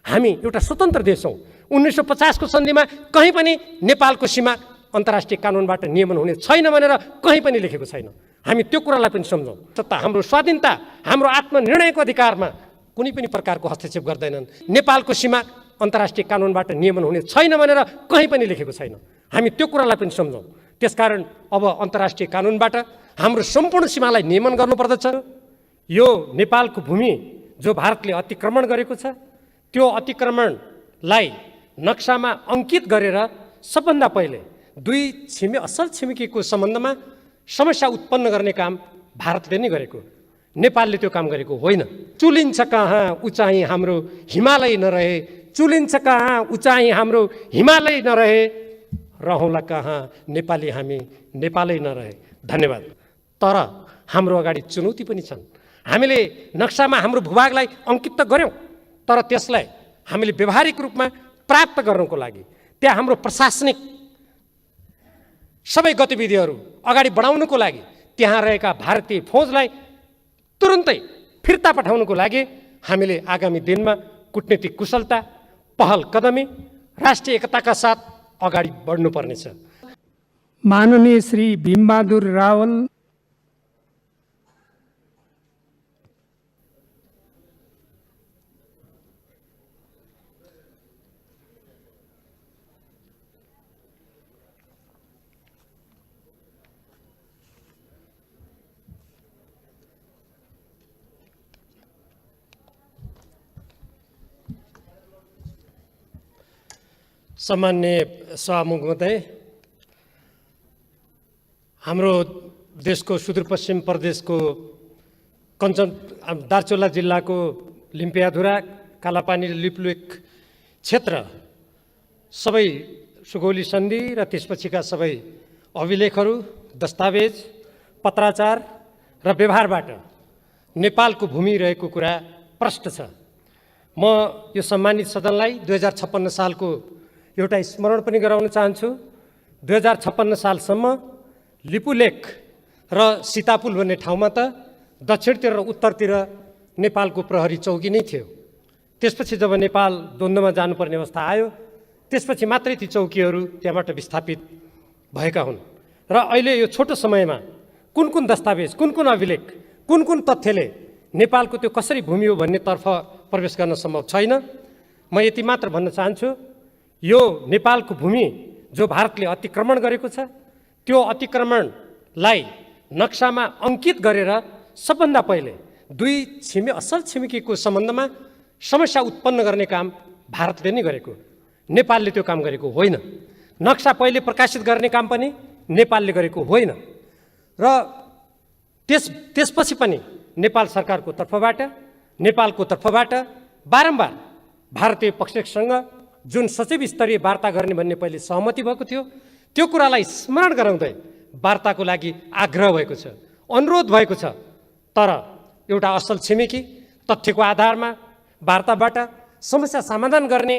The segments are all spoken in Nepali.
हामी एउटा स्वतन्त्र देश हौँ। 1950 को सन्धिमा कहीँ पनि नेपालको सीमा अन्तर्राष्ट्रिय कानुनबाट नियमन हुने छैन भनेर कहीँ पनि लेखेको छैन। हामी त्यो कुरालाई पनि सम्झौँ। सत्ता, हाम्रो स्वाधीनता, हाम्रो आत्मनिर्णयको अधिकारमा कुनै पनि प्रकारको हस्तक्षेप गर्दैनन्। नेपालको सीमा अन्तर्राष्ट्रिय कानुनबाट नियमन हुने छैन भनेर कहीँ पनि लेखेको छैन। हामी त्यो कुरालाई पनि सम्झौँ। त्यसकारण अब अन्तर्राष्ट्रिय कानुनबाट हाम्रो सम्पूर्ण सीमालाई नियमन गर्नुपर्दछ। यो नेपालको भूमि जो भारतले अतिक्रमण गरेको छ, त्यो अतिक्रमणलाई नक्सामा अङ्कित गरेर सबभन्दा पहिले दुई असल छिमेकीको सम्बन्धमा समस्या उत्पन्न गर्ने काम भारतले नै गरेको, नेपालले त्यो काम गरेको होइन। चुलिन्छ कहाँ उचाइ हाम्रो हिमालय नरहे, चुलिन्छ कहाँ उचाइ हाम्रो हिमालय नरहे, रहौँला कहाँ नेपाली हामी नेपालै नरहे। धन्यवाद। तर हाम्रो अगाडि चुनौती पनि छन्। हामीले नक्सामा हाम्रो भूभागलाई अङ्कित त गऱ्यौँ, तर त्यसलाई हामीले व्यवहारिक रूपमा प्राप्त गर्नको लागि त्यहाँ हाम्रो प्रशासनिक सबै गतिविधिहरू अगाडि बढाउनको लागि त्यहाँ रहेका भारतीय फौजलाई तुरुन्तै फिर्ता पठाउनको लागि हामीले आगामी दिनमा कूटनीतिक कुशलता, पहल कदमी, राष्ट्रिय एकताका साथ अगाडि बढ्नुपर्नेछ। माननीय श्री भीमबहादुर रावल, सम्माननीय सभामुख महोदय, हाम्रो देशको सुदूरपश्चिम प्रदेशको कञ्चन दार्चुला जिल्लाको लिम्पियाधुरा, कालापानी, लिपुलेक क्षेत्र सबै सुगौली सन्धि र त्यसपछिका सबै अभिलेखहरू, दस्तावेज, पत्राचार र व्यवहारबाट नेपालको भूमि रहेको कुरा प्रष्ट छ। म यो सम्मानित सदनलाई 2056 सालको एउटा स्मरण पनि गराउन चाहन्छु। 2056 सालसम्म लिपुलेक र सीतापुल भन्ने ठाउँमा त दक्षिणतिर र उत्तरतिर नेपालको प्रहरी चौकी नै थियो। त्यसपछि जब नेपाल द्वन्द्वमा जानुपर्ने अवस्था आयो, त्यसपछि मात्रै ती चौकीहरू त्यहाँबाट विस्थापित भएका हुन्। र अहिले यो छोटो समयमा कुन कुन दस्तावेज, कुन कुन अभिलेख, कुन कुन तथ्यले नेपालको त्यो कसरी भूमि हो भन्नेतर्फ प्रवेश गर्न सम्भव छैन। म यति मात्र भन्न चाहन्छु, यो नेपालको भूमि जो भारतले अतिक्रमण गरेको छ, त्यो अतिक्रमणलाई नक्सामा अङ्कित गरेर सबभन्दा पहिले दुई असल छिमेकीको सम्बन्धमा समस्या उत्पन्न गर्ने काम भारतले नै गरेको, नेपालले त्यो काम गरेको होइन। नक्सा पहिले प्रकाशित गर्ने काम पनि नेपालले गरेको होइन। र त्यसपछि पनि नेपाल सरकारको तर्फबाट, नेपालको तर्फबाट बारम्बार भारतीय पक्षसँग जुन सचिव स्तरीय वार्ता गर्ने भन्ने पहिले सहमति भएको थियो, त्यो कुरालाई स्मरण गराउँदै वार्ताको लागि आग्रह भएको छ, अनुरोध भएको छ। तर एउटा असल छिमेकी तथ्यको आधारमा वार्ताबाट समस्या समाधान गर्ने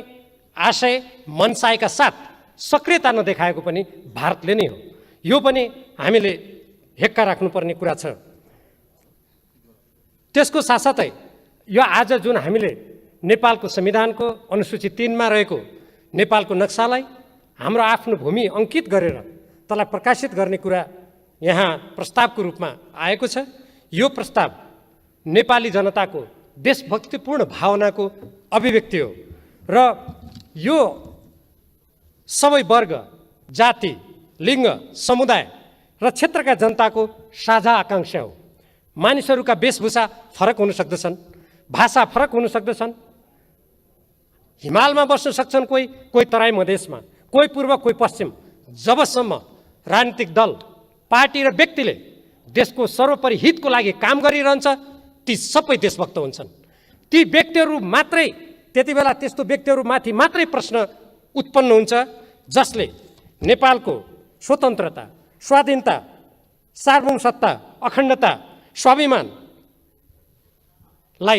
आशय मनसायका साथ सक्रियता नदेखाएको पनि भारतले नै हो। यो पनि हामीले हेक्का राख्नुपर्ने कुरा छ। त्यसको साथसाथै यो आज जुन हामीले नेपालको संविधानको अनुसूची 3 मा रहेको नेपालको नक्सालाई हाम्रो आफ्नो भूमि अङ्कित गरेर त्यसलाई प्रकाशित गर्ने कुरा यहाँ प्रस्तावको रूपमा आएको छ। यो प्रस्ताव नेपाली जनताको देशभक्तिपूर्ण भावनाको अभिव्यक्ति हो र यो सबै वर्ग, जाति, लिङ्ग, समुदाय र क्षेत्रका जनताको साझा आकाङ्क्षा हो। मानिसहरूका वेशभूषा फरक हुन सक्दछन्, भाषा फरक हुन सक्दछन्, हिमालमा बस्न सक्छन् कोही, कोही तराई मधेसमा, कोही पूर्व, कोही पश्चिम। जबसम्म राजनीतिक दल, पार्टी र व्यक्तिले देशको सर्वोपरि हितको लागि काम गरिरहन्छ, ती सबै देशभक्त हुन्छन्। ती व्यक्तिहरू मात्रै, त्यति बेला त्यस्तो व्यक्तिहरूमाथि मात्रै प्रश्न उत्पन्न हुन्छ जसले नेपालको स्वतन्त्रता, स्वाधीनता, सार्वभौम सत्ता, अखण्डता, स्वाभिमानलाई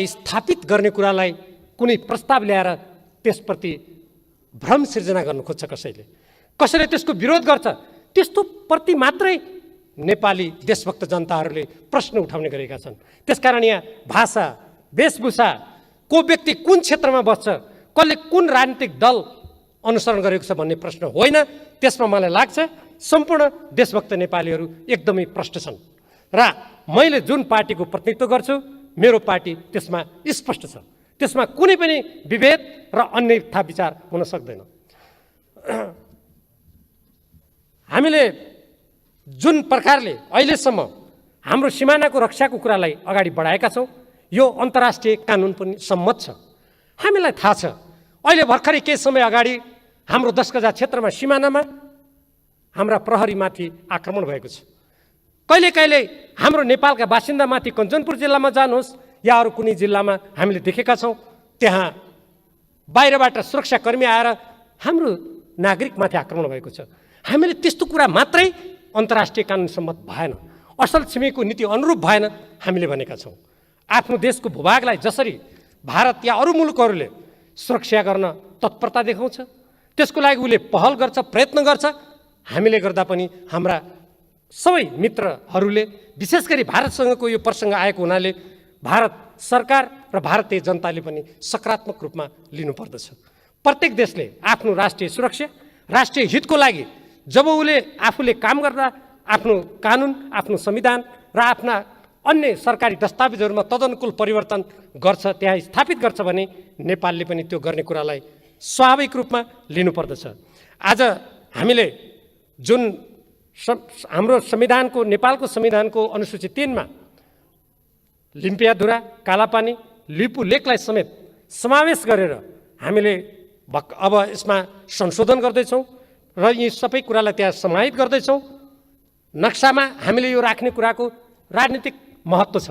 स्थापित गर्ने कुरालाई कुनै प्रस्ताव ल्याएर त्यसप्रति भ्रम सिर्जना गर्नु खोज्छ कसैले, कसैले त्यसको विरोध गर्छ। त्यस्तो प्रति मात्रै नेपाली देशभक्त जनताहरूले प्रश्न उठाउने गरेका छन्। त्यसकारण यहाँ भाषा, वेशभूषा, को व्यक्ति कुन क्षेत्रमा बस्छ, कसले कुन राजनीतिक दल अनुसरण गरेको छ भन्ने प्रश्न होइन। त्यसमा मलाई लाग्छ सम्पूर्ण देशभक्त नेपालीहरू एकदमै प्रष्ट छन् र मैले जुन पार्टीको प्रतिनिधित्व गर्छु मेरो पार्टी त्यसमा स्पष्ट छ। त्यसमा कुनै पनि विभेद र अन्यथा विचार हुन सक्दैन। हामीले जुन प्रकारले अहिलेसम्म हाम्रो सिमानाको रक्षाको कुरालाई अगाडि बढाएका छौँ यो अन्तर्राष्ट्रिय कानुन पनि सम्मत छ। हामीलाई थाहा छ अहिले भर्खरै केही समय अगाडि हाम्रो 10 गजा क्षेत्रमा सिमानामा हाम्रा प्रहरीमाथि आक्रमण भएको छ। कहिले हाम्रो नेपालका बासिन्दामाथि कञ्चनपुर जिल्लामा जानुहोस् या अरू कुनै जिल्लामा हामीले देखेका छौँ त्यहाँ बाहिरबाट सुरक्षाकर्मी आएर हाम्रो नागरिकमाथि आक्रमण भएको छ। हामीले त्यस्तो कुरा मात्रै अन्तर्राष्ट्रिय कानुन सम्मत भएन, असल छिमेकीको नीति अनुरूप भएन हामीले भनेका छौँ। आफ्नो देशको भूभागलाई जसरी भारत या अरू मुलुकहरूले सुरक्षा गर्न तत्परता देखाउँछ त्यसको लागि उसले पहल गर्छ, प्रयत्न गर्छ। हामीले गर्दा पनि हाम्रा सबै मित्रहरूले विशेष गरी भारतसँगको यो प्रसङ्ग आएको हुनाले भारत सरकार र भारतीय जनताले पनि सकारात्मक रूपमा लिनुपर्दछ। प्रत्येक देशले आफ्नो राष्ट्रिय सुरक्षा राष्ट्रिय हितको लागि जब उसले आफूले काम गर्दा आफ्नो कानुन आफ्नो संविधान र आफ्ना अन्य सरकारी दस्तावेजहरूमा तदनुकूल परिवर्तन गर्छ त्यहाँ स्थापित गर्छ भने नेपालले पनि त्यो गर्ने कुरालाई स्वाभाविक रूपमा लिनुपर्दछ। आज हामीले जुन हाम्रो संविधानको नेपालको संविधानको अनुसूची 3 मा लिम्पियाधुरा कालापानी लिपु लेकलाई समेत समावेश गरेर हामीले अब यसमा संशोधन गर्दैछौँ र यी सबै कुरालाई त्यहाँ समाहित गर्दैछौँ। नक्सामा हामीले यो राख्ने कुराको राजनीतिक महत्त्व छ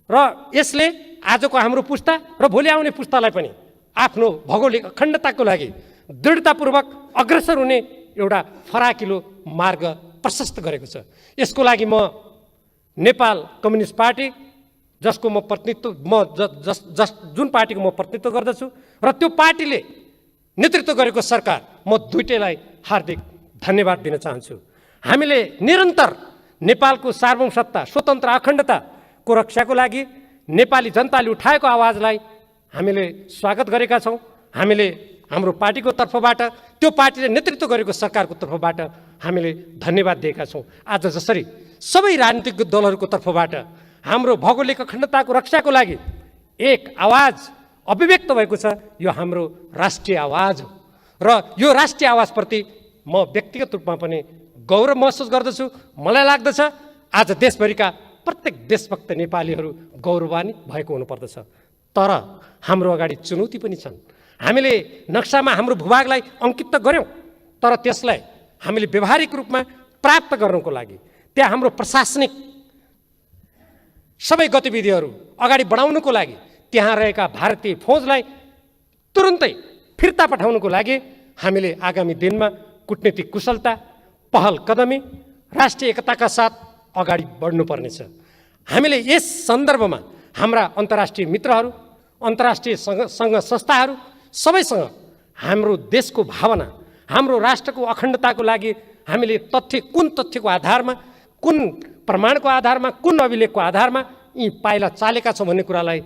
र यसले आजको हाम्रो पुस्ता र भोलि आउने पुस्तालाई पनि आफ्नो भौगोलिक अखण्डताको लागि दृढतापूर्वक अग्रसर हुने एउटा फराकिलो मार्ग प्रशस्त गरेको छ। यसको लागि म नेपाल कम्युनिस्ट पार्टी जसको म प्रतिनिधित्व जुन पार्टीको म प्रतिनिधित्व गर्दछु र त्यो पार्टीले नेतृत्व गरेको सरकार म दुईटैलाई हार्दिक धन्यवाद दिन चाहन्छु। हामीले निरन्तर नेपालको सार्वभौमसत्ता स्वतन्त्र अखण्डताको रक्षाको लागि नेपाली जनताले उठाएको आवाजलाई हामीले स्वागत गरेका छौँ। हामीले हाम्रो पार्टीको तर्फबाट त्यो पार्टीले नेतृत्व गरेको सरकारको तर्फबाट हामीले धन्यवाद दिएका छौँ। आज जसरी सबै राजनीतिक दलहरूको तर्फबाट हाम्रो भौगोलिक अखण्डताको रक्षाको लागि एक आवाज अभिव्यक्त भएको छ यो हाम्रो राष्ट्रिय आवाज हो र यो राष्ट्रिय आवाजप्रति म व्यक्तिगत रूपमा पनि गौरव महसुस गर्दछु। मलाई लाग्दछ आज देशभरिका प्रत्येक देशभक्त नेपालीहरू गौरवान्वित भएको हुनुपर्दछ। तर हाम्रो अगाडि चुनौती पनि छन्। हामीले नक्सामा हाम्रो भूभागलाई अङ्कित त गऱ्यौँ तर त्यसलाई हामीले व्यवहारिक रूपमा प्राप्त गर्नको लागि त्यहाँ हाम्रो प्रशासनिक सबै गतिविधिहरू अगाडि बढाउनको लागि त्यहाँ रहेका भारतीय फौजलाई तुरुन्तै फिर्ता पठाउनको लागि हामीले आगामी दिनमा कूटनीतिक कुशलता पहल कदमी राष्ट्रिय एकताका साथ अगाडि बढ्नुपर्नेछ। हामीले यस सन्दर्भमा हाम्रा अन्तर्राष्ट्रिय मित्रहरू अन्तर्राष्ट्रिय सङ्घ संस्थाहरू सबैसँग हाम्रो देशको भावना हाम्रो राष्ट्रको अखण्डताको लागि हामीले कुन तथ्यको आधारमा कुन प्रमाणको आधारमा कुन अभिलेखको आधारमा यी पाइला चालेका छौँ भन्ने कुरालाई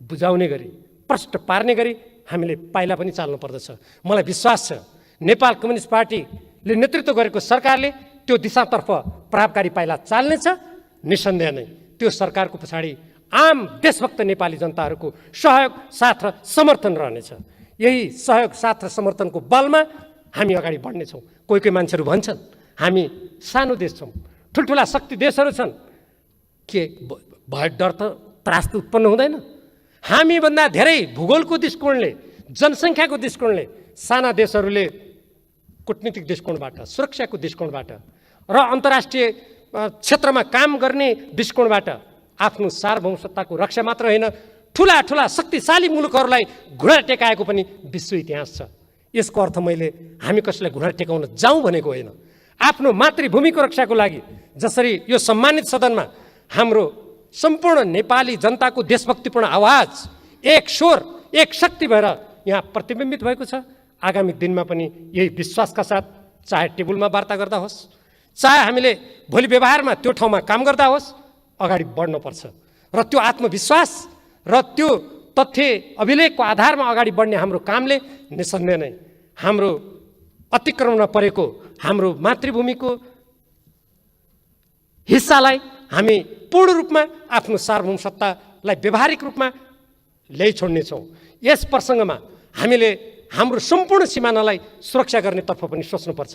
बुझाउने गरी प्रष्ट पार्ने गरी हामीले पाइला पनि चाल्नु पर्दछ। मलाई विश्वास छ नेपाल कम्युनिस्ट पार्टीले नेतृत्व गरेको सरकारले त्यो दिशातर्फ प्रभावकारी पाइला चाल्नेछ। निसन्देह नै त्यो सरकारको पछाडि आम देशभक्त नेपाली जनताहरूको सहयोग साथ र समर्थन रहनेछ। यही सहयोग साथ र समर्थनको बलमा हामी अगाडि बढ्नेछौँ। कोही मान्छेहरू भन्छन् हामी सानो देश छौँ, ठुल्ठुला शक्ति देशहरू छन्, के भय डर त त्रास त उत्पन्न हुँदैन? हामीभन्दा धेरै भूगोलको दृष्टिकोणले जनसङ्ख्याको दृष्टिकोणले साना देशहरूले कूटनीतिक दृष्टिकोणबाट सुरक्षाको दृष्टिकोणबाट र अन्तर्राष्ट्रिय क्षेत्रमा काम गर्ने दृष्टिकोणबाट आफ्नो सार्वभौमसत्ताको रक्षा मात्र होइन ठुला ठुला शक्तिशाली मुलुकहरूलाई घुँडा टेकाएको पनि विश्व इतिहास छ। यसको अर्थ मैले हामी कसैलाई घुँडा टेकाउन जाउँ भनेको होइन। आफ्नो मातृभूमिको रक्षाको लागि जसरी यो सम्मानित सदनमा हाम्रो सम्पूर्ण नेपाली जनताको देशभक्तिपूर्ण आवाज एक स्वर एक शक्ति भएर यहाँ प्रतिबिम्बित भएको छ। आगामी दिनमा पनि यही विश्वासका साथ चाहे टेबलमा वार्ता गर्दा होस् चाहे हामीले भोलि व्यवहारमा त्यो ठाउँमा काम गर्दा होस् अगाडि बढ्नुपर्छ र त्यो आत्मविश्वास र त्यो तथ्य अभिलेखको आधारमा अगाडि बढ्ने हाम्रो कामले निसन्देह नै हाम्रो अतिक्रमण परेको हाम्रो मातृभूमिको हिस्सालाई हामी पूर्ण रूपमा आफ्नो सार्वभौम सत्तालाई व्यावहारिक रूपमा ल्याइ छोड्नेछौँ। यस प्रसङ्गमा हामीले हाम्रो सम्पूर्ण सिमानालाई सुरक्षा गर्नेतर्फ पनि सोच्नुपर्छ।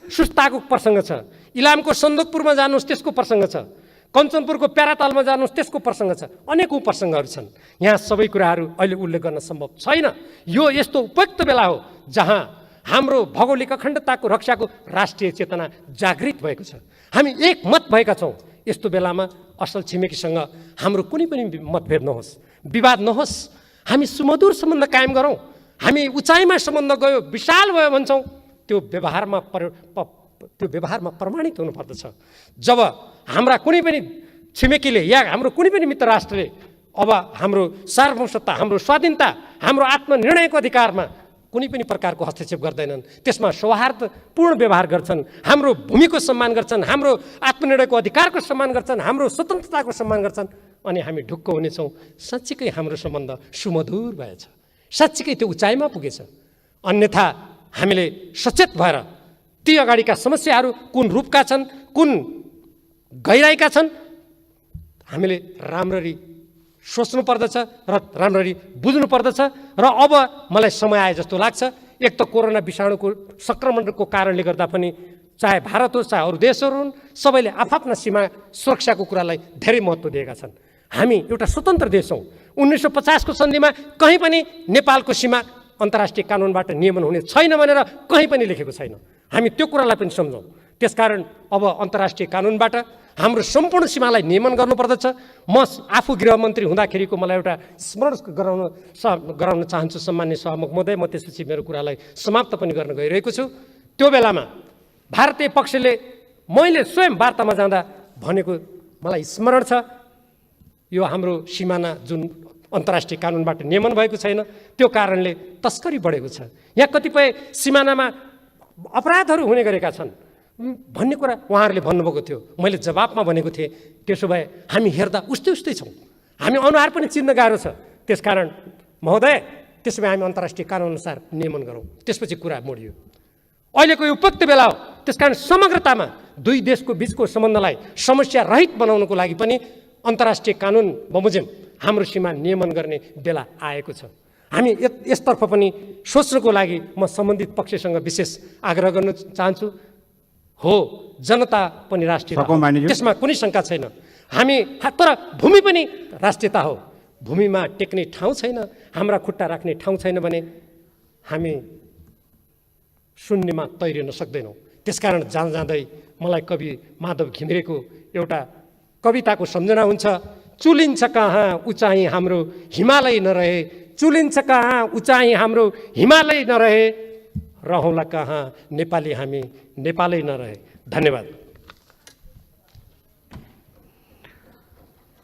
सुस्ताको प्रसङ्ग छ, इलामको सन्दकपुरमा जानुहोस् त्यसको प्रसङ्ग छ, कञ्चनपुरको प्यारातालमा जानुहोस् त्यसको प्रसङ्ग छ, अनेकौँ प्रसङ्गहरू छन्। यहाँ सबै कुराहरू अहिले उल्लेख गर्न सम्भव छैन। यो यस्तो उपयुक्त बेला हो जहाँ हाम्रो भौगोलिक अखण्डताको रक्षाको राष्ट्रिय चेतना जागृत भएको छ। हामी एकमत भएका छौँ। यस्तो बेलामा असल छिमेकीसँग हाम्रो कुनै पनि मतभेद नहोस्, विवाद नहोस्, हामी सुमधुर सम्बन्ध कायम गरौँ। हामी उचाइमा सम्बन्ध गयो, विशाल भयो भन्छौँ, त्यो व्यवहारमा प्रमाणित हुनुपर्दछ। जब हाम्रा कुनै पनि छिमेकीले या हाम्रो कुनै पनि मित्र राष्ट्रले अब हाम्रो सार्वभौम सत्ता, हाम्रो स्वाधीनता, हाम्रो आत्मनिर्णयको अधिकारमा कुनै पनि प्रकारको हस्तक्षेप गर्दैनन्, त्यसमा सौहार्दपूर्ण व्यवहार गर्छन्, हाम्रो भूमिको सम्मान गर्छन्, हाम्रो आत्मनिर्णयको अधिकारको सम्मान गर्छन्, हाम्रो स्वतन्त्रताको सम्मान गर्छन्, अनि हामी ढुक्क हुनेछौँ। साँच्चीकै हाम्रो सम्बन्ध सुमधुर भएछ, साँच्चीकै त्यो उचाइमा पुगेछ। अन्यथा हामीले सचेत भएर ती अगाडिका समस्याहरू कुन रूपका छन्, कुन गहिराइका छन्, हामीले राम्ररी सोच्नु पर्दछ र राम्ररी बुझ्नु पर्दछ। र अब मलाई समय आए जस्तो लाग्छ। एक त कोरोना विषाणुको सङ्क्रमणको कारणले गर्दा पनि चाहे भारत होस् चाहे अरू देशहरू हुन्, सबैले आफ्ना सीमा सुरक्षाको कुरालाई धेरै महत्त्व दिएका छन्। हामी एउटा स्वतन्त्र देश हौँ। 1950 को सन्धिमा कहीँ पनि नेपालको सीमा अन्तर्राष्ट्रिय कानुनबाट नियमन हुने छैन भनेर कहीँ पनि लेखेको छैन। हामी त्यो कुरालाई पनि सम्झौँ। त्यसकारण अब अन्तर्राष्ट्रिय कानुनबाट हाम्रो सम्पूर्ण सीमालाई नियमन गर्नुपर्दछ। म आफू गृहमन्त्री हुँदाखेरिको मलाई एउटा स्मरण गराउन चाहन्छु सम्मान्य सभामुख महोदय। म त्यसपछि मेरो कुरालाई समाप्त पनि गर्न गइरहेको छु। त्यो बेलामा भारतीय पक्षले मैले स्वयं वार्तामा जाँदा भनेको मलाई स्मरण छ, यो हाम्रो सिमाना जुन अन्तर्राष्ट्रिय कानुनबाट नियमन भएको छैन, त्यो कारणले तस्करी बढेको छ, यहाँ कतिपय सिमानामा अपराधहरू हुने गरेका छन् भन्ने कुरा उहाँहरूले भन्नुभएको थियो। मैले जवाबमा भनेको थिएँ, त्यसो भए हामी हेर्दा उस्तै उस्तै छौँ, हामी अनुहार पनि चिन्न गाह्रो छ। त्यसकारण महोदय, त्यसो भए हामी अन्तर्राष्ट्रिय कानुनअनुसार नियमन गरौँ। त्यसपछि कुरा मोडियो। अहिलेको यो उपयुक्त बेला हो। त्यसकारण समग्रतामा दुई देशको बिचको सम्बन्धलाई समस्या रहित बनाउनको लागि पनि अन्तर्राष्ट्रिय कानुन बमोजिम हाम्रो सीमा नियमन गर्ने बेला आएको छ। हामी यसतर्फ पनि सोच्नको लागि म सम्बन्धित पक्षसँग विशेष आग्रह गर्न चाहन्छु। हो, जनता पनि राष्ट्रियता हो, त्यसमा कुनै शङ्का छैन। हामी तर भूमि पनि राष्ट्रियता हो। भूमिमा टेक्ने ठाउँ छैन, हाम्रा खुट्टा राख्ने ठाउँ छैन भने हामी शून्यमा तैरिन सक्दैनौँ। त्यसकारण जाँदै मलाई कवि माधव घिमिरेको एउटा कविताको सम्झना हुन्छ। चुलिन्छ कहाँ उचाइ हाम्रो हिमालय नरहे, चुलिन्छ कहाँ उचाइ हाम्रो हिमालय नरहे, रहौँला कहाँ नेपाली हामी नेपालै नरहे। धन्यवाद।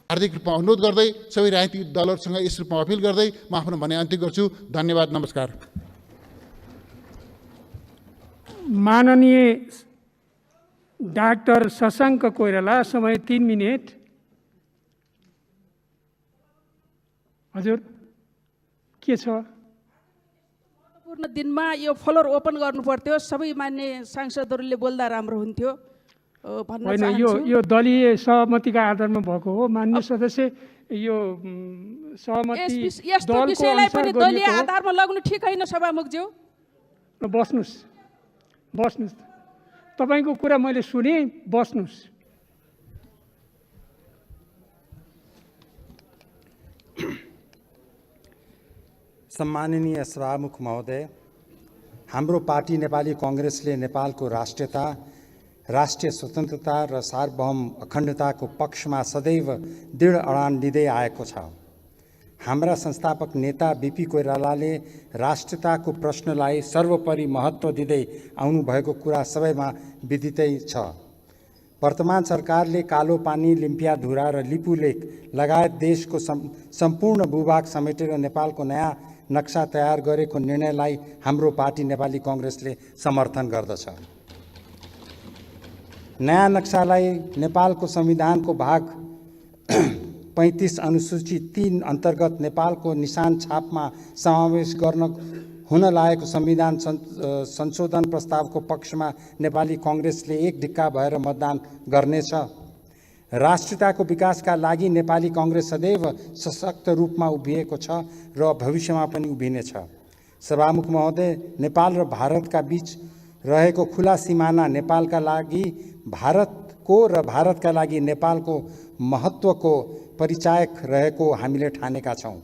हार्दिक रूपमा अनुरोध गर्दै सबै राजनीतिक दलहरूसँग यस रूपमा अपिल गर्दै म आफ्नो भनाइ अन्त्य गर्छु। धन्यवाद, नमस्कार। माननीय डाक्टर शशाङ्क कोइराला, समय 3 मिनेट। हजुर, के छ? पूर्ण दिनमा यो फ्लोर ओपन गर्नु पर्थ्यो, सबै मान्य सांसदहरूले बोल्दा राम्रो हुन्थ्यो भन्न होइन, चाहन्छु। यो दलीय सहमतिका आधारमा भएको हो मान्य सदस्य। यो सहमति यस्तो दलको विषयलाई अनुसार पनि दलीय गरिएको हो। आधारमा लग्नु ठिक होइन सभामुखज्यू। बस्नुहोस्। तपाईँको कुरा मैले सुने, बस्नुहोस्। सम्माननीय सभामुख महोदय, हाम्रो पार्टी नेपाली कांग्रेसले नेपालको राष्ट्रियता, राष्ट्रिय स्वतन्त्रता र सार्वभौम अखण्डताको पक्षमा सदैव दृढ अडान लिँदै आएको छ। हाम्रा संस्थापक नेता बीपी कोइरालाले राष्ट्रियताको प्रश्नलाई सर्वोपरि महत्त्व दिँदै आउनुभएको कुरा सबैमा विदितै छ। वर्तमान सरकारले कालोपानी, लिम्पियाधुरा र लिपुलेक लगायत देशको सम्पूर्ण भूभाग समेटेर नेपालको नयाँ नक्सा तयार गरेको निर्णयलाई हाम्रो पार्टी नेपाली कांग्रेसले समर्थन गर्दछ। नयाँ नक्सालाई नेपालको संविधानको भाग 35 अनुसूची 3 अन्तर्गत नेपालको निशान छापमा समावेश गर्न हुन लागेको संविधान संशोधन प्रस्तावको पक्षमा नेपाली कांग्रेसले एक ढिक्का भएर मतदान गर्नेछ। राष्ट्रियताको विकासका लागि नेपाली कांग्रेस सदैव सशक्त रूपमा उभिएको छ र भविष्यमा पनि उभिनेछ। सभामुख महोदय, नेपाल र भारतका बीच रहेको खुला सिमाना नेपालका लागि भारतको र भारतका लागि नेपालको महत्त्वको परिचायक रहेको हामीले ठानेका छौँ।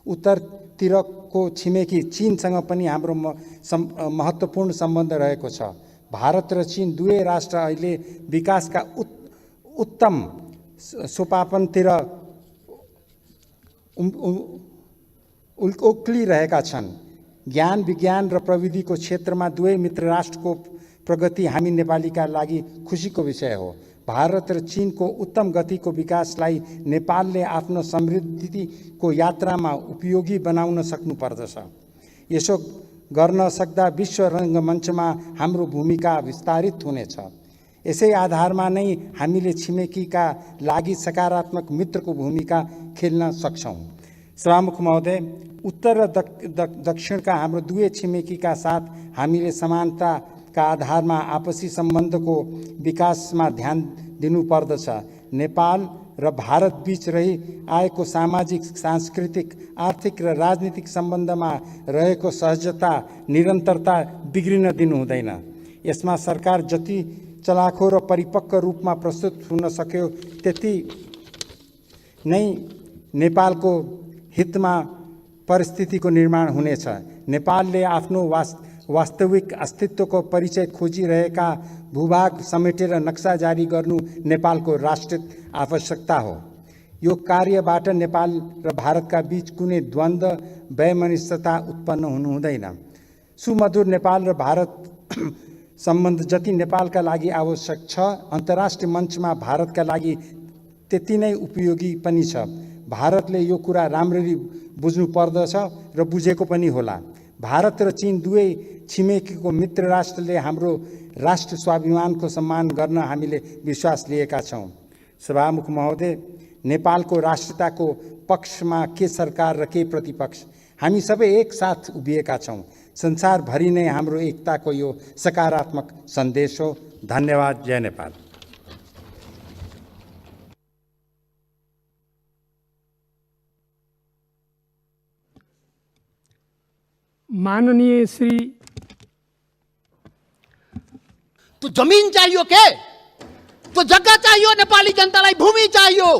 उत्तरतिरको छिमेकी चीनसँग पनि हाम्रो महत्त्वपूर्ण सम्बन्ध रहेको छ। भारत र चीन दुवै राष्ट्र अहिले विकासका उत्तम सोपानतिर उक्लिरहेका छन्। ज्ञान विज्ञान र प्रविधिको क्षेत्रमा दुवै मित्र राष्ट्रको प्रगति हामी नेपालीका लागि खुसीको विषय हो। भारत र चीनको उत्तम गतिको विकासलाई नेपालले आफ्नो समृद्धिको यात्रामा उपयोगी बनाउन सक्नुपर्दछ। यसो गर्न सक्दा विश्व रङ्गमञ्चमा हाम्रो भूमिका विस्तारित हुनेछ। यसै आधारमा नै हामीले छिमेकीका लागि सकारात्मक मित्रको भूमिका खेल्न सक्छौँ। सभामुख महोदय, उत्तर र दक्षिणका हाम्रो दुवै छिमेकीका साथ हामीले समानताका आधारमा आपसी सम्बन्धको विकासमा ध्यान दिनुपर्दछ। नेपाल र भारत बीच रही आएको सामाजिक, सांस्कृतिक, आर्थिक र राजनीतिक सम्बन्धमा रहेको सहजता, निरन्तरता बिग्रिन दिनु हुँदैन। यसमा सरकार जति चलाखो र परिपक्व रूपमा प्रस्तुत हुन सक्यो त्यति नै नेपालको हितमा परिस्थितिको निर्माण हुनेछ। नेपालले आफ्नो वास्तविक अस्तित्वको परिचय खोजिरहेका भूभाग समेटेर नक्सा जारी गर्नु नेपालको राष्ट्रिय आवश्यकता हो। यो कार्यबाट नेपाल र भारतका बीच कुनै द्वन्द्व, वैमनस्यता उत्पन्न हुनु हुँदैन। सुमधुर नेपाल र भारत सम्बन्ध जति नेपालका लागि आवश्यक छ, अन्तर्राष्ट्रिय मञ्चमा भारतका लागि त्यति नै उपयोगी पनि छ। भारतले यो कुरा राम्ररी बुझ्नु पर्दछ र बुझेको पनि होला। भारत र चीन दुवै छिमेकीको मित्र राष्ट्रले हाम्रो राष्ट्र स्वाभिमानको सम्मान गर्न हामीले विश्वास लिएका छौँ। सभामुख महोदय, नेपालको राष्ट्रियताको पक्षमा के सरकार र के प्रतिपक्ष, हामी सबै एकसाथ उभिएका छौँ। संसारभरि नै हाम्रो एकताको यो सकारात्मक सन्देश हो। धन्यवाद। जय नेपाल। माननीय श्री तो जमीन चाहिए के, तो जगह चाहिए, नेपाली जनतालाई भूमि चाहिए।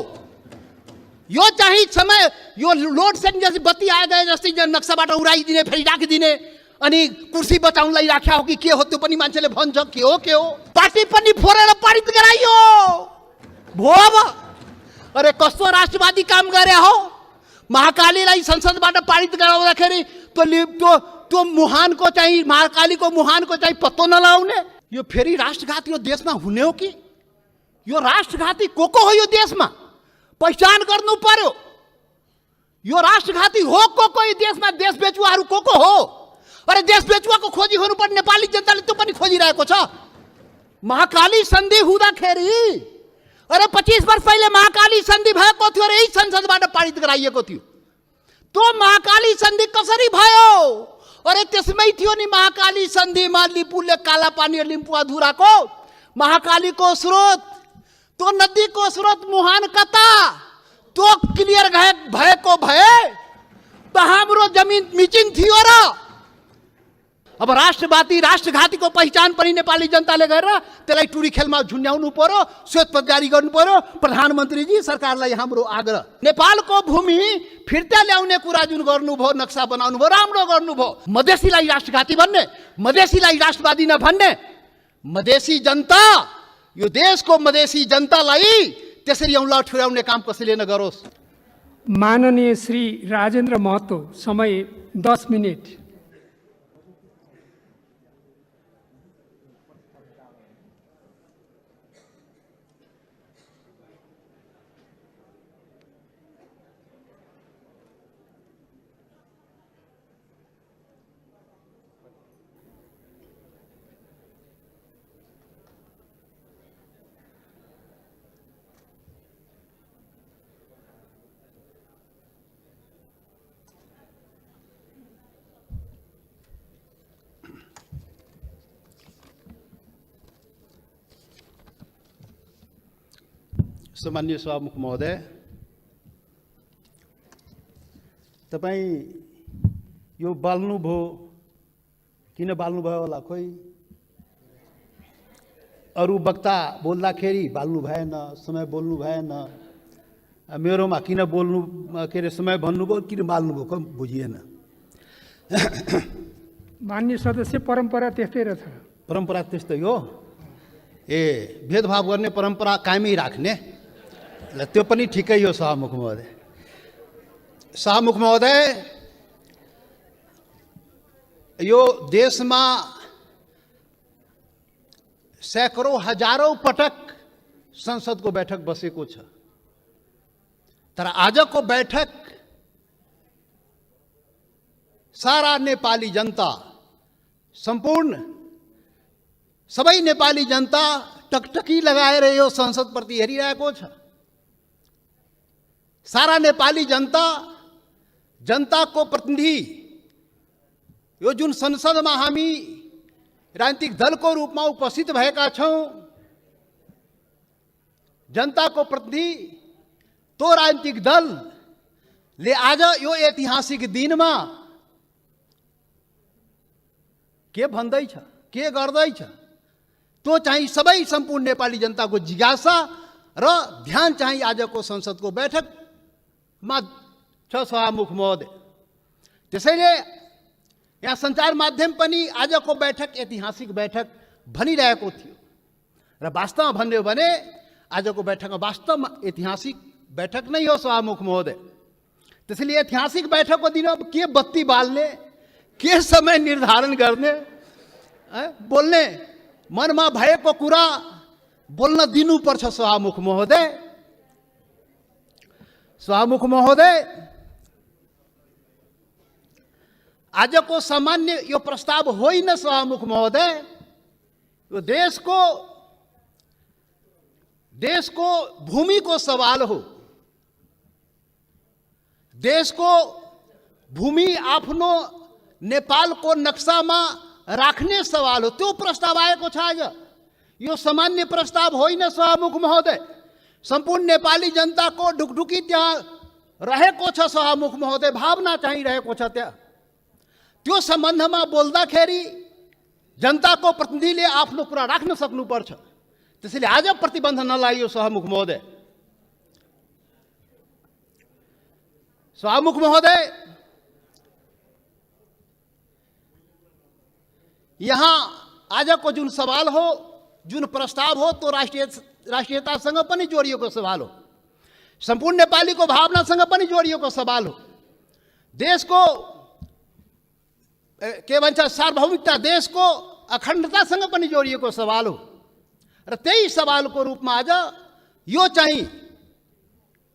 यो चाहिँ समय, यो लोड सेडिङ जस्तै बत्ती आए गए जस्तै नक्साबाट उडाइदिने, फेरि राखिदिने, अनि कुर्सी बचाउनलाई राख्या हो कि के हो त्यो पनि मान्छेले भन्छ। के हो पार्टी पनि फोरेर पारित गराइयो भो। अब अरे कस्तो राष्ट्रवादी काम गरे हो। महाकालीलाई संसदबाट पारित गराउँदाखेरि त्यो मुहानको चाहिँ, महाकालीको मुहानको चाहिँ पत्तो नलाउने। यो फेरि राष्ट्रघात यो देशमा हुने हो कि? यो राष्ट्रघाती को हो यो देशमा? पहिचान गर्नु पर्यो। यो राष्ट्रघाती हो को यो देशमा? देश बेचुवाहरू को हो? अरे देश बेचुवाको खोजी हुनुपर्ने नेपाली जनताले त्यो पनि खोजिरहेको छ। महाकाली सन्धि हुँदाखेरि, अरे 25 वर्ष पहिले महाकाली सन्धि भएको थियो र यही संसदबाट पारित गराइएको थियो। त्यो महाकाली सन्धि कसरी भयो? अरे त्यसमै थियो नि महाकाली सन्धिमा लिपुले कालापानी र लिम्पुवाधुराको महाकालीको स्रोत, त्यो नदीको स्रोत मुहान कता, त्यो क्लियर भएको भए त हाम्रो जमिन मिचिङ थियो र। अब राष्ट्रघातीको पहिचान पनि नेपाली जनताले गरेर त्यसलाई टुरी खेलमा झुन्ड्याउनु पर्यो, श्वेतपत्र जारी गर्नु पर्यो। प्रधानमन्त्रीजी, सरकारलाई हाम्रो आग्रह, नेपालको भूमि फिर्ता ल्याउने कुरा जुन गर्नुभयो, नक्सा बनाउनु भयो, राम्रो गर्नुभयो। मधेसीलाई राष्ट्रघाती भन्ने, मधेसीलाई राष्ट्रवादी नभन्ने, मधेसी जनता, यो देशको मधेसी जनतालाई त्यसरी औँला ठुर्याउने काम कसैले नगरोस्। माननीय श्री राजेन्द्र महतो, समय 10 मिनट। सम्मान्य सभामुख महोदय, तपाईँ यो बाल्नुभयो, किन बाल्नुभयो होला? खोइ अरू वक्ता बोल्दाखेरि बाल्नु भएन, समय बोल्नु भएन, मेरोमा किन बोल्नु के अरे समय भन्नुभयो, किन बाल्नुभयो, कम बुझिएन। मान्य सदस्य, परम्परा त्यस्तै रहेछ। परम्परा त्यस्तै हो। ए, भेदभाव गर्ने परम्परा कायमै राख्ने, ल त्यो पनि ठिकै हो। सभामुख महोदय, सभामुख महोदय, यो देशमा सैकड़ों हजारौं पटक संसदको बैठक बसेको छ, तर आजको बैठक सारा नेपाली जनता, सम्पूर्ण सबै नेपाली जनता टकटकी लगाएर यो संसदप्रति हेरिरहेको छ। सारा नेपाली जनता, जनताको प्रतिनिधि, यो जुन संसदमा हामी राजनीतिक दलको रूपमा उपस्थित भएका छौं, जनताको प्रतिनिधि तो राजनीतिक दलले आज यो ऐतिहासिक दिनमा के भन्दैछ, के गर्दैछ, त्यो चाहिँ सबै सम्पूर्ण नेपाली जनताको जिज्ञासा र ध्यान चाहिँ आजको संसदको बैठकमा छ। सभामुख महोदय, त्यसैले यहाँ सञ्चार माध्यम पनि आजको बैठक ऐतिहासिक बैठक भनिरहेको थियो र वास्तवमा भन्यो भने आजको बैठकमा वास्तवमा ऐतिहासिक बैठक नै हो। सभामुख महोदय, त्यसैले ऐतिहासिक बैठकको दिन अब के बत्ती बाल्ने, के समय निर्धारण गर्ने, बोल्ने मनमा भएको कुरा बोल्न दिनुपर्छ। सभामुख महोदय, सभामुख महोदय, आजको सामान्य यो प्रस्ताव होइन। सभामुख महोदय, यो देशको भूमिको सवाल हो। देशको भूमि आफ्नो नेपालको नक्सामा राख्ने सवाल हो, त्यो प्रस्ताव आएको छ आज। यो सामान्य प्रस्ताव होइन। सभामुख महोदय, सम्पूर्ण नेपाली जनताको ढुकढुकी त्यहाँ रहेको छ। सभामुख महोदय, भावना चाहिँ रहेको छ त्यहाँ। त्यो सम्बन्धमा बोल्दाखेरि जनताको प्रतिनिधिले आफ्नो कुरा राख्न सक्नुपर्छ। त्यसैले आज प्रतिबन्ध नलागियो। सभामुख महोदय, सभामुख महोदय, यहाँ आजको जुन सवाल हो, जुन प्रस्ताव हो, तो राष्ट्रियतासँग पनि जोडिएको सवाल हो, सम्पूर्ण नेपालीको भावनासँग पनि जोडिएको सवाल हो, देशको के भन्छ सार्वभौमिकता, देशको अखण्डतासँग पनि जोडिएको सवाल हो। र त्यही सवालको रूपमा आज यो चाहिँ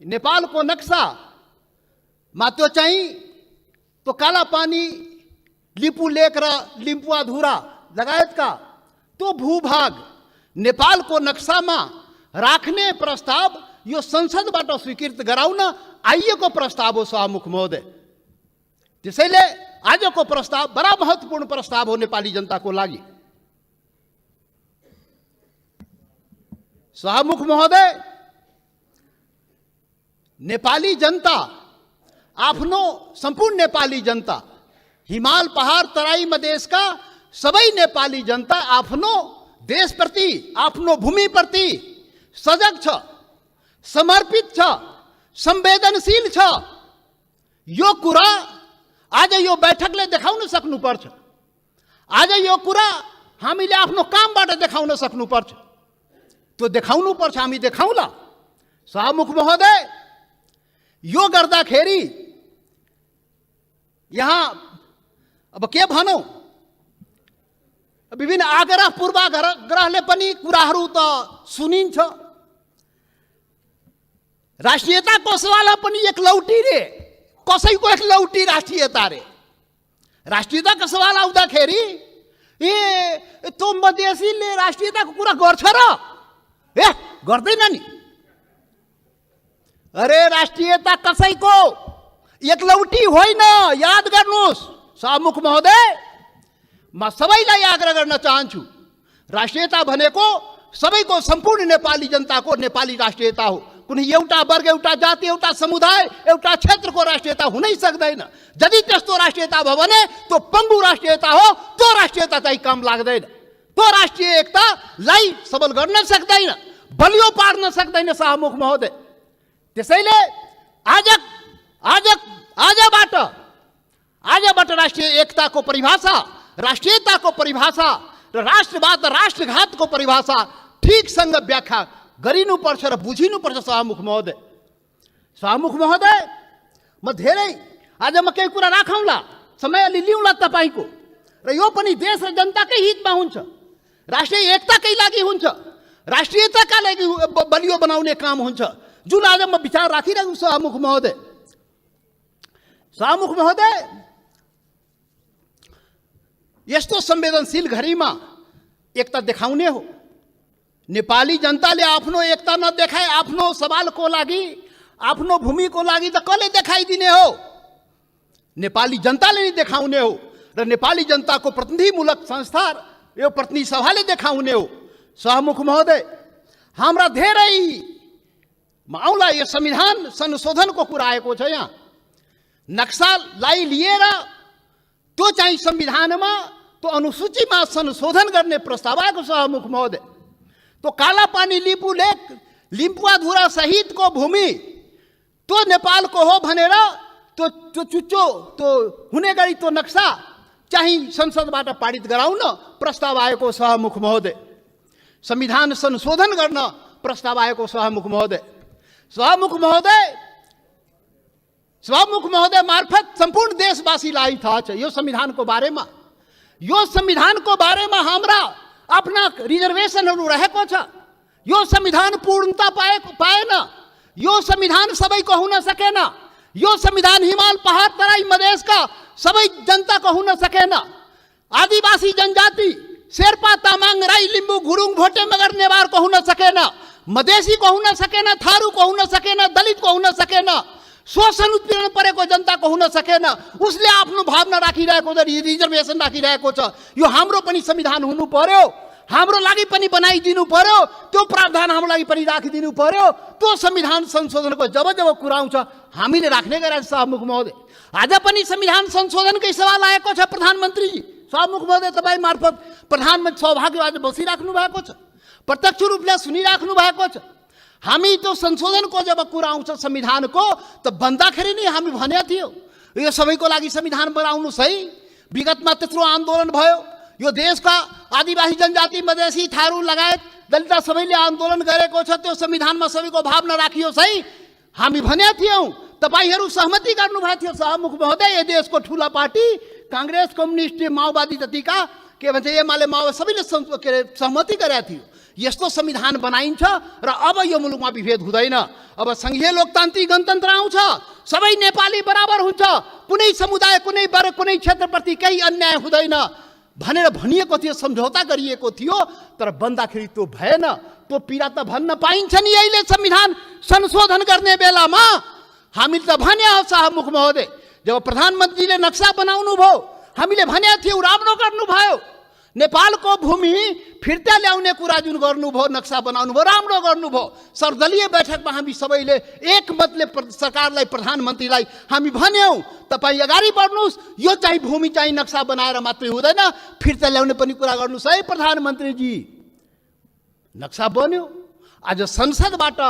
नेपालको नक्सामा त्यो चाहिँ त्यो कालापानी, लिपु लेक र लिम्पुवाधुरा लगायतका त्यो भूभाग नेपालको नक्सामा राख्ने प्रस्ताव यो संसदबाट स्वीकृत गराउन आइएको प्रस्ताव हो। सभामुख महोदय, त्यसैले आजको प्रस्ताव बडा महत्त्वपूर्ण प्रस्ताव हो नेपाली जनताको लागि। सभामुख महोदय, नेपाली जनता आफ्नो, सम्पूर्ण नेपाली जनता, हिमाल पहाड तराई मधेसका सबै नेपाली जनता आफ्नो देशप्रति, आफ्नो भूमिप्रति सजग छ, समर्पित छ, संवेदनशील छ। यो कुरा आज यो बैठकले देखाउन सक्नुपर्छ। आज यो कुरा हामीले आफ्नो कामबाट देखाउन सक्नुपर्छ। त्यो देखाउनुपर्छ, हामी देखाउला। सभामुख महोदय, यो गर्दाखेरि यहाँ अब के भनौँ, विभिन्न आग्रह पूर्वाग्रहले पनि कुराहरू त सुनिन्छ। राष्ट्रियताको सवाल पनि एकलौटी रे, कसैको एकलौटी राष्ट्रियता रे। राष्ट्रियताको सवाल आउँदाखेरि ए त्यो मधेसीले राष्ट्रियताको कुरा गर्छ र? ए गर्दैन नि। अरे राष्ट्रियता कसैको एकलौटी होइन, याद गर्नुहोस्। सभामुख महोदय, म सबैलाई आग्रह गर्न चाहन्छु, राष्ट्रियता भनेको सबैको, सम्पूर्ण नेपाली जनताको नेपाली राष्ट्रियता हो। कुनै एउटा वर्ग, एउटा जाति, एउटा समुदाय, एउटा क्षेत्रको राष्ट्रियता हुनै सक्दैन। यदि त्यस्तो राष्ट्रियता भयो भने त्यो पङ्गु राष्ट्रियता हो। त्यो राष्ट्रियता चाहिँ काम लाग्दैन। त्यो राष्ट्रिय एकतालाई सबल गर्न सक्दैन, बलियो पार्न सक्दैन शाहमुख महोदय। त्यसैले आजबाट राष्ट्रिय एकताको परिभाषा, राष्ट्रियताको परिभाषा र राष्ट्रवाद र राष्ट्रघातको परिभाषा ठिकसँग व्याख्या गरिनुपर्छ र बुझिनुपर्छ शाहमुख महोदय। शाहमुख महोदय, म धेरै आज म केही कुरा राखौँला, समय अलि लिउँला तपाईँको, र यो पनि देश र जनताकै हितमा हुन्छ, राष्ट्रिय एकताकै लागि हुन्छ, राष्ट्रियताका लागि बलियो बनाउने काम हुन्छ, जुन आज म विचार राखिरहेको छु। शाहमुख महोदय, यस्तो संवेदनशील घडीमा एकता देखाउने हो। नेपाली जनताले आफ्नो एकता नदेखाए आफ्नो सवालको लागि, आफ्नो भूमिको लागि त कसले देखाइदिने हो? नेपाली जनताले नै देखाउने हो र नेपाली जनताको प्रतिनिधिमूलक संस्था, यो प्रतिनिधि सभाले देखाउने हो। शाहमुख महोदय, हाम्रा धेरै आउला यो संविधान संशोधनको कुरा आएको छ। यहाँ नक्सालाई लिएर त्यो चाहिँ संविधानमा त्यो अनुसूचीमा संशोधन गर्ने प्रस्ताव आएको शाहमुख महोदय। त्यो कालापानी लिपु लेक, लिम्पुवाधुरा सहितको भूमि त्यो नेपालको हो भनेर त्यो चुच्चो त्यो हुने गरी त्यो नक्सा चाहिँ संसदबाट पारित गराउन प्रस्ताव आएको शाहमुख महोदय। संविधान संशोधन गर्न प्रस्ताव आएको शाहमुख महोदय। शाहमुख महोदय मार्फत सम्पूर्ण देशवासीलाई थाहा छ यो संविधानको बारेमा। यो संविधानको बारेमा हाम्रा आफ्ना रिजर्भेसनहरू रहेको छ। यो संविधान पूर्णता पाएन। यो संविधान सबैको हुन सकेन। यो संविधान हिमाल, पहाड, तराई, मधेसका सबै जनताको हुन सकेन। आदिवासी जनजाति, शेर्पा, तामाङ, राई, लिम्बू, गुरुङ, भोटे, मगर, नेवारको हुन सकेन। मधेसीको हुन सकेन, थारूको हुन सकेन, दलितको हुन सकेन, शोषण उत्पीडन परेको जनताको हुन सकेन। उसले आफ्नो भावना राखिरहेको छ, रिजर्भेसन राखिरहेको छ। यो हाम्रो पनि संविधान हुनु पर्यो, हाम्रो लागि पनि बनाइदिनु पर्यो, त्यो प्रावधान हाम्रो लागि पनि राखिदिनु पर्यो। त्यो संविधान संशोधनको जब कुरा आउँछ हामीले राख्ने गरेका शाहमुख महोदय। आज पनि संविधान संशोधनकै सवाल आएको छ प्रधानमन्त्रीजी। शाहमुख महोदय, तपाईँ मार्फत प्रधानमन्त्री सौभाग्य आज बसिराख्नु भएको छ, प्रत्यक्ष रूपले सुनिराख्नु भएको छ। हामी त्यो संशोधनको जब कुरा आउँछ संविधानको, त भन्दाखेरि नै हामी भनेका थियौँ यो सबैको लागि संविधान बनाउनुहोस् है। विगतमा त्यत्रो आन्दोलन भयो, यो देशका आदिवासी जनजाति, मधेसी, थारू लगायत दलित सबैले आन्दोलन गरेको छ। त्यो संविधानमा सबैको भावना राखियोस् है हामी भनेका थियौँ। तपाईँहरू सहमति गर्नुभएको थियो शाहमुख महोदय। यो देशको ठुला पार्टी काङ्ग्रेस, कम्युनिस्ट, माओवादी जतिका के भन्छ एमाले, माओवादी सबैले सहमति गरेका थियो। यस्तो संविधान बनाइन्छ र अब यो मुलुकमा विभेद हुँदैन। अब संघीय लोकतान्त्रिक गणतन्त्र आउँछ, सबै नेपाली बराबर हुन्छ, कुनै समुदाय, कुनै वर्ग, कुनै क्षेत्रप्रति केही अन्याय हुँदैन भनेर भनिएको थियो, सम्झौता गरिएको थियो। तर बन्दाखेरि त्यो भएन। त्यो पीडा त भन्न पाइन्छ नि अहिले संविधान संशोधन गर्ने बेलामा। हामीले त भने हो शाहमुख महोदय, जब प्रधानमन्त्रीले नक्सा बनाउनु भयो हामीले भनेका थियौँ राम्रो गर्नुभयो। नेपालको भूमि फिर्ता ल्याउने कुरा जुन गर्नुभयो, नक्सा बनाउनु भयो, राम्रो गर्नुभयो। सर्वदलीय बैठकमा हामी सबैले एकमतले सरकारलाई, प्रधानमन्त्रीलाई हामी भन्यौँ तपाईँ अगाडि बढ्नुहोस्, यो चाहिँ भूमि चाहिँ नक्सा बनाएर मात्रै हुँदैन, फिर्ता ल्याउने पनि कुरा गर्नुहोस् है प्रधानमन्त्रीजी। नक्सा बन्यो। आज संसदबाट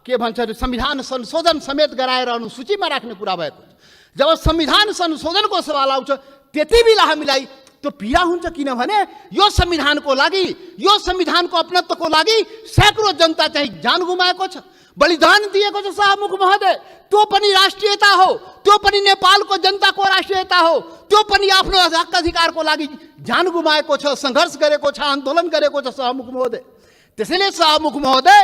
के भन्छ संविधान संशोधन समेत गराएर अनुसूचीमा राख्ने कुरा भएको छ। जब संविधान संशोधनको सवाल आउँछ त्यति बेला हामीलाई त्यो पीडा हुन्छ, किनभने यो संविधानको लागि, यो संविधानको अपनत्वको लागि सैकड़ों जनता चाहिँ जान गुमाएको छ, बलिदान दिएको छ शाहमुख महोदय। त्यो पनि राष्ट्रियता हो, त्यो पनि नेपालको जनताको राष्ट्रियता हो, त्यो पनि आफ्नो हक अधिकारको लागि जान गुमाएको छ, सङ्घर्ष गरेको छ, आन्दोलन गरेको छ शाहमुख महोदय। त्यसैले शाहमुख महोदय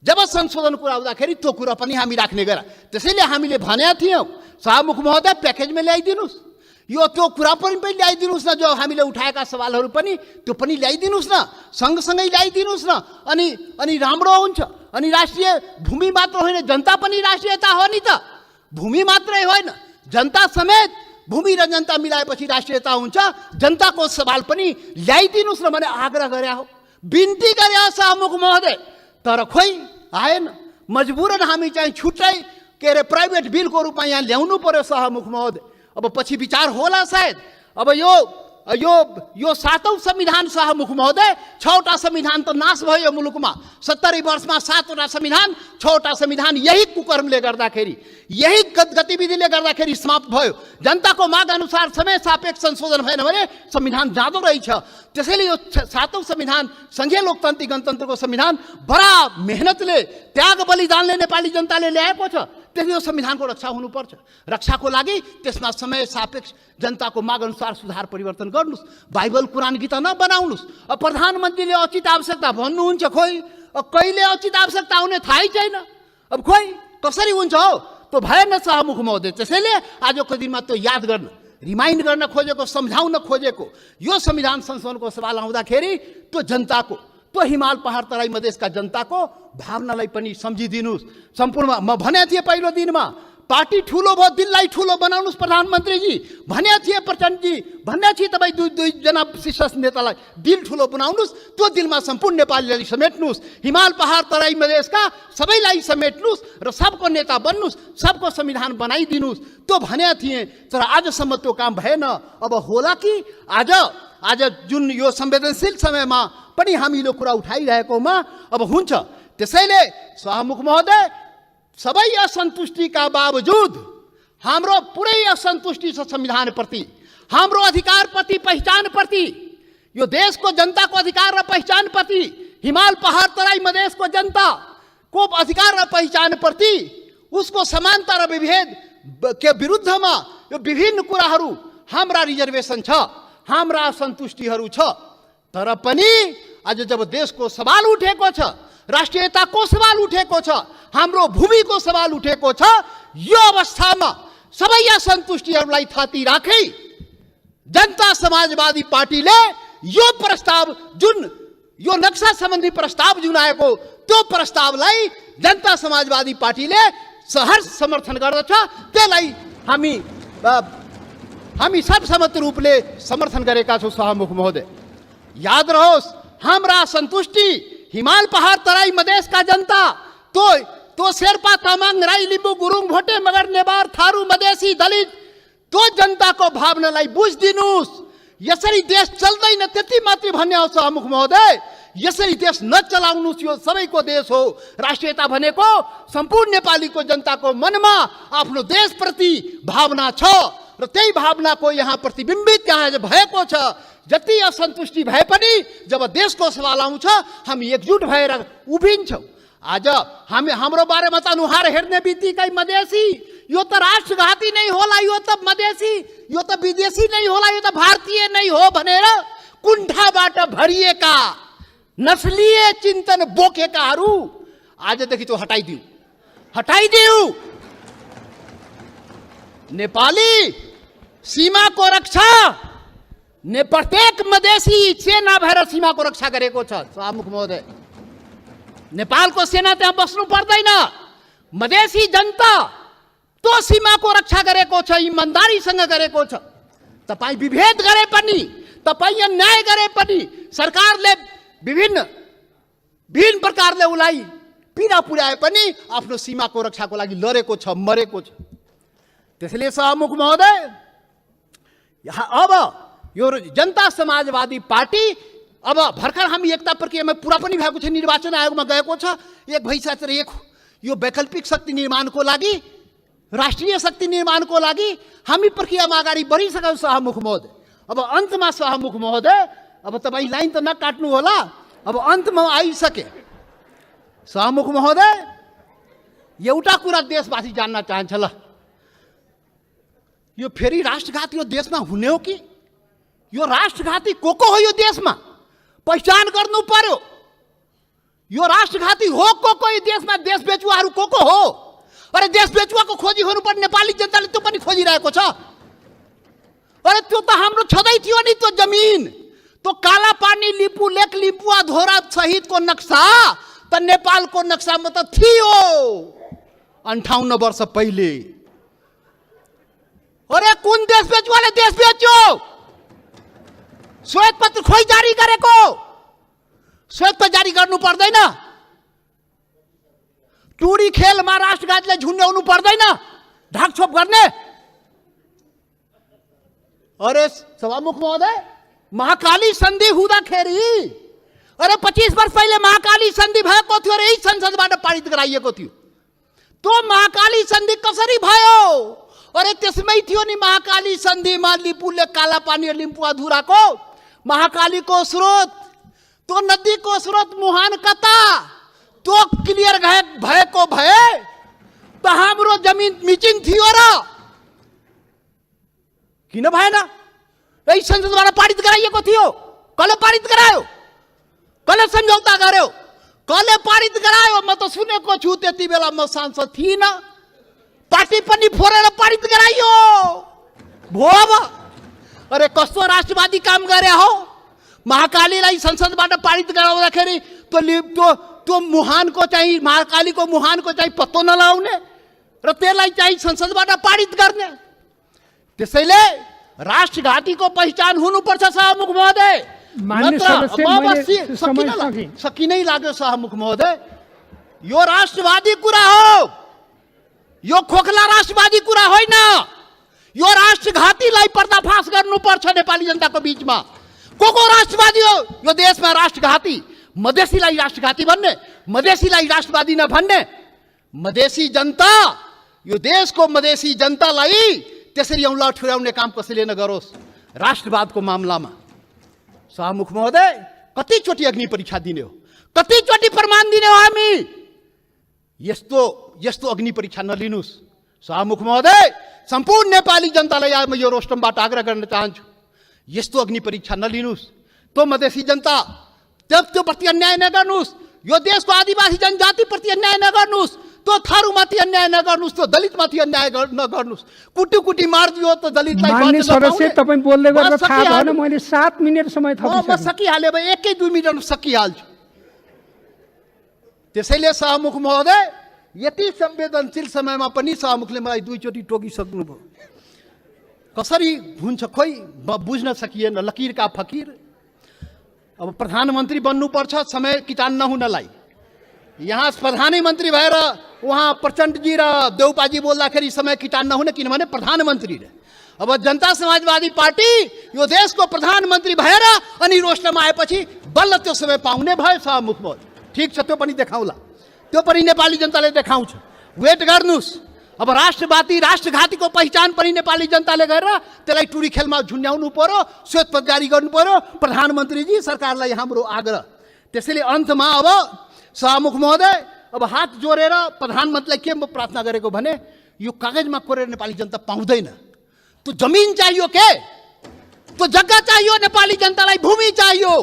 जब संशोधन कुरा आउँदाखेरि त्यो कुरा पनि हामी राख्ने गरा। त्यसैले हामीले भनेका थियौँ शाहमुख महोदय प्याकेजमा ल्याइदिनुहोस्, यो त्यो कुरा पनि ल्याइदिनुहोस् न, जो हामीले उठाएका सवालहरू पनि त्यो पनि ल्याइदिनुहोस् न, सँगसँगै ल्याइदिनुहोस् न। अनि राम्रो हुन्छ। अनि राष्ट्रिय भूमि मात्र होइन, जनता पनि राष्ट्रियता हो नि त। भूमि मात्रै होइन, जनता समेत, भूमि र जनता मिलाएपछि राष्ट्रियता हुन्छ। जनताको सवाल पनि ल्याइदिनुहोस् न भने आग्रह गरे हो, बिन्ती गरे शाहमुख महोदय। तर खोइ आएन। मजबुरन हामी चाहिँ छुट्टै के अरे प्राइभेट बिलको रूपमा यहाँ ल्याउनु पर्यो सभामुख महोदय। अब पछि विचार होला सायद। अब यो 7औं संविधान सभामुख महोदय, 6वटा संविधान त नाश भयो मुलुकमा। 70 वर्षमा 7वटा संविधान, 6वटा संविधान यही कुकर्मले गर्दाखेरि, यही गतिविधिले गर्दाखेरि समाप्त भयो। जनताको माग अनुसार समय सापेक्ष संशोधन भएन भने संविधान जाँदो रहेछ। त्यसैले यो 7औं संविधान, संघीय लोकतान्त्रिक गणतन्त्रको संविधान बडा मेहनतले, त्याग बलिदानले नेपाली जनताले ल्याएको छ। त्यसले यो संविधानको रक्षा हुनुपर्छ। रक्षाको लागि त्यसमा समय सापेक्ष जनताको माग अनुसार सुधार परिवर्तन गर्नुस्। बाइबल कुरान गीता नबनाउनुस्। अब प्रधानमन्त्रीले उचित आवश्यकता भन्नुहुन्छ, खोइ कहिले उचित आवश्यकता हुने थाहै छैन। अब खोइ कसरी हुन्छ हो, त्यो भएन सभामुख महोदय। त्यसैले आजको दिनमा त्यो याद गर्न, रिमाइन्ड गर्न खोजेको, सम्झाउन खोजेको यो संविधान संशोधनको सवाल आउँदाखेरि त्यो जनताको, त्यो हिमाल पहाड तराई मधेसका जनताको भावनालाई पनि सम्झिदिनुस्। सम्पूर्ण म भने थिएँ पहिलो दिनमा, पार्टी ठुलो भयो, दिललाई ठुलो बनाउनुस् प्रधानमन्त्रीजी भने थिए, प्रचण्डजी भन्ने थिए। तपाईँ दुईजना शीर्ष नेतालाई दिल ठुलो बनाउनुस्, त्यो दिलमा सम्पूर्ण नेपालीलाई समेट्नुहोस्, हिमाल पहाड तराई मधेसका सबैलाई समेट्नुहोस् र सबको नेता बन्नुहोस्, सबको संविधान बनाइदिनुहोस्, त्यो भने थिएँ। तर आजसम्म त्यो काम भएन। अब होला कि आज जुन यो संवेदनशील समयमा पनि हामीले कुरा उठाइरहेकोमा अब हुन्छ। त्यसैले सभामुख महोदय, सबै असन्तुष्टिका बावजुद हाम्रो पुरै असन्तुष्टि छ संविधानप्रति, हाम्रो अधिकारप्रति, पहिचानप्रति, यो देशको जनताको अधिकार र पहिचानप्रति, हिमाल पहाड तराई मधेसको जनताको अधिकार र पहिचानप्रति, उसको समानता र विभेद के विरुद्धमा यो विभिन्न कुराहरू, हाम्रा रिजर्भेसन छ, हाम्रा असन्तुष्टिहरू छ। तर पनि आज जब देशको सवाल उठेको छ, राष्ट्रियताको सवाल उठेको छ, हाम्रो भूमिको सवाल उठेको छ, यो अवस्थामा सबै असन्तुष्टिहरूलाई थाती राखी जनता समाजवादी पार्टीले यो प्रस्ताव, जुन यो नक्सा सम्बन्धी प्रस्ताव जुन आएको, त्यो प्रस्तावलाई जनता समाजवादी पार्टीले सहर्ष समर्थन गर्दछ। त्यसलाई हामी सर्वसम्मत रूपले समर्थन गरेका छौँ सभामुख महोदय। याद रहोस्, हाम्रा असन्तुष्टि हिमाल पहाड तराई मधेसका जनता, तो शेर्पा तामाङ राई लिम्बू गुरुङ भोटे मगर नेवार थारू मधेसी दलित, त्यो जनताको भावनालाई बुझिदिनुस्। यसरी देश चल्दैन त्यति मात्रै भन्ने हो सभामुख महोदय। यसरी देश नचलाउनुस्, यो सबैको देश हो। राष्ट्रियता भनेको सम्पूर्ण नेपालीको जनताको मनमा आफ्नो देशप्रति भावना छ र त्यही भावनाको यहाँ प्रतिबिम्बित यहाँ भएको छ। जति असन्तुष्टि भए पनि जब देशको सवाल आउँछ हामी एकजुट भएर उभिन्छौँ। आज हाम्रो बारेमा त अनुहार हेर्ने बित्तिकै मधेसी, यो त राष्ट्रघाती नै होला, यो त मधेसी, यो त विदेशी नै होला, यो त भारतीय नै हो भनेर कुण्ठाबाट भरिएका नस्लीय चिन्तन बोकेकाहरू आजदेखि त्यो हटाइदिऊ। नेपाली सीमाको रक्षा प्रत्येक मधेसी सेना भएर सीमाको रक्षा गरेको छ सभामुख महोदय। नेपालको सेना त्यहाँ बस्नु पर्दैन। मधेसी जनता त्यो सीमाको रक्षा गरेको छ, इमान्दारीसँग गरेको छ। तपाईँ विभेद गरे पनि, तपाईँ अन्याय गरे पनि, सरकारले विभिन्न प्रकारले उसलाई पीडा पुर्याए पनि आफ्नो सीमाको रक्षाको लागि लडेको छ, मरेको छ। त्यसैले सभामुख महोदय, अब यो जनता समाजवादी पार्टी अब भर्खर हामी एकता प्रक्रियामा पुरा पनि भएको छ, निर्वाचन आयोगमा गएको छ, एक भइसकेर यो वैकल्पिक शक्ति निर्माणको लागि, राष्ट्रिय शक्ति निर्माणको लागि हामी प्रक्रियामा अगाडि बढिसक्यौँ सभामुख महोदय। अब अन्तमा सभामुख महोदय, अब तपाईँ लाइन त नकाट्नु होला, अब अन्तमा आइसके। सभामुख महोदय, एउटा कुरा देशवासी जान्न चाहन्छ, ल यो फेरि राष्ट्रघात यो देशमा हुने हो कि? यो राष्ट्रघाती को हो यो देशमा? पहिचान गर्नु पर्यो। यो राष्ट्रघाती हो को यो देशमा? देश बेचुवाहरू को हो? अरे देश बेचुवाको खोजी हुनुपर्ने नेपाली जनताले त्यो पनि खोजिरहेको छ। अरे त्यो त हाम्रो छँदै थियो नि, त्यो जमिन, त्यो काला पानी लिपु लेक लिपुवा धोरा सहितको नक्सा त नेपालको नक्सामा त थियो 58 वर्ष पहिले। अरे कुन देश बेचुवाले देश बेच्यो? श्वेत पत्र खोइ जारी गरेको? श्वेत पत्र जारी गर्नु पर्दैन? टुडी खेलमा राष्ट्रघातीलाई झुन्ड्याउनु पर्दैन, ढाकछोप गर्ने। अरे सभामुख महोदय, महाकाली सन्धि हुँदाखेरि, अरे 25 वर्ष पहिले महाकाली सन्धि भएको थियो र यही संसदबाट पारित गराइएको थियो। त्यो महाकाली सन्धि कसरी भयो? अरे त्यसमै थियो नि महाकाली सन्धिमा लिपुले कालापानी र लिम्पुवाधुराको महाकालीको स्रोत, त्यो नदीको स्रोत मुहान कता, त्यो क्लियर भएको भए त हाम्रो जमिन मिचिन थियो र किन भएन? यही संसदबाट पारित गराइएको थियो। कसले पारित गरायो? कसले सम्झौता गर्यो? कसले पारित गरायो? म त सुनेको छु, त्यति बेला म सांसद थिइनँ। पार्टी पनि फोरेर पारित गराइयो भो। अब अरे कस्तो राष्ट्रवादी काम गरे हो? महाकालीलाई संसदबाट पारित गराउँदाखेरि त्यो मुहानको चाहिँ, महाकालीको मुहानको चाहिँ पत्तो नलाउने र त्यसलाई चाहिँ संसदबाट पारित गर्ने। त्यसैले राष्ट्रघातीको पहिचान हुनुपर्छ सभामुख महोदय। सकिनै लाग्यो सभामुख महोदय। यो राष्ट्रवादी कुरा हो, यो खोखला राष्ट्रवादी कुरा होइन। यो राष्ट्रघातीलाई पर्दाफास गर्नुपर्छ नेपाली जनताको बीचमा। को राष्ट्रवादी हो यो देशमा? राष्ट्रघाती। मधेसीलाई राष्ट्रघाती भन्ने, मधेसीलाई राष्ट्रवादी नभन्ने। मधेसी जनता, यो देशको मधेसी जनतालाई त्यसरी औँला ठुर्याउने काम कसैले नगरोस् राष्ट्रवादको मामलामा। सभामुख महोदय, कतिचोटि अग्नि परीक्षा दिने हो? कतिचोटि प्रमाण दिने हो हामी? यस्तो अग्नि परीक्षा नलिनुस् सभामुख महोदय। सम्पूर्ण नेपाली जनतालाई म यो रोस्टमबाट आग्रह गर्न चाहन्छु, यस्तो अग्नि परीक्षा नलिनुस्। त्यो मधेसी जनता त्यो प्रति अन्याय नगर्नुस्। यो देशको आदिवासी जनजातिप्रति अन्याय नगर्नुस्। त्यो थारूमाथि अन्याय नगर्नुस्। त्यो दलितमाथि अन्याय नगर्नुस्। कुटी मारिदियो त दलितलाई। माननीय सदस्य, तपाईँ बोल्दै गर्दा थाहा भएन, मैले 7 मिनेट समय थपिसकेँ। म सकिहालेँ, 1-2 मिनटमा सकिहाल्छु। त्यसैले सभामुख महोदय, यति संवेदनशील समयमा पनि सभामुखले मलाई 2 चोटि टोकिसक्नुभयो। कसरी हुन्छ खोइ बुझ्न सकिएन। लकीर का फकीर। अब प्रधानमन्त्री बन्नुपर्छ समय किटान नहुनलाई। यहाँ प्रधानमन्त्री भएर उहाँ प्रचण्डजी र देउपाजी बोल्दाखेरि समय किटान नहुने, किनभने प्रधानमन्त्री रे। अब जनता समाजवादी पार्टी यो देशको प्रधानमन्त्री भएर अनि रोस्टमा आएपछि बल्ल त्यो समय पाउने भयो सभामुख महोदय। ठिक छ, त्यो पनि देखाउँला, त्यो पनि नेपाली जनताले देखाउँछ। वेट गर्नुस्। अब राष्ट्रघातीको पहिचान पनि नेपाली जनताले गरेर त्यसलाई टुडी खेलमा झुन्ड्याउनु पर्यो, श्वेतपत्र जारी गर्नु पर्यो। प्रधानमन्त्रीजी, सरकारलाई हाम्रो आग्रह। त्यसैले अन्तमा अब सभामुख महोदय, अब हात जोडेर प्रधानमन्त्रीलाई के म प्रार्थना गरेको भने, यो कागजमा कोरेर नेपाली जनता पाउँदैन। त्यो जमिन चाहियो के? त्यो जग्गा चाहियो नेपाली जनतालाई, भूमि चाहियो।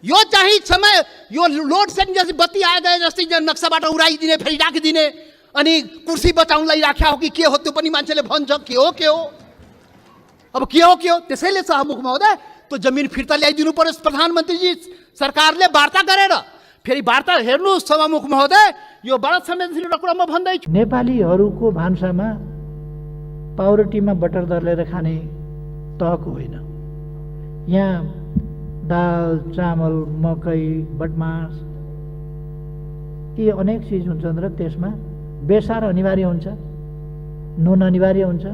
यो चाहिँ समय, यो लोड सेडिङ जस्तै बत्ती आए गए जस्तै नक्साबाट उडाइदिने, फेरि राखिदिने, अनि कुर्सी बचाउनलाई राख्या हो कि के हो त्यो पनि मान्छेले भन्छ। के हो अब के हो? त्यसैले सभामुख महोदय, त्यो जमिन फिर्ता ल्याइदिनु पर्यो प्रधानमन्त्रीजी। सरकारले वार्ता गरेर फेरि वार्ता हेर्नुहोस् सभामुख महोदय। यो बडा संवेदनशील कुरा म भन्दैछु। नेपालीहरूको भान्सामा पाउरोटीमा बटर दलेर खाने तहको होइन। यहाँ दाल, चामल, मकै, बटमास यी अनेक चिज हुन्छन् र त्यसमा बेसार अनिवार्य हुन्छ, नुन अनिवार्य हुन्छ,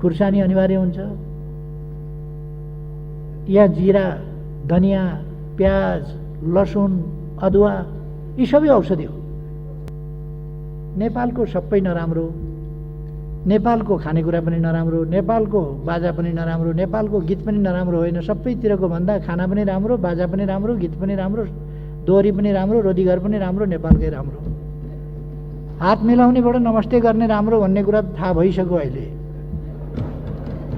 खुर्सानी अनिवार्य हुन्छ। यहाँ जिरा, धनियाँ, प्याज, लसुन, अदुवा यी सबै औषधि हो। नेपालको सबै नराम्रो, नेपालको खानेकुरा पनि नराम्रो, नेपालको बाजा पनि नराम्रो, नेपालको गीत पनि नराम्रो होइन। सबैतिरको भन्दा खाना पनि राम्रो, बाजा पनि राम्रो, गीत पनि राम्रो, दोहोरी पनि राम्रो, रोजगार पनि राम्रो, नेपालकै राम्रो। हात मिलाउनेबाट नमस्ते गर्ने राम्रो भन्ने कुरा थाहा भइसक्यो अहिले।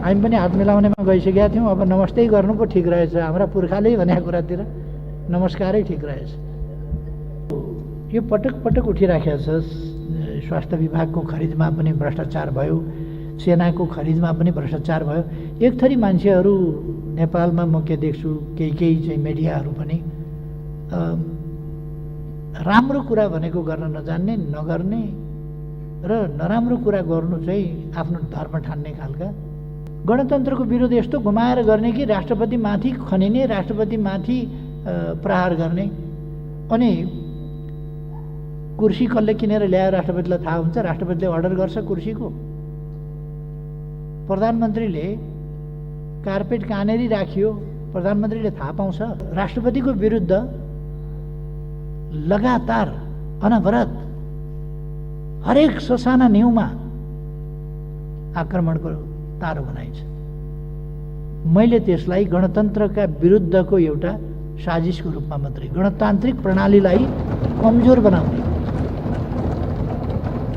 हामी पनि हात मिलाउनेमा गइसकेका थियौँ। अब नमस्ते गर्नु पो ठिक रहेछ। हाम्रा पुर्खाले भनेको कुरातिर नमस्कारै ठिक रहेछ। यो पटक उठिराखेको छ। स्वास्थ्य विभागको खरिदमा पनि भ्रष्टाचार भयो, सेनाको खरिदमा पनि भ्रष्टाचार भयो। एक थरी मान्छेहरू नेपालमा म के देख्छु, केही चाहिँ मिडियाहरू पनि राम्रो कुरा भनेको गर्न नजान्ने, नगर्ने र नराम्रो कुरा गर्नु चाहिँ आफ्नो धर्म ठान्ने खालका। गणतन्त्रको विरोध यस्तो घुमाएर गर्ने कि राष्ट्रपतिमाथि खनिने, राष्ट्रपतिमाथि प्रहार गर्ने। अनि कुर्सी कसले किनेर ल्यायो राष्ट्रपतिलाई थाहा हुन्छ, राष्ट्रपतिले अर्डर गर्छ कुर्सीको। प्रधानमन्त्रीले कार्पेट कहाँनेरि राखियो प्रधानमन्त्रीले थाहा पाउँछ। राष्ट्रपतिको विरुद्ध लगातार अनवरत हरेक ससाना न्युमा आक्रमणको तारो बनाइन्छ। मैले त्यसलाई गणतन्त्रका विरुद्धको एउटा साजिसको रूपमा मात्रै, गणतान्त्रिक प्रणालीलाई कमजोर बनाउने,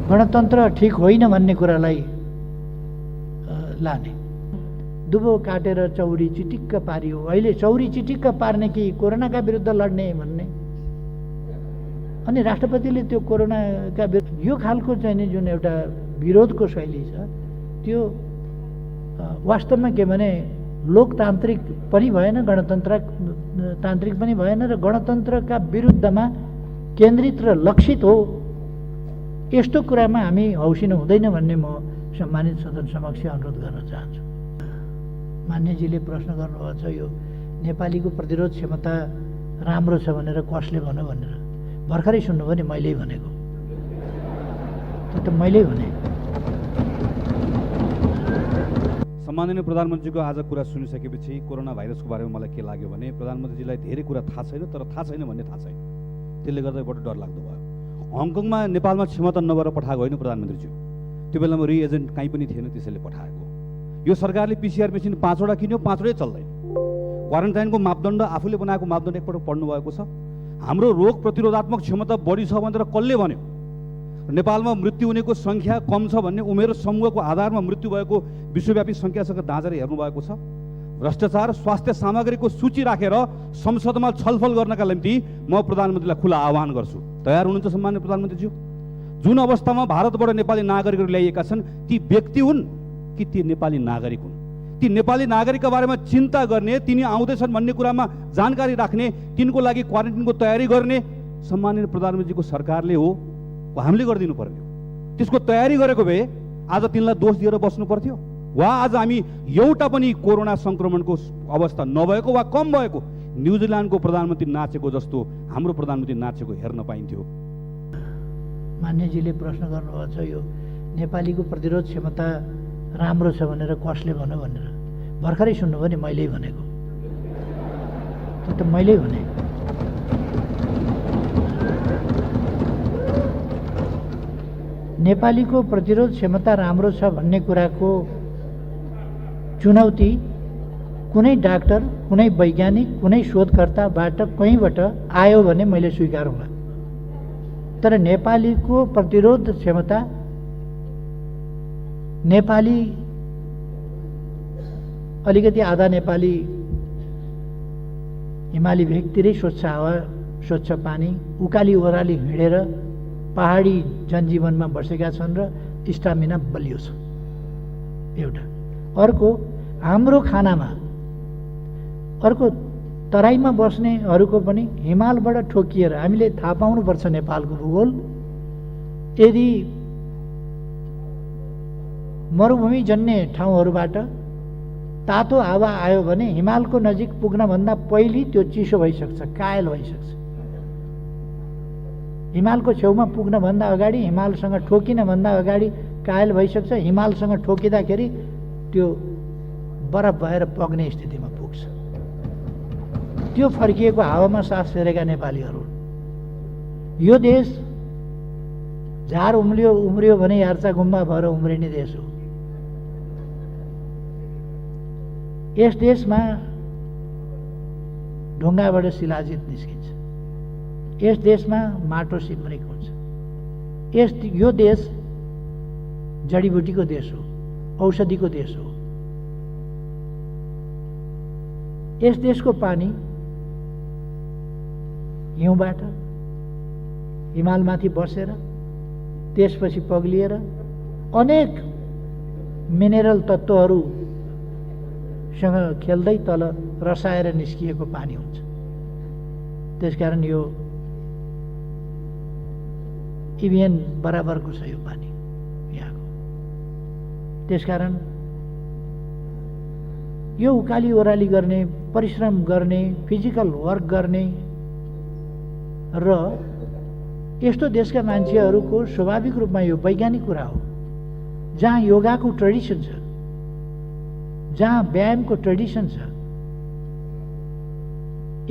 गणतन्त्र ठिक होइन भन्ने कुरालाई लाने। दुबो काटेर चौरी चिटिक्क पारियो। अहिले चौरी चिटिक्क पार्ने कि कोरोनाका विरुद्ध लड्ने भन्ने। अनि राष्ट्रपतिले त्यो कोरोनाका विरुद्ध यो खालको चाहिँ नि जुन एउटा विरोधको शैली छ त्यो वास्तवमा के भने लोकतान्त्रिक पनि भएन, गणतन्त्रतान्त्रिक पनि भएन र गणतन्त्रका विरुद्धमा केन्द्रित र लक्षित हो। यस्तो कुरामा हामी हौसिनु हुँदैन भन्ने म सम्मानित सदन समक्ष अनुरोध गर्न चाहन्छु। मान्यजीले प्रश्न गर्नुभएको छ यो नेपालीको प्रतिरोध क्षमता राम्रो छ भनेर कसले भन्यो भनेर। भर्खरै सुन्नुभयो नि, मैले भनेको। त्यो त मैले भने। सम्माननीय प्रधानमन्त्रीको आज कुरा सुनिसकेपछि कोरोना भाइरसको बारेमा मलाई के लाग्यो भने प्रधानमन्त्रीजीलाई धेरै कुरा थाहा छैन, तर थाहा छैन भन्ने थाहा छैन। त्यसले गर्दा बडो डर लाग्दो भयो। हङकङमा नेपालमा क्षमता नभएर पठाएको होइन प्रधानमन्त्रीज्यू, त्यो बेलामा रिएजेन्ट कहीँ पनि थिएन, त्यसैले पठाएको। यो सरकारले पिसिआर मेसिन 5वटा किन्यो, 5वटै चल्दैन। क्वारेन्टाइनको मापदण्ड आफूले बनाएको मापदण्ड एकपल्ट पढ्नु भएको छ। हाम्रो रोग प्रतिरोधात्मक क्षमता बढी छ भनेर कसले भन्यो? नेपालमा मृत्यु हुनेको सङ्ख्या कम छ भन्ने उमेर समूहको आधारमा मृत्यु भएको विश्वव्यापी सङ्ख्यासँग दाँजेर हेर्नु भएको छ। भ्रष्टाचार स्वास्थ्य सामग्रीको सूची राखेर संसदमा छलफल गर्नका निम्ति म प्रधानमन्त्रीलाई खुला आह्वान गर्छु। तयार हुनुहुन्छ सम्माननीय प्रधानमन्त्रीज्यू? जुन अवस्थामा भारतबाट नेपाली नागरिकहरू ल्याइएका छन् ती व्यक्ति हुन् कि ती नेपाली नागरिक हुन्? ती नेपाली नागरिकका बारेमा चिन्ता गर्ने, तिनी आउँदैछन् भन्ने कुरामा जानकारी राख्ने, तिनको लागि क्वारेन्टिनको तयारी गर्ने सम्माननीय प्रधानमन्त्रीको सरकारले हो, हामीले गरिदिनु पर्ने हो। त्यसको तयारी गरेको भए आज तिनलाई दोष दिएर बस्नु पर्थ्यो। वा आज हामी एउटा पनि कोरोना सङ्क्रमणको अवस्था नभएको वा कम भएको न्युजिल्यान्डको प्रधानमन्त्री नाचेको जस्तो हाम्रो प्रधानमन्त्री नाचेको हेर्न पाइन्थ्यो। मान्यजीले प्रश्न गर्नुभएको छ यो नेपालीको प्रतिरोध क्षमता राम्रो छ भनेर कसले भन्यो भनेर। भर्खरै सुन्नुभयो नि, मैले भनेको। त्यो त मैले भने। नेपालीको प्रतिरोध क्षमता राम्रो छ भन्ने कुराको चुनौती कुनै डाक्टर, कुनै वैज्ञानिक, कुनै शोधकर्ताबाट कहीँबाट आयो भने मैले स्वीकारूँला। तर नेपालीको प्रतिरोध क्षमता नेपाली अलिकति आधा नेपाली हिमाली भेगतिरै स्वच्छ हावा, स्वच्छ पानी, उकाली ओह्राली हिँडेर पहाडी जनजीवनमा बसेका छन् र स्टामिना बलियो छ एउटा। अर्को हाम्रो खानामा, अर्को तराईमा बस्नेहरूको पनि हिमालबाट ठोकिएर हामीले थाहा पाउनुपर्छ नेपालको भूगोल। यदि मरुभूमि जन्ने ठाउँहरूबाट तातो हावा आयो भने हिमालको नजिक पुग्नभन्दा पहिले त्यो चिसो भइसक्छ, कायल भइसक्छ। हिमालको छेउमा पुग्नभन्दा अगाडि, हिमालसँग ठोकिनभन्दा अगाडि कायल भइसक्छ। हिमालसँग ठोकिँदाखेरि त्यो बरफ भएर पग्ने स्थितिमा पुग्छ। त्यो फर्किएको हावामा सास फेरेका नेपालीहरू। यो देश झार उम्रियो भने यार्चा गुम्बा भएर उम्रिने देश हो। यस देशमा ढुङ्गाबाट शिलाजित निस्किन्छ। यस देशमा माटो सिमरिक हुन्छ। यो देश जडीबुटीको देश हो, औषधिको देश हो। यस देशको पानी हिउँबाट हिमालमाथि बसेर त्यसपछि पग्लिएर अनेक मिनेरल तत्त्वहरूसँग खेल्दै तल रसाएर निस्किएको पानी हुन्छ। त्यसकारण यो इभिएन बराबरको छ यो पानी यहाँको। त्यसकारण यो उकाली ओह्राली गर्ने, परिश्रम गर्ने, फिजिकल वर्क गर्ने र यस्तो देशका मान्छेहरूको स्वाभाविक रूपमा यो वैज्ञानिक कुरा हो, जहाँ योगाको ट्रेडिसन छ, जहाँ व्यायामको ट्रेडिसन छ,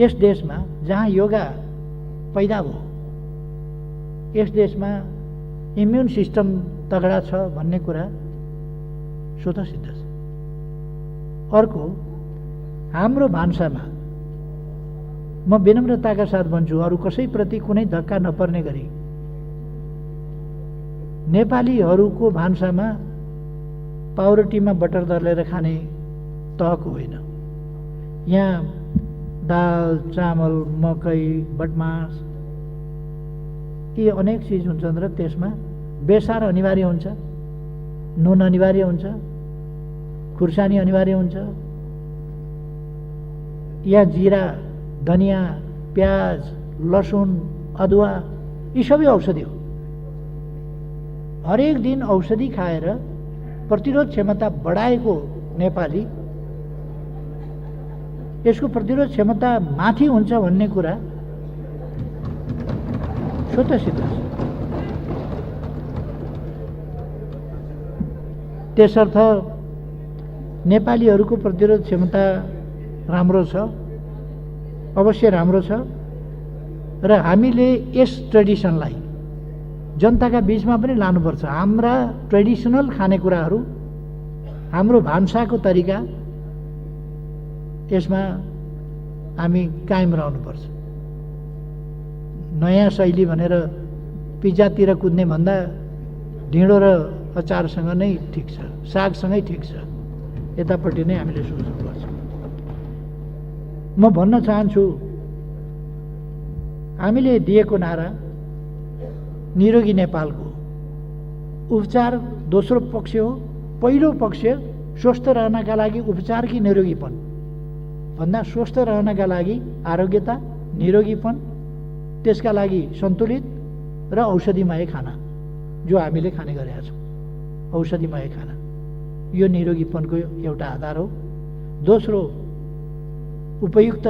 यस देशमा जहाँ योगा पैदा भयो, यस देशमा इम्युन सिस्टम तगडा छ भन्ने कुरा स्वतः सिद्ध छ। अर्को, हाम्रो भान्सामा म विनम्रताका साथ भन्छु, अरू कसैप्रति कुनै धक्का नपर्ने गरी नेपालीहरूको भान्सामा पाउरोटीमा बटर दलेर खाने तहको होइन। यहाँ दाल, चामल, मकै, बटमास यी अनेक चिज हुन्छन् र त्यसमा बेसार अनिवार्य हुन्छ, नुन अनिवार्य हुन्छ, खुर्सानी अनिवार्य हुन्छ। यहाँ जिरा, धनिया, प्याज, लसुन, अदुवा यी सबै औषधि हो। हरेक दिन औषधि खाएर प्रतिरोध क्षमता बढाएको नेपाली यसको प्रतिरोध क्षमता माथि हुन्छ भन्ने कुरा स्वतः सिद्ध छ। त्यसर्थ नेपालीहरूको प्रतिरोध क्षमता राम्रो छ, अवश्य राम्रो छ र हामीले यस ट्रेडिसनलाई जनताका बीचमा पनि लानुपर्छ। हाम्रा ट्रेडिसनल खानेकुराहरू, हाम्रो भान्साको तरिका, यसमा हामी कायम रहनुपर्छ। नयाँ शैली भनेर पिज्जातिर कुद्ने भन्दा ढिँडो र अचारसँग नै ठिक छ, सागसँगै ठिक छ, यतापट्टि नै हामीले सोच्नुपर्छ। म भन्न चाहन्छु, हामीले दिएको नारा निरोगी नेपालको उपचार दोस्रो पक्ष हो। पहिलो पक्ष स्वस्थ रहनका लागि उपचार कि निरोगीपन भन्दा स्वस्थ रहनका लागि आरोग्यता, निरोगीपन, त्यसका लागि सन्तुलित र औषधिमय खाना जो हामीले खाने गरेका छौँ। औषधिमय खाना यो निरोगीपनको एउटा आधार हो। दोस्रो, उपयुक्त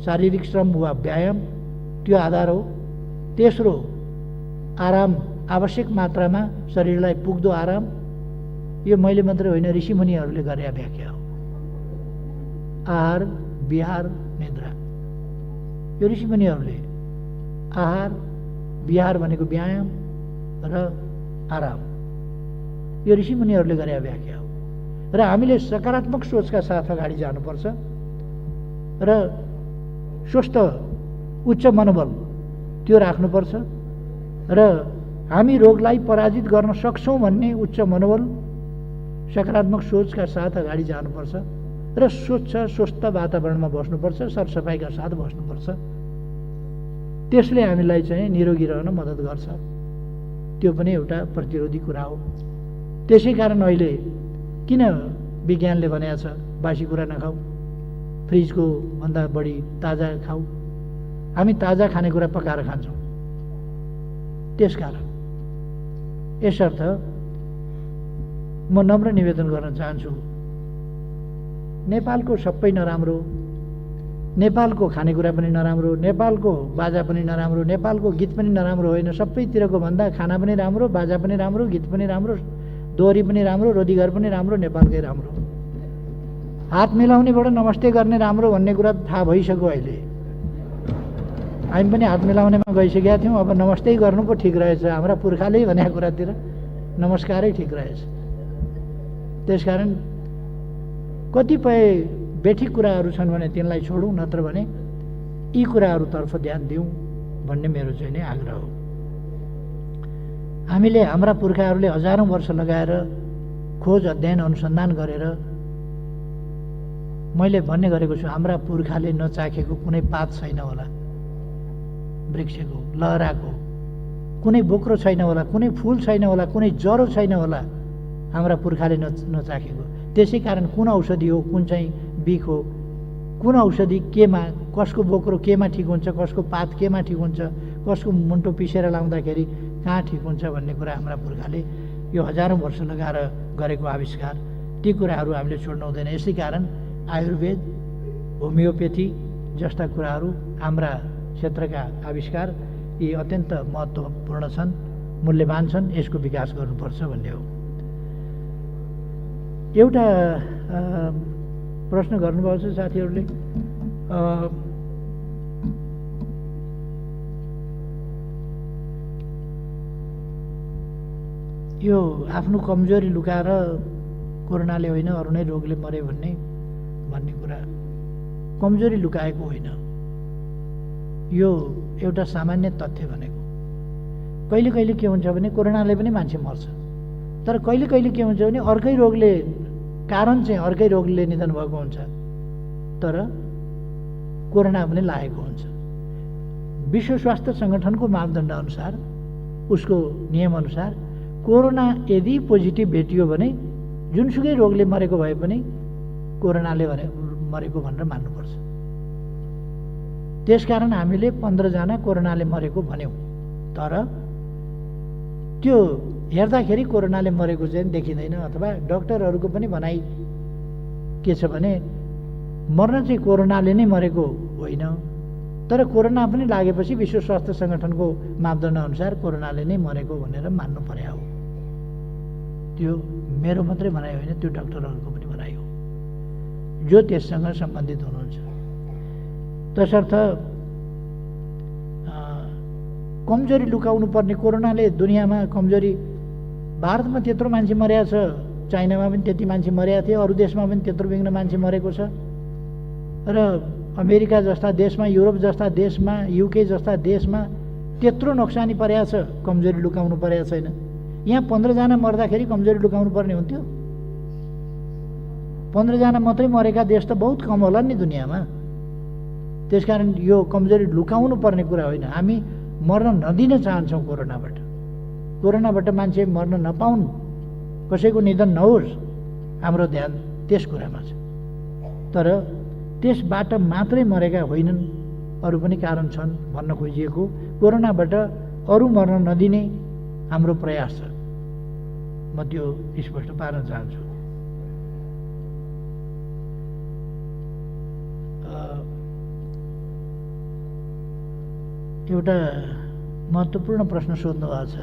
शारीरिक श्रम वा व्यायाम त्यो आधार हो। तेस्रो, आराम, आवश्यक मात्रामा शरीरलाई पुग्दो आराम। यो मैले मात्र होइन, ऋषिमुनिहरूले गरेका व्याख्या हो। आहार, विहार, निद्रा, यो ऋषिमुनिहरूले आहार विहार भनेको व्यायाम र आराम, यो ऋषिमुनिहरूले गरेका व्याख्या हो। र हामीले सकारात्मक सोचका साथ अगाडि जानुपर्छ र स्वस्थ उच्च मनोबल त्यो राख्नुपर्छ र हामी रोगलाई पराजित गर्न सक्छौँ भन्ने उच्च मनोबल, सकारात्मक सोचका साथ अगाडि जानुपर्छ र स्वच्छ स्वस्थ वातावरणमा बस्नुपर्छ, सरसफाइका साथ बस्नुपर्छ। त्यसले हामीलाई चाहिँ निरोगी रहन मद्दत गर्छ। त्यो पनि एउटा प्रतिरोधी कुरा हो। त्यसै कारण अहिले किन विज्ञानले भनेको छ बासी कुरा नखाऊ, फ्रिजको भन्दा बढी ताजा खाऊ। हामी ताजा खानेकुरा पकाएर खान्छौँ। त्यसकारण यसर्थ म नम्र निवेदन गर्न चाहन्छु, नेपालको सबै नराम्रो, नेपालको खानेकुरा पनि नराम्रो, नेपालको बाजा पनि नराम्रो, नेपालको गीत पनि नराम्रो होइन, सबैतिरको भन्दा खाना पनि राम्रो, बाजा पनि राम्रो, गीत पनि राम्रो, दोहोरी पनि राम्रो, रोदीघर पनि राम्रो, नेपालकै राम्रो। हात मिलाउनेबाट नमस्ते गर्ने राम्रो भन्ने कुरा थाहा भइसक्यो। अहिले हामी पनि हात मिलाउनेमा गइसकेका थियौँ। अब नमस्ते गर्नु पो ठिक रहेछ, हाम्रा पुर्खाले भनेको कुरातिर नमस्कारै ठिक रहेछ। त्यसकारण कतिपय बेठिक कुराहरू छन् भने तिनलाई छोडौँ, नत्र भने यी कुराहरूतर्फ ध्यान दिउँ भन्ने मेरो चाहिँ नै आग्रह हो। हामीले, हाम्रा पुर्खाहरूले हजारौँ वर्ष लगाएर खोज, अध्ययन, अनुसन्धान गरेर, मैले भन्ने गरेको छु, हाम्रा पुर्खाले नचाखेको कुनै पात छैन होला, वृक्षको, लहराको कुनै बोक्रो छैन होला, कुनै फुल छैन होला, कुनै जरो छैन होला हाम्रा पुर्खाले नचाखेको। त्यसै कारण कुन औषधि हो, कुन चाहिँ बिख हो, कुन औषधि केमा, कसको बोक्रो केमा ठिक हुन्छ, कसको पात केमा ठिक हुन्छ, कसको मुन्टो पिसेर लाउँदाखेरि कहाँ ठिक हुन्छ भन्ने कुरा हाम्रा पुर्खाले यो हजारौँ वर्ष लगाएर गरेको आविष्कार, ती कुराहरू हामीले छोड्नु हुँदैन। यसै कारण आयुर्वेद, होमियोपेथी जस्ता कुराहरू हाम्रा क्षेत्रका आविष्कार, यी अत्यन्त महत्त्वपूर्ण छन्, मूल्यवान छन्, यसको विकास गर्नुपर्छ भन्ने हो। एउटा प्रश्न गर्नुभएको छ साथीहरूले, यो आफ्नो कमजोरी लुकाएर कोरोनाले होइन अरू नै रोगले मरे भन्ने कुरा कमजोरी लुकाएको होइन, यो एउटा सामान्य तथ्य भनेको। कहिले कहिले के हुन्छ भने कोरोनाले पनि मान्छे मर्छ, तर कहिले कहिले के हुन्छ भने अर्कै रोगले, कारण चाहिँ अर्कै रोगले निधन भएको हुन्छ, तर कोरोना पनि लागेको हुन्छ। विश्व स्वास्थ्य सङ्गठनको मापदण्ड अनुसार, उसको नियमअनुसार कोरोना यदि पोजिटिभ भेटियो भने जुनसुकै रोगले मरेको भए पनि कोरोनाले मरेको भनेर मान्नुपर्छ। त्यसकारण हामीले 15 जना कोरोनाले मरेको भन्यौँ, तर त्यो हेर्दाखेरि कोरोनाले मरेको चाहिँ देखिँदैन। अथवा डाक्टरहरूको पनि भनाइ के छ भने मर्न चाहिँ कोरोनाले नै मरेको होइन, तर कोरोना पनि लागेपछि विश्व स्वास्थ्य सङ्गठनको मापदण्ड अनुसार कोरोनाले नै मरेको भनेर मान्नु पर्या हो। त्यो मेरो मात्रै भनाइ होइन, त्यो डाक्टरहरूको पनि भनाइ हो जो त्यससँग सम्बन्धित हुनुहुन्छ। तसर्थ कमजोरी लुकाउनु पर्ने, कोरोनाले दुनियाँमा कमजोरी, भारतमा त्यत्रो मान्छे मरेको छ, चाइनामा पनि त्यति मान्छे मरेका थिए, अरू देशमा पनि त्यत्रो बिघ्न मान्छे मरेको छ, र अमेरिका जस्ता देशमा, युरोप जस्ता देशमा, युके जस्ता देशमा त्यत्रो नोक्सानी परेको छ, कमजोरी लुकाउनु परेको छैन। यहाँ 15 जना मर्दाखेरि कमजोरी लुकाउनु पर्ने हुन्थ्यो? 15 जना मात्रै मरेका देश त बहुत कम होला नि दुनियाँमा। त्यसकारण यो कमजोरी लुकाउनु पर्ने कुरा होइन। हामी मर्न नदिन चाहन्छौँ कोरोनाबाट, कोरोनाबाट मान्छे मर्न नपाउन्, कसैको निधन नहोस्, हाम्रो ध्यान त्यस कुरामा छ। तर त्यसबाट मात्रै मरेका होइनन्, अरू पनि कारण छन् भन्न खोजिएको। कोरोनाबाट अरू मर्न नदिने हाम्रो प्रयास छ, म त्यो स्पष्ट पार्न चाहन्छु। एउटा महत्त्वपूर्ण प्रश्न सोध्नु भएको छ,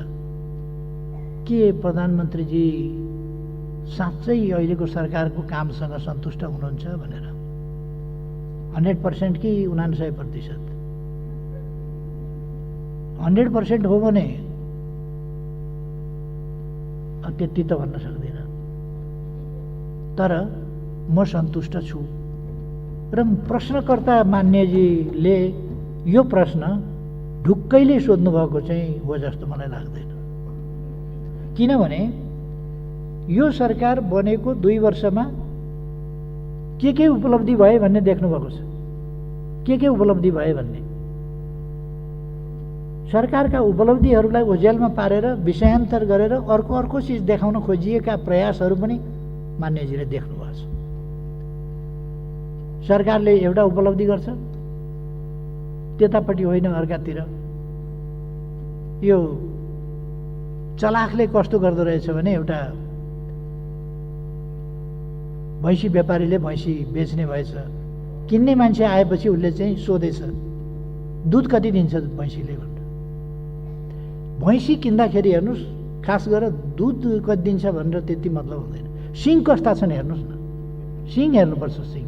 के प्रधानमन्त्रीजी साँच्चै अहिलेको सरकारको कामसँग सन्तुष्ट हुनुहुन्छ भनेर। 100% कि 99%? 100% हो भने त्यति त भन्न सक्दिनँ, तर म सन्तुष्ट छु। र प्रश्नकर्ता मान्यजीले यो प्रश्न ढुक्कैले सोध्नु भएको चाहिँ हो जस्तो मलाई लाग्दैन। किनभने यो सरकार बनेको 2 वर्षमा के उपलब्धि भए भन्ने देख्नु भएको छ। के उपलब्धि भए भन्ने, सरकारका उपलब्धिहरूलाई ओझेलमा पारेर विषयान्तर गरेर अर्को चिज देखाउन खोजिएका प्रयासहरू पनि मान्यजीले देख्नु भएको छ। सरकारले एउटा उपलब्धि गर्छ, त्यतापट्टि होइन अर्कातिर। यो चलाखले कस्तो गर्दो रहेछ भने, एउटा भैँसी व्यापारीले भैँसी बेच्ने भएछ, किन्ने मान्छे आएपछि उसले चाहिँ सोधेछ दुध कति दिन्छ भैँसीले भनेर। भैँसी किन्दाखेरि हेर्नुहोस्, खास गरेर दुध कति दिन्छ भनेर त्यति मतलब हुँदैन, सिङ कस्ता छन् हेर्नुहोस् न, सिङ हेर्नुपर्छ। सिङ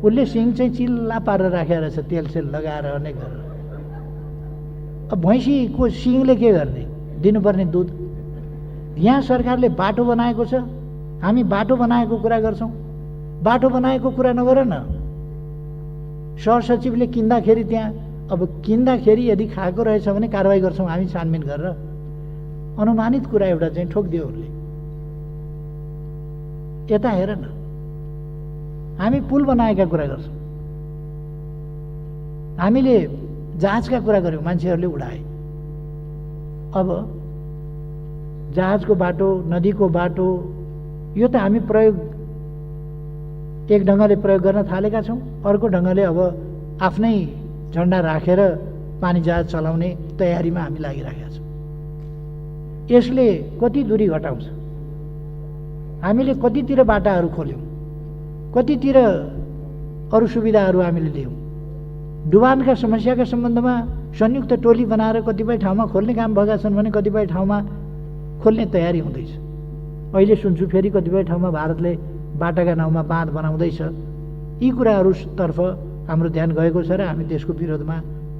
उसले सिङ चाहिँ चिल्ला पारेर राखेर रहेछ, तेलसेल लगाएर अनेक गरेर। अब भैँसीको सिङले के गर्ने, दिनुपर्ने दुध। यहाँ सरकारले बाटो बनाएको छ, हामी बाटो बनाएको कुरा गर्छौँ, बाटो बनाएको कुरा नगर न। सहसचिवले किन्दाखेरि त्यहाँ, अब किन्दाखेरि यदि खाएको रहेछ भने कारवाही गर्छौँ हामी छानबिन गरेर। अनुमानित कुरा एउटा चाहिँ ठोकिदियो उसले। यता हेर न, हामी पुल बनाएका कुरा गर्छौँ, हामीले जहाजका कुरा गऱ्यौँ, मान्छेहरूले उडाए। अब जहाजको बाटो, नदीको बाटो, यो त हामी प्रयोग एक ढङ्गले प्रयोग गर्न थालेका छौँ, अर्को ढङ्गले अब आफ्नै झन्डा राखेर पानी जहाज चलाउने तयारीमा हामी लागिरहेका छौँ। यसले कति दूरी घटाउँछ, हामीले कतितिर बाटाहरू खोल्यौँ, कतितिर अरू सुविधाहरू हामीले ल्यायौँ। डुबानका समस्याका सम्बन्धमा संयुक्त टोली बनाएर कतिपय ठाउँमा खोल्ने काम भएका छन् भने कतिपय ठाउँमा खोल्ने तयारी हुँदैछ। अहिले सुन्छु फेरि कतिपय ठाउँमा भारतले बाटाका नाउँमा बाँध बनाउँदैछ। यी कुराहरूतर्फ हाम्रो ध्यान गएको छ र हामी त्यसको विरोधमा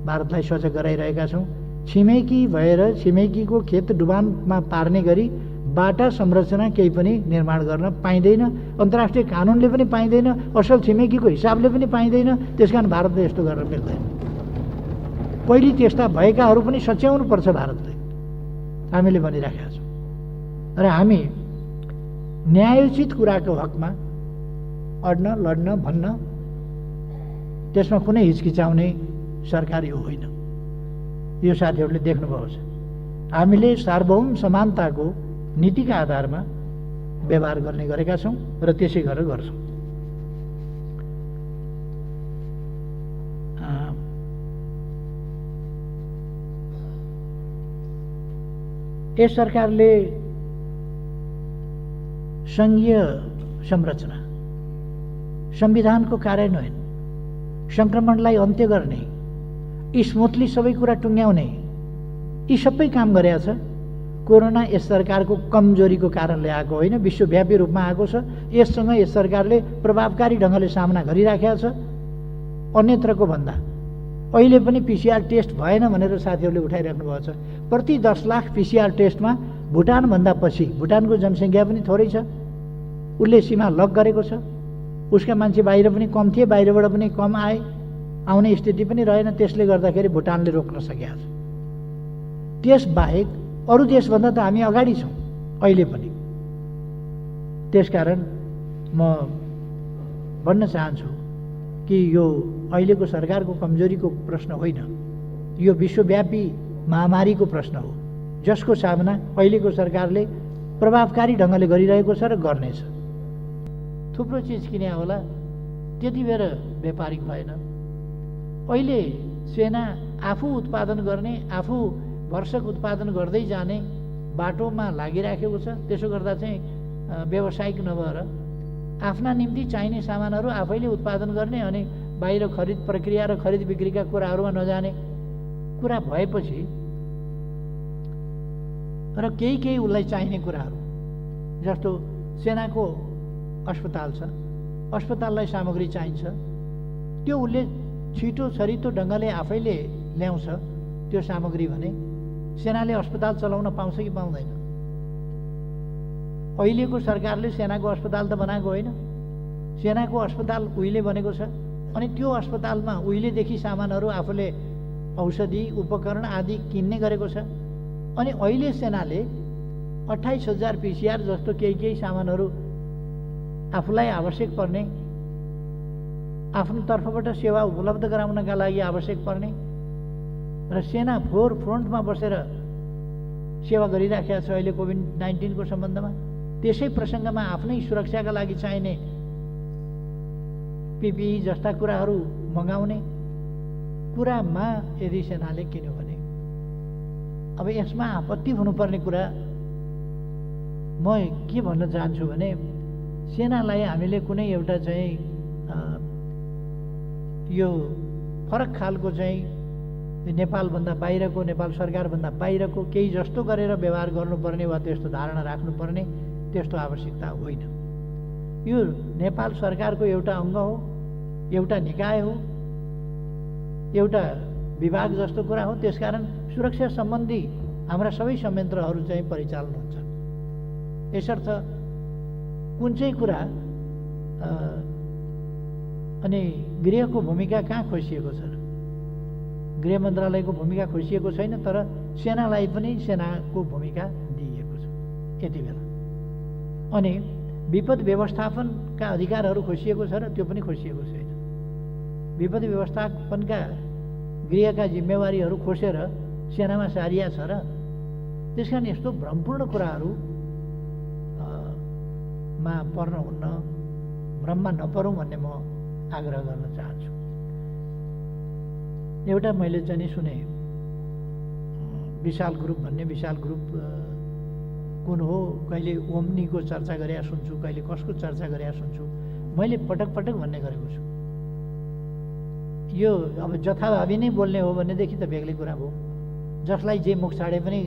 भारतलाई सजग गराइरहेका छौँ। छिमेकी भएर छिमेकीको खेत डुबानमा पार्ने गरी बाटा संरचना केही पनि निर्माण गर्न पाइँदैन, अन्तर्राष्ट्रिय कानुनले पनि पाइँदैन, असल छिमेकीको हिसाबले पनि पाइँदैन। त्यसकारण भारतले यस्तो गर्न मिल्दैन। पहिले त्यस्ता भएकाहरू पनि सच्याउनुपर्छ भारतले, हामीले भनिराखेका छौँ। र हामी न्यायोचित कुराको हकमा अड्न लड्न भन्न त्यसमा कुनै हिचकिचाउने सरकार यो होइन। यो साथीहरूले देख्नुभएको छ। हामीले सार्वभौम समानताको नीतिका आधारमा व्यवहार गर्ने गरेका छौँ र त्यसै गरेर गर्छौँ। यस सरकारले सङ्घीय संरचना, संविधानको कार्यान्वयन, सङ्क्रमणलाई अन्त्य गर्ने, स्मुथली सबै कुरा टुङ्ग्याउने यी सबै काम गरेका छ। कोरोना यस सरकारको कमजोरीको कारणले आएको होइन, विश्वव्यापी रूपमा आएको छ। यससँग यस सरकारले प्रभावकारी ढङ्गले सामना गरिराखेका छ। अन्यत्रको भन्दा अहिले पनि पिसिआर टेस्ट भएन भनेर साथीहरूले उठाइराख्नु भएको छ। प्रति 10 लाख पिसिआर टेस्टमा भुटानभन्दा पछि, भुटानको जनसङ्ख्या पनि थोरै छ, उसले सीमा लक गरेको छ। उसका मान्छे बाहिर पनि कम थिए, बाहिरबाट पनि कम आए, आउने स्थिति पनि रहेन। त्यसले गर्दाखेरि भुटानले रोक्न सकेका छ। त्यसबाहेक अरू देशभन्दा त हामी अगाडि छौँ अहिले पनि। त्यसकारण म भन्न चाहन्छु कि यो अहिलेको सरकारको कमजोरीको प्रश्न होइन, यो विश्वव्यापी महामारीको प्रश्न हो, जसको सामना अहिलेको सरकारले प्रभावकारी ढङ्गले गरिरहेको छ र गर्नेछ। थुप्रो चिज किने होला, त्यति बेर व्यापारिक भएन। अहिले सेना आफू उत्पादन गर्ने, आफू भरसक उत्पादन गर्दै जाने बाटोमा लागिराखेको छ। त्यसो गर्दा चाहिँ व्यावसायिक नभएर आफ्ना निम्ति चाहिने सामानहरू आफैले उत्पादन गर्ने अनि बाहिर खरिद प्रक्रिया र खरिद बिक्रीका कुराहरूमा नजाने कुरा भएपछि र केही उसलाई चाहिने कुराहरू, जस्तो सेनाको अस्पताल छ, अस्पताललाई सामग्री चाहिन्छ, त्यो उसले छिटो छरितो ढङ्गले आफैले ल्याउँछ त्यो सामग्री भने सेनाले अस्पताल चलाउन पाउँछ कि पाउँदैन? अहिलेको सरकारले सेनाको अस्पताल त बनाएको होइन, सेनाको अस्पताल उहिले बनेको छ। अनि त्यो अस्पतालमा उहिलेदेखि सामानहरू आफूले औषधि उपकरण आदि किन्ने गरेको छ। अनि अहिले सेनाले 28,000 पिसिआर जस्तो केही सामानहरू आफूलाई आवश्यक पर्ने, आफ्नो तर्फबाट सेवा उपलब्ध गराउनका लागि आवश्यक पर्ने र सेना फ्रन्टमा बसेर सेवा गरिराखेका छ अहिले कोभिड-19 को सम्बन्धमा। त्यसै प्रसङ्गमा आफ्नै सुरक्षाका लागि चाहिने पिपिई जस्ता कुराहरू मगाउने कुरामा यदि सेनाले किन्यो भने अब यसमा आपत्ति हुनुपर्ने कुरा म के भन्न चाहन्छु भने सेनालाई हामीले कुनै एउटा चाहिँ यो फरक खालको चाहिँ नेपालभन्दा बाहिरको, नेपाल सरकारभन्दा बाहिरको केही जस्तो गरेर व्यवहार गर्नुपर्ने वा त्यस्तो धारणा राख्नुपर्ने त्यस्तो आवश्यकता होइन। यो नेपाल सरकारको एउटा अङ्ग हो, एउटा निकाय हो, एउटा विभाग जस्तो कुरा हो। त्यसकारण सुरक्षा सम्बन्धी हाम्रा सबै संयन्त्रहरू चाहिँ परिचालन हुन्छ। यसर्थ कुन चाहिँ कुरा अनि गृहको भूमिका कहाँ खोसिएको छ? गृह मन्त्रालयको भूमिका खोसिएको छैन, तर सेनालाई पनि सेनाको भूमिका दिइएको छ यति बेला। अनि विपद व्यवस्थापनका अधिकारहरू खोसिएको छ र त्यो पनि खोसिएको छैन। विपद व्यवस्थापनका गृहका जिम्मेवारीहरू खोसेर सेनामा सारिया छ र त्यसकारण यस्तो भ्रमपूर्ण कुराहरू मा पर्न हुन्न, भ्रममा नपरौँ भन्ने म आग्रह गर्न चाहन्छु। एउटा मैले चाहिँ सुने विशाल ग्रुप भन्ने, विशाल ग्रुप कुन हो? कहिले ओम्नीको चर्चा गरेका सुन्छु, कहिले कसको चर्चा गरेका सुन्छु। मैले पटक पटक भन्ने गरेको छु, यो अब जथाभावी नै बोल्ने हो भनेदेखि त बेग्लै कुरा भयो। जसलाई जे मुख छाडे पनि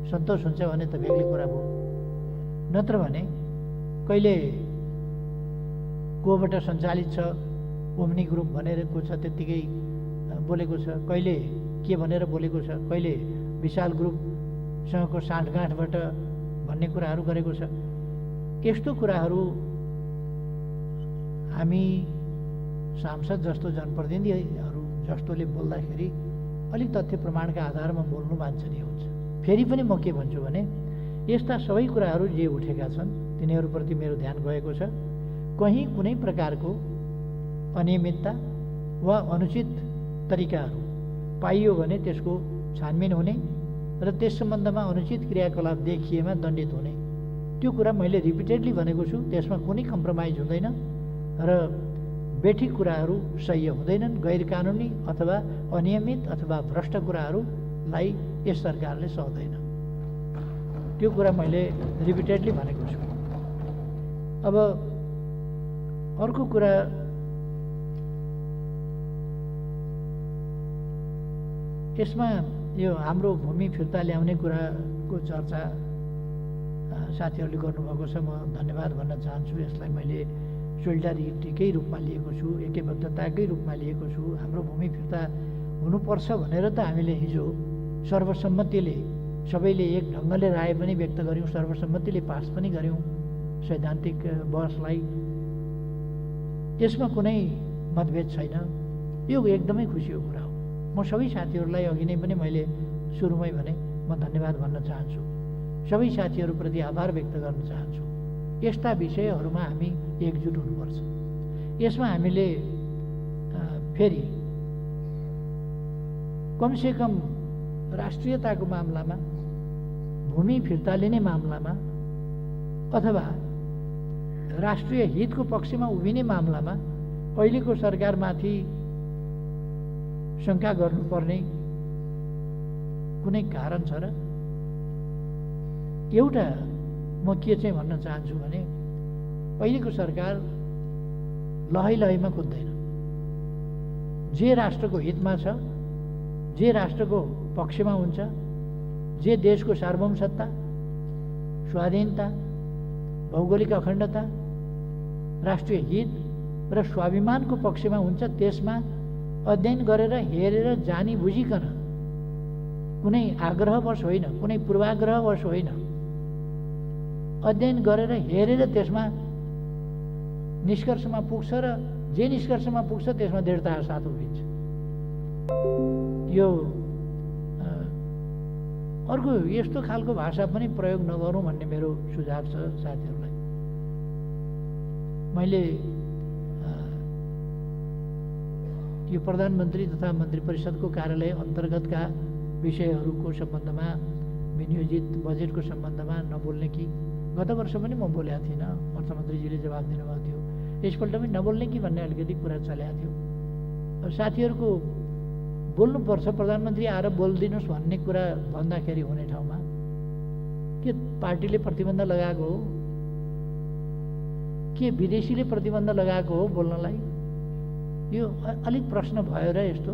सन्तोष हुन्छ भने त बेग्लै कुरा भयो। नत्र भने कहिले कोबाट सञ्चालित छ, ओम्नी ग्रुप भनेको छ त्यत्तिकै बोलेको छ, कहिले के भनेर बोलेको छ, कहिले विशाल ग्रुपसँगको साँठगाँठबाट भन्ने कुराहरू गरेको छ। यस्तो कुराहरू हामी सांसद जस्तो जनप्रतिनिधिहरू जस्तोले बोल्दाखेरि अलिक तथ्य प्रमाणका आधारमा बोल्नु वाञ्छनीय हुन्छ। फेरि पनि म के भन्छु भने यस्ता सबै कुराहरू जे उठेका छन् तिनीहरूप्रति मेरो ध्यान गएको छ। कहीँ कुनै प्रकारको अनियमितता वा अनुचित तरिकाहरू पाइयो भने त्यसको छानबिन हुने र त्यस सम्बन्धमा अनुचित क्रियाकलाप देखिएमा दण्डित हुने, त्यो कुरा मैले रिपिटेडली भनेको छु। त्यसमा कुनै कम्प्रोमाइज हुँदैन र बेठिक कुराहरू सह्य हुँदैनन्। गैर कानुनी अथवा अनियमित अथवा भ्रष्ट कुराहरूलाई यस सरकारले सहदैन, त्यो कुरा मैले रिपिटेडली भनेको छु। अब अर्को कुरा, यसमा यो हाम्रो भूमि फिर्ता ल्याउने कुराको चर्चा साथीहरूले गर्नुभएको छ। म धन्यवाद भन्न चाहन्छु। यसलाई मैले सोलिडारिटीकै रूपमा लिएको छु, एकबद्धताकै रूपमा लिएको छु। हाम्रो भूमि फिर्ता हुनुपर्छ भनेर त हामीले हिजो सर्वसम्मतिले सबैले एक ढङ्गले राय पनि व्यक्त गऱ्यौँ, सर्वसम्मतिले पास पनि गऱ्यौँ सैद्धान्तिक बहसलाई। यसमा कुनै मतभेद छैन। यो एकदमै खुसीको कुरा हो। म सबै साथीहरूलाई अघि नै पनि मैले सुरुमै भने म धन्यवाद भन्न चाहन्छु। सबै साथीहरूप्रति आभार व्यक्त गर्न चाहन्छु। यस्ता विषयहरूमा हामी एकजुट हुनुपर्छ। यसमा हामीले फेरि कमसेकम राष्ट्रियताको मामलामा, भूमि फिर्ता लिने मामलामा अथवा राष्ट्रिय हितको पक्षमा उभिने मामलामा अहिलेको सरकारमाथि शङ्का गर्नुपर्ने कुनै कारण छ र? एउटा म के चाहिँ भन्न चाहन्छु भने अहिलेको सरकार लहै लहैमा कुद्दैन। जे राष्ट्रको हितमा छ, जे राष्ट्रको पक्षमा हुन्छ, जे देशको सार्वभौमसत्ता, स्वाधीनता, भौगोलिक अखण्डता, राष्ट्रिय हित र स्वाभिमानको पक्षमा हुन्छ, त्यसमा अध्ययन गरेर हेरेर जानी बुझिकन, कुनै आग्रहवश होइन, कुनै पूर्वाग्रहवश होइन, अध्ययन गरेर हेरेर त्यसमा निष्कर्षमा पुग्छ र जे निष्कर्षमा पुग्छ त्यसमा दृढताका साथ उभिन्छ। यो अर्को यस्तो खालको भाषा पनि प्रयोग नगरौँ भन्ने मेरो सुझाव छ साथीहरूलाई। मैले यो प्रधानमन्त्री तथा मन्त्री परिषदको कार्यालय अन्तर्गतका विषयहरूको सम्बन्धमा, विनियोजित बजेटको सम्बन्धमा नबोल्ने कि गत वर्ष पनि म बोलेको थिइनँ, अर्थमन्त्रीजीले जवाब दिनुभएको थियो। यसपल्ट पनि नबोल्ने कि भन्ने अलिकति कुरा चलेको थियो। अब साथीहरूको बोल्नुपर्छ, प्रधानमन्त्री आएर बोलिदिनुहोस् भन्ने कुरा भन्दाखेरि हुने ठाउँमा के पार्टीले प्रतिबन्ध लगाएको हो, के विदेशीले प्रतिबन्ध लगाएको हो बोल्नलाई? यो अलिक प्रश्न भयो र यस्तो।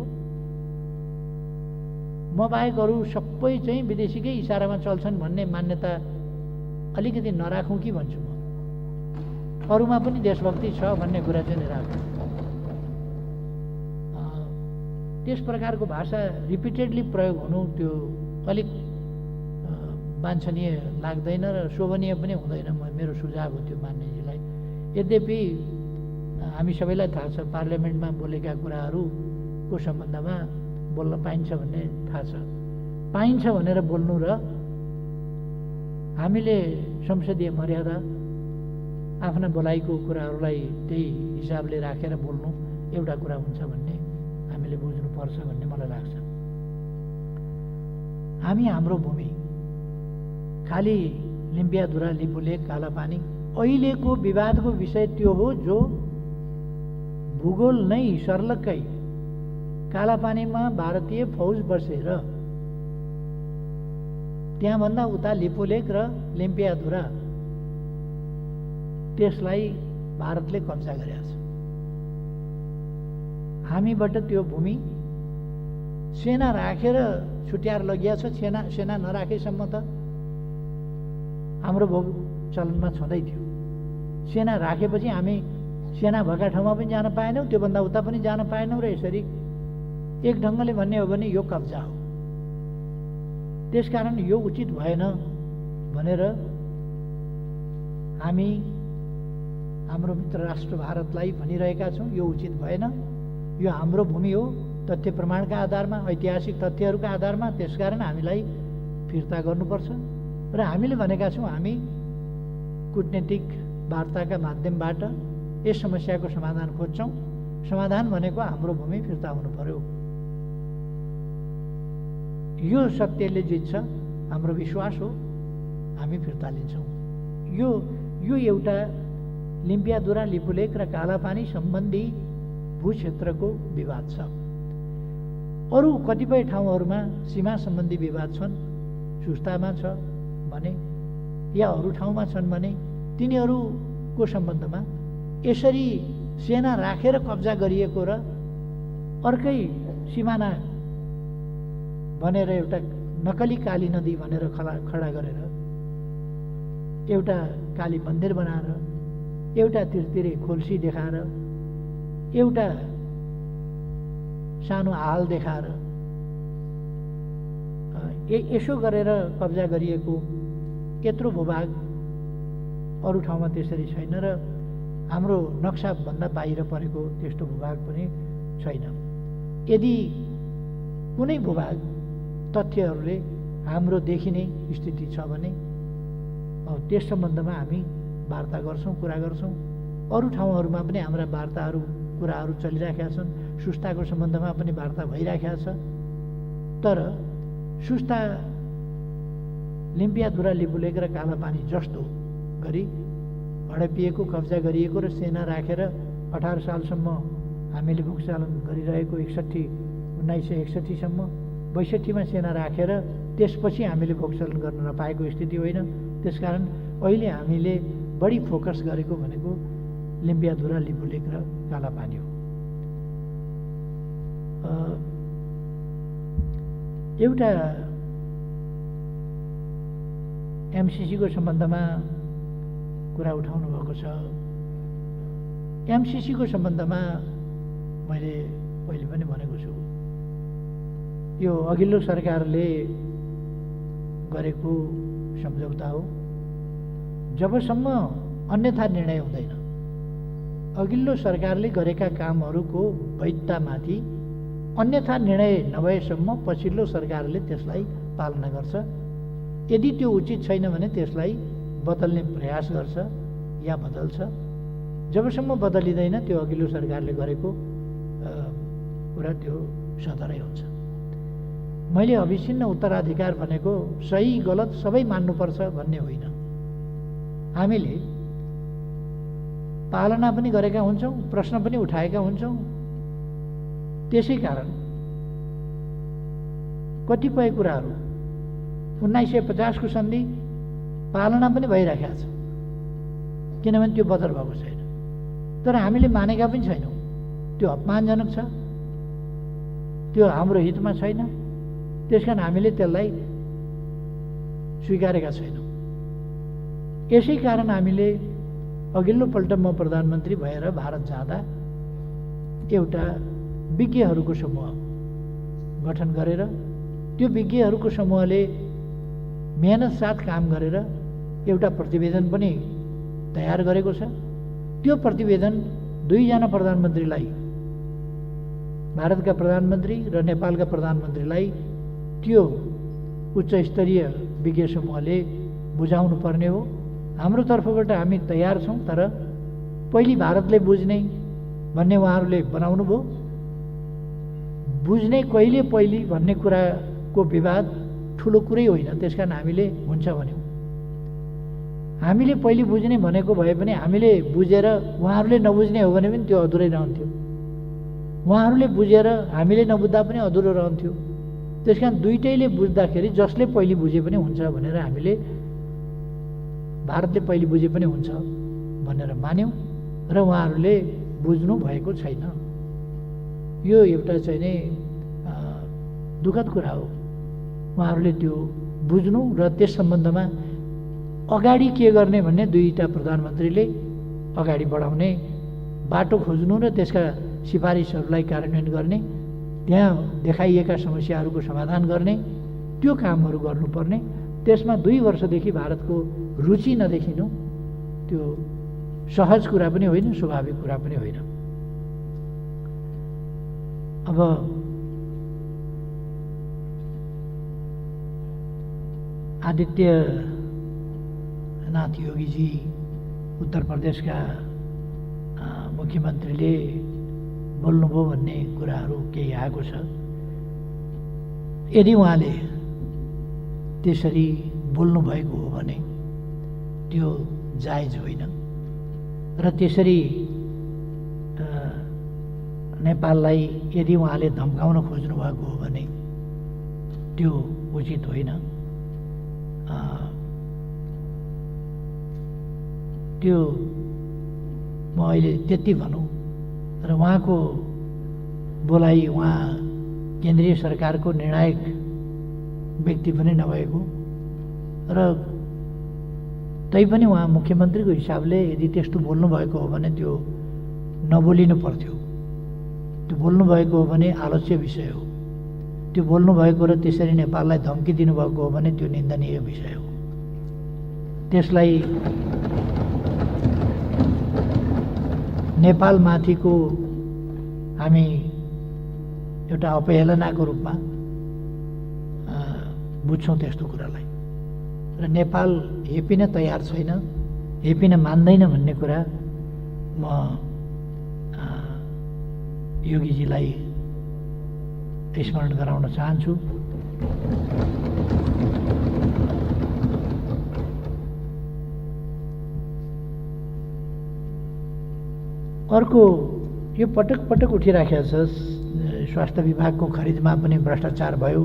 म बाहेक अरू सबै चाहिँ विदेशीकै इसारामा चल्छन् भन्ने मान्यता अलिकति नराखौँ कि भन्छु म। अरूमा पनि देशभक्ति छ भन्ने कुरा चाहिँ नराखौँ। त्यस प्रकारको भाषा रिपिटेडली प्रयोग हुनु त्यो अलिक वाञ्छनीय लाग्दैन र शोभनीय पनि हुँदैन। मेरो सुझाव हो त्यो मान्यजीलाई। यद्यपि हामी सबैलाई थाहा छ पार्लियामेन्टमा बोलेका कुराहरूको सम्बन्धमा बोल्न पाइन्छ भन्ने थाहा छ। पाइन्छ भनेर बोल्नु र हामीले संसदीय मर्यादा, आफ्ना बोलाइको कुराहरूलाई त्यही हिसाबले राखेर बोल्नु एउटा कुरा हुन्छ भन्ने हामीले बुझ्नुपर्छ भन्ने मलाई लाग्छ। हामी हाम्रो भूमि खालि लिम्पियाधुरा, लिपुलेक, कालापानी, अहिलेको विवादको विषय त्यो हो जो भूगोल नै सर्लक्कै कालापानीमा भारतीय फौज बसेर त्यहाँभन्दा उता लिपुलेक र लिम्पियाधुरा त्यसलाई भारतले कब्जा गरेको छ। हामीबाट त्यो भूमि सेना राखेर छुट्याएर लगिया छ। सेना नराखेसम्म त हाम्रो भोग चलनमा छँदै थियो। सेना राखेपछि हामी सेना भएका ठाउँमा पनि जान पाएनौँ, त्योभन्दा उता पनि जान पाएनौँ र यसरी एक ढङ्गले भन्ने हो भने यो कब्जा हो। त्यसकारण यो उचित भएन भनेर हामी हाम्रो मित्र राष्ट्र भारतलाई भनिरहेका छौँ, यो उचित भएन, यो हाम्रो भूमि हो तथ्य प्रमाणका आधारमा, ऐतिहासिक तथ्यहरूका आधारमा। त्यसकारण हामीलाई फिर्ता गर्नुपर्छ र हामीले भनेका छौँ हामी कूटनीतिक वार्ताका माध्यमबाट यस समस्याको समाधान खोज्छौँ। समाधान भनेको हाम्रो भूमि फिर्ता हुनु पर्यो। यो सत्यले जित्छ, हाम्रो विश्वास हो, हामी फिर्ता लिन्छौँ। यो एउटा लिम्पियाधुरा, लिपुलेक र कालापानी सम्बन्धी भूक्षेत्रको विवाद छ। अरू कतिपय ठाउँहरूमा सीमा सम्बन्धी विवाद छन्, सुस्तामा छ भने या अरू ठाउँमा छन् भने तिनीहरूको सम्बन्धमा यसरी सेना राखेर कब्जा गरिएको र अर्कै सिमाना भनेर एउटा नक्कली काली नदी भनेर खडा गरेर एउटा काली मन्दिर बनाएर एउटा तिरतिरे खोल्सी देखाएर एउटा सानो हाल देखाएर यसो गरेर कब्जा गरिएको यत्रो भूभाग अरू ठाउँमा त्यसरी छैन र हाम्रो नक्साभन्दा बाहिर परेको त्यस्तो भूभाग पनि छैन। यदि कुनै भूभाग तथ्यहरूले हाम्रो देखिने स्थिति छ भने त्यस सम्बन्धमा हामी वार्ता गर्छौँ, कुरा गर्छौँ। अरू ठाउँहरूमा पनि हाम्रा वार्ताहरू, कुराहरू चलिरहेका छन्। सुस्ताको सम्बन्धमा पनि वार्ता भइरहेको छ। तर सुस्ता, लिम्पियाधुरा, लिपुलेक र कालापानी जस्तो गरी हडपिएको, कब्जा गरिएको र सेना राखेर 18 सालसम्म हामीले भोगचालन गरिरहेको 1961 सम्म 62मा सेना राखेर त्यसपछि हामीले भोगचालन गर्न नपाएको स्थिति होइन। त्यसकारण अहिले हामीले बढी फोकस गरेको भनेको लिम्पियाधुरा, लिपुलेक र कालापानी हो। एउटा एमसिसीको सम्बन्धमा कुरा उठाउनु भएको छ। एमसिसीको सम्बन्धमा मैले पहिले पनि भनेको छु, यो अघिल्लो सरकारले गरेको सम्झौता हो। जबसम्म अन्यथा निर्णय हुँदैन, अघिल्लो सरकारले गरेका कामहरूको वैधतामाथि अन्यथा निर्णय नभएसम्म पछिल्लो सरकारले त्यसलाई पालना गर्छ। यदि त्यो उचित छैन भने त्यसलाई बदल्ने प्रयास गर्छ या बदल्छ। जबसम्म बदलिँदैन त्यो अघिल्लो सरकारले गरेको कुरा त्यो सधरै हुन्छ। मैले अविच्छिन्न उत्तराधिकार भनेको सही गलत सबै मान्नुपर्छ भन्ने होइन। हामीले पालना पनि गरेका हुन्छौँ, प्रश्न पनि उठाएका हुन्छौँ। त्यसै कारण कतिपय कुराहरू 1950 को सन्धि पालना पनि भइरहेको छ, किनभने त्यो बदर भएको छैन। तर हामीले मानेका पनि छैनौँ। त्यो अपमानजनक छ, त्यो हाम्रो हितमा छैन। त्यसकारण हामीले त्यसलाई स्वीकारेका छैनौँ। यसै कारण हामीले अघिल्लोपल्ट म प्रधानमन्त्री भएर भारत जाँदा एउटा विज्ञहरूको समूह गठन गरेर त्यो विज्ञहरूको समूहले मेहनत साथ काम गरेर एउटा प्रतिवेदन पनि तयार गरेको छ। त्यो प्रतिवेदन दुईजना प्रधानमन्त्रीलाई, भारतका प्रधानमन्त्री र नेपालका प्रधानमन्त्रीलाई त्यो उच्च स्तरीय विज्ञ समूहले बुझाउनु पर्ने हो। हाम्रो तर्फबाट हामी तयार छौँ, तर पहिले भारतले बुझ्ने भन्ने उहाँहरूले बनाउनु भयो। बुझ्ने कहिले पहिले भन्ने कुराको विवाद ठुलो कुरै होइन। त्यसकारण हामीले हुन्छ भन्यौँ। हामीले पहिले बुझ्ने भनेको भए पनि हामीले बुझेर उहाँहरूले नबुझ्ने हो भने पनि त्यो अधुरै रहन्थ्यो। उहाँहरूले बुझेर हामीले नबुझ्दा पनि अधुरो रहन्थ्यो। त्यसकारण दुइटैले बुझ्दाखेरि जसले पहिले बुझे पनि हुन्छ भनेर हामीले भारतले पहिले बुझे पनि हुन्छ भनेर मान्यौँ र उहाँहरूले बुझ्नु भएको छैन। यो एउटा चाहिँ नि दुःखद कुरा हो। उहाँहरूले त्यो बुझ्नु र त्यस सम्बन्धमा अगाडि के गर्ने भन्ने दुईटा प्रधानमन्त्रीले अगाडि बढाउने बाटो खोज्नु र त्यसका सिफारिसहरूलाई कार्यान्वयन गर्ने, त्यहाँ देखाइएका समस्याहरूको समाधान गर्ने, त्यो कामहरू गर्नुपर्ने। त्यसमा 2 वर्षदेखि भारतको रुचि नदेखिनु त्यो सहज कुरा पनि होइन, स्वाभाविक कुरा पनि होइन। अब आदित्यनाथ योगीजी उत्तर प्रदेशका मुख्यमन्त्रीले बोल्नुभयो भन्ने कुराहरू केही आएको छ। यदि उहाँले त्यसरी बोल्नुभएको हो भने त्यो जायज होइन र त्यसरी नेपाललाई यदि उहाँले धम्काउन खोज्नु भएको हो भने त्यो उचित होइन। त्यो म अहिले त्यति भनौँ। र उहाँको बोलाइ उहाँ केन्द्रीय सरकारको निर्णायक व्यक्ति पनि नभएको र तैपनि उहाँ मुख्यमन्त्रीको हिसाबले यदि त्यस्तो बोल्नुभएको हो भने त्यो नबोलिनु पर्थ्यो। त्यो बोल्नुभएको हो भने आलोच्य विषय हो। त्यो बोल्नुभएको र त्यसरी नेपाललाई धम्की दिनुभएको हो भने त्यो निन्दनीय विषय हो। त्यसलाई नेपालमाथिको हामी एउटा अपहेलनाको रूपमा बुझ्छौँ त्यस्तो कुरालाई। र नेपाल हेपिन तयार छैन, हेपिन मान्दैन भन्ने कुरा म योगीजीलाई स्मरण गराउन चाहन्छु। अर्को यो पटक पटक उठिराखेको छ, स्वास्थ्य विभागको खरिदमा पनि भ्रष्टाचार भयो,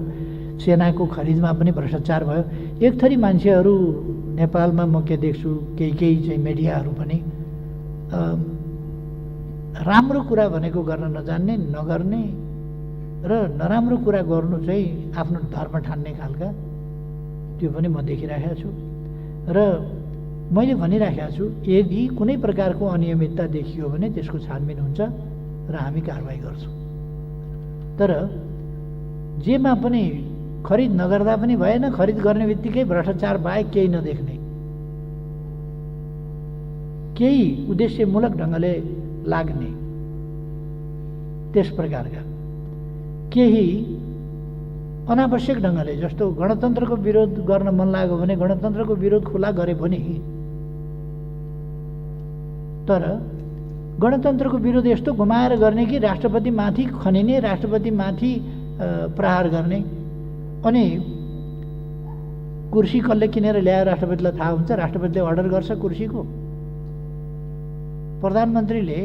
सेनाको खरिदमा पनि भ्रष्टाचार भयो। एक थरी मान्छेहरू नेपालमा म के देख्छु, केही चाहिँ मिडियाहरू पनि राम्रो कुरा भनेको गर्न नजान्ने, नगर्ने र नराम्रो कुरा गर्नु चाहिँ आफ्नो धर्म ठान्ने खालका त्यो पनि म देखिरहेको छु। र मैले भनिराखेको छु, यदि कुनै प्रकारको अनियमितता देखियो भने त्यसको छानबिन हुन्छ र हामी कारबाही गर्छौँ। तर जेमा पनि खरिद नगर्दा पनि भएन, खरिद गर्ने बित्तिकै भ्रष्टाचार बाहेक केही नदेख्ने, केही उद्देश्यमूलक ढङ्गले लाग्ने, त्यस प्रकारका केही अनावश्यक ढङ्गले, जस्तो गणतन्त्रको विरोध गर्न मन लाग्यो भने गणतन्त्रको विरोध खुला गरे पनि, तर गणतन्त्रको विरोध यस्तो घुमाएर गर्ने कि राष्ट्रपतिमाथि खनिने, राष्ट्रपतिमाथि प्रहार गर्ने। अनि कुर्सी कसले किनेर ल्यायो राष्ट्रपतिलाई थाहा हुन्छ, राष्ट्रपतिले अर्डर गर्छ कुर्सीको। प्रधानमन्त्रीले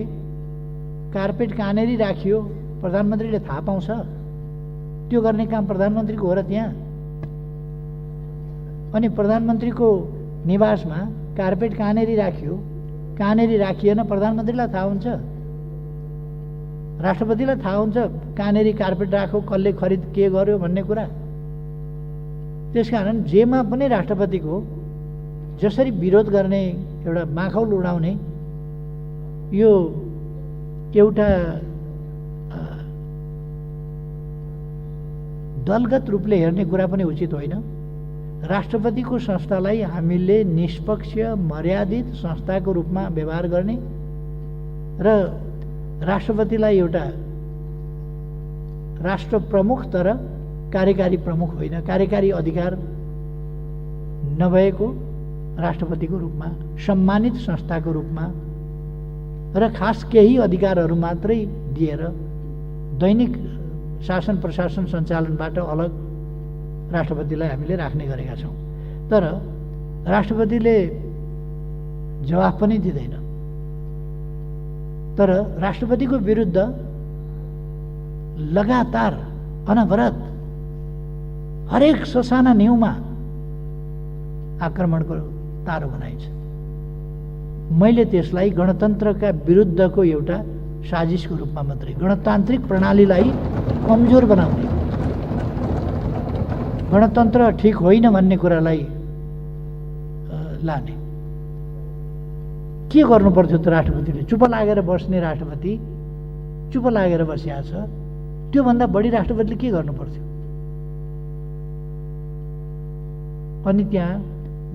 कार्पेट कहाँनेरि राखियो प्रधानमन्त्रीले थाहा पाउँछ, त्यो गर्ने काम प्रधानमन्त्रीको हो र त्यहाँ। अनि प्रधानमन्त्रीको निवासमा कार्पेट कहाँनेरि राखियो, कहाँनेरि राखिएन, प्रधानमन्त्रीलाई थाहा हुन्छ, राष्ट्रपतिलाई थाहा हुन्छ कहाँनेरि कार्पेट राख्यो, कसले खरिद के गर्यो भन्ने कुरा। त्यसकारण जेमा पनि राष्ट्रपतिको जसरी विरोध गर्ने, एउटा माखौल उडाउने, यो एउटा दलगत रूपले हेर्ने कुरा पनि उचित होइन। राष्ट्रपतिको संस्थालाई हामीले निष्पक्ष मर्यादित संस्थाको रूपमा व्यवहार गर्ने र राष्ट्रपतिलाई एउटा राष्ट्र प्रमुख तर कार्यकारी प्रमुख होइन, कार्यकारी अधिकार नभएको राष्ट्रपतिको रूपमा, सम्मानित संस्थाको रूपमा र खास केही अधिकारहरू मात्रै दिएर दैनिक शासन प्रशासन सञ्चालनबाट अलग राष्ट्रपतिलाई हामीले राख्ने गरेका छौँ। तर राष्ट्रपतिले जवाफ पनि दिँदैन। तर राष्ट्रपतिको विरुद्ध लगातार अनवरत हरेक ससाना न्यूमा आक्रमणको तारो बनाइन्छ। मैले त्यसलाई गणतन्त्रका विरुद्धको एउटा साजिसको रूपमा मात्रै, गणतान्त्रिक प्रणालीलाई कमजोर बनाउने, गणतन्त्र ठिक होइन भन्ने कुरालाई लाने। के गर्नु पर्थ्यो त राष्ट्रपतिले? चुप लागेर बस्ने राष्ट्रपति चुप लागेर बसिया छ, त्योभन्दा बढी राष्ट्रपतिले के गर्नु पर्थ्यो? अनि त्यहाँ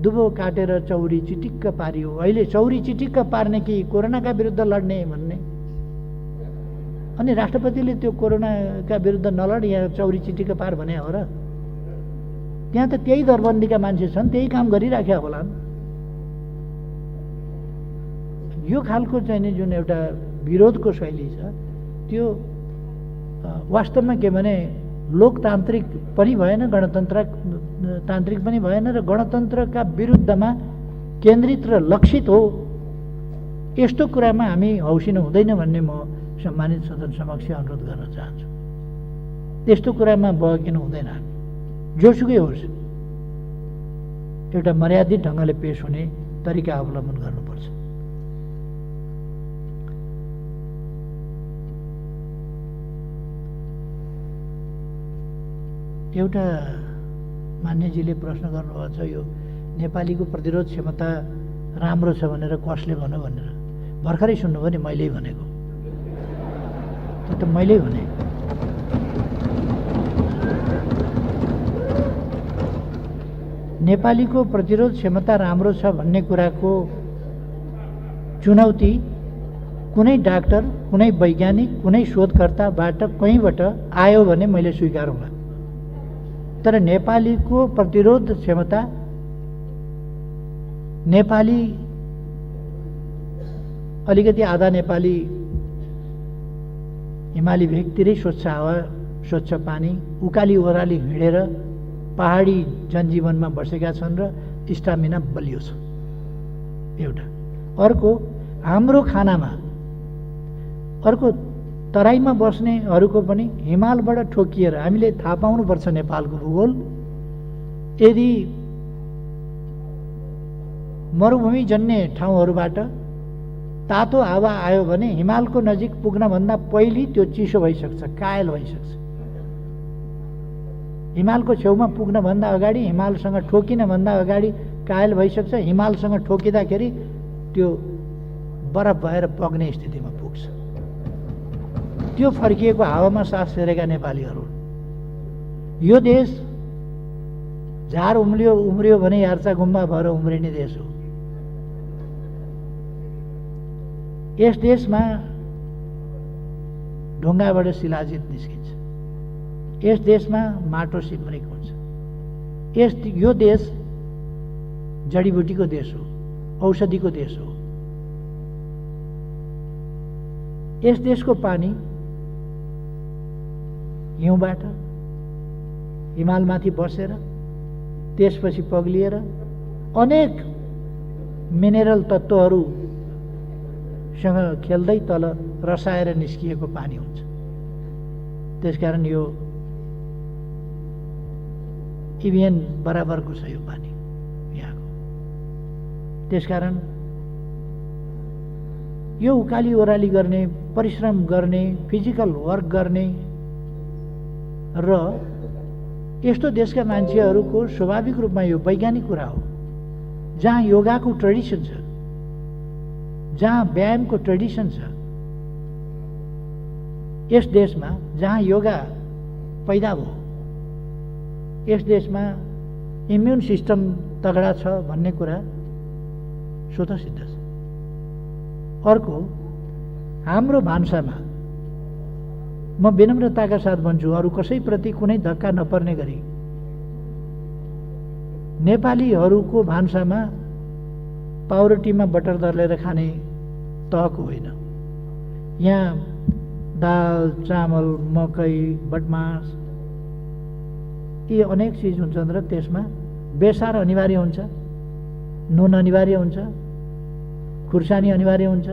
दुबो काटेर चौरी चिटिक्क पारियो। अहिले चौरी चिटिक्क पार्ने कि कोरोनाका विरुद्ध लड्ने भन्ने, अनि राष्ट्रपतिले त्यो कोरोनाका विरुद्ध नलड, यहाँ चौरी चिटिक्क पार भने हो र? त्यहाँ त त्यही दरबन्दीका मान्छे छन्, त्यही काम गरिराखेका होलान्। यो खालको चाहिँ नि जुन एउटा विरोधको शैली छ त्यो वास्तवमा के भने लोकतान्त्रिक पनि भएन, तान्त्रिक पनि भएन र गणतन्त्रका विरुद्धमा केन्द्रित र लक्षित हो। यस्तो कुरामा हामी हौसिनु हुँदैन भन्ने म सम्मानित सदन समक्ष अनुरोध गर्न चाहन्छु। त्यस्तो कुरामा बहकिनु हुँदैन। हामी जोसुकै होस् एउटा मर्यादित ढङ्गले पेश हुने तरिका अवलम्बन गर्नुपर्छ। एउटा मान्यजीले प्रश्न गर्नुभएको छ, यो नेपालीको प्रतिरोध क्षमता राम्रो छ भनेर कसले भन्यो भनेर। भर्खरै सुन्नुभयो नि, मैले भनेको। त्यो त मैले भने। नेपालीको प्रतिरोध क्षमता राम्रो छ भन्ने कुराको चुनौती कुनै डाक्टर, कुनै वैज्ञानिक, कुनै शोधकर्ताबाट कहीँबाट आयो भने मैले स्वीकारौँला। तर नेपालीको प्रतिरोध क्षमता, नेपाली अलिकति आधा नेपाली हिमाली भेगतिरै स्वच्छ हावा, स्वच्छ पानी, उकाली ओह्राली हिँडेर पहाडी जनजीवनमा बसेका छन् र स्टामिना बलियो छ एउटा। अर्को हाम्रो खानामा, अर्को तराईमा बस्नेहरूको पनि हिमालबाट ठोकिएर, हामीले थाहा पाउनुपर्छ नेपालको भूगोल। यदि मरुभूमि जन्य ठाउँहरूबाट तातो हावा आयो भने हिमालको नजिक पुग्नभन्दा पहिले त्यो चिसो भइसक्छ, कायल भइसक्छ। हिमालको छेउमा पुग्नभन्दा अगाडि, हिमालसँग ठोकिनभन्दा अगाडि कायल भइसक्छ। हिमालसँग ठोकिँदाखेरि त्यो बरफ भएर बग्ने स्थितिमा पुग्छ। त्यो फर्किएको हावामा सास फेरेका नेपालीहरू। यो देश झार उम्रियो भने यार्चा गुम्बा भएर उम्रिने देश हो। यस देशमा ढुङ्गाबाट शिलाजित निस्किन्छ। यस देशमा माटो सिमरिक हुन्छ। यो देश जडीबुटीको देश हो, औषधिको देश हो। यस देशको पानी हिउँबाट हिमालमाथि बसेर त्यसपछि पग्लिएर अनेक मिनेरल तत्त्वहरूसँग खेल्दै तल रसाएर निस्किएको पानी हुन्छ। त्यसकारण यो इभिएन बराबरको छ यो पानी यहाँको। त्यसकारण यो उकाली ओह्राली गर्ने, परिश्रम गर्ने, फिजिकल वर्क गर्ने र यस्तो देशका मान्छेहरूको स्वाभाविक रूपमा यो वैज्ञानिक कुरा हो। जहाँ योगाको ट्रेडिसन छ, जहाँ व्यायामको ट्रेडिसन छ, यस देशमा जहाँ योगा पैदा भयो, यस देशमा इम्युन सिस्टम तगडा छ भन्ने कुरा स्वतः सिद्ध छ। अर्को, हाम्रो भान्सामा म विनम्रताका साथ भन्छु, अरू कसैप्रति कुनै धक्का नपर्ने गरी, नेपालीहरूको भान्सामा पाउरोटीमा बटर दलेर खाने तहको होइन। यहाँ दाल, चामल, मकै, बटमास यी अनेक चिज हुन्छन् र त्यसमा बेसार अनिवार्य हुन्छ, नुन अनिवार्य हुन्छ, खुर्सानी अनिवार्य हुन्छ,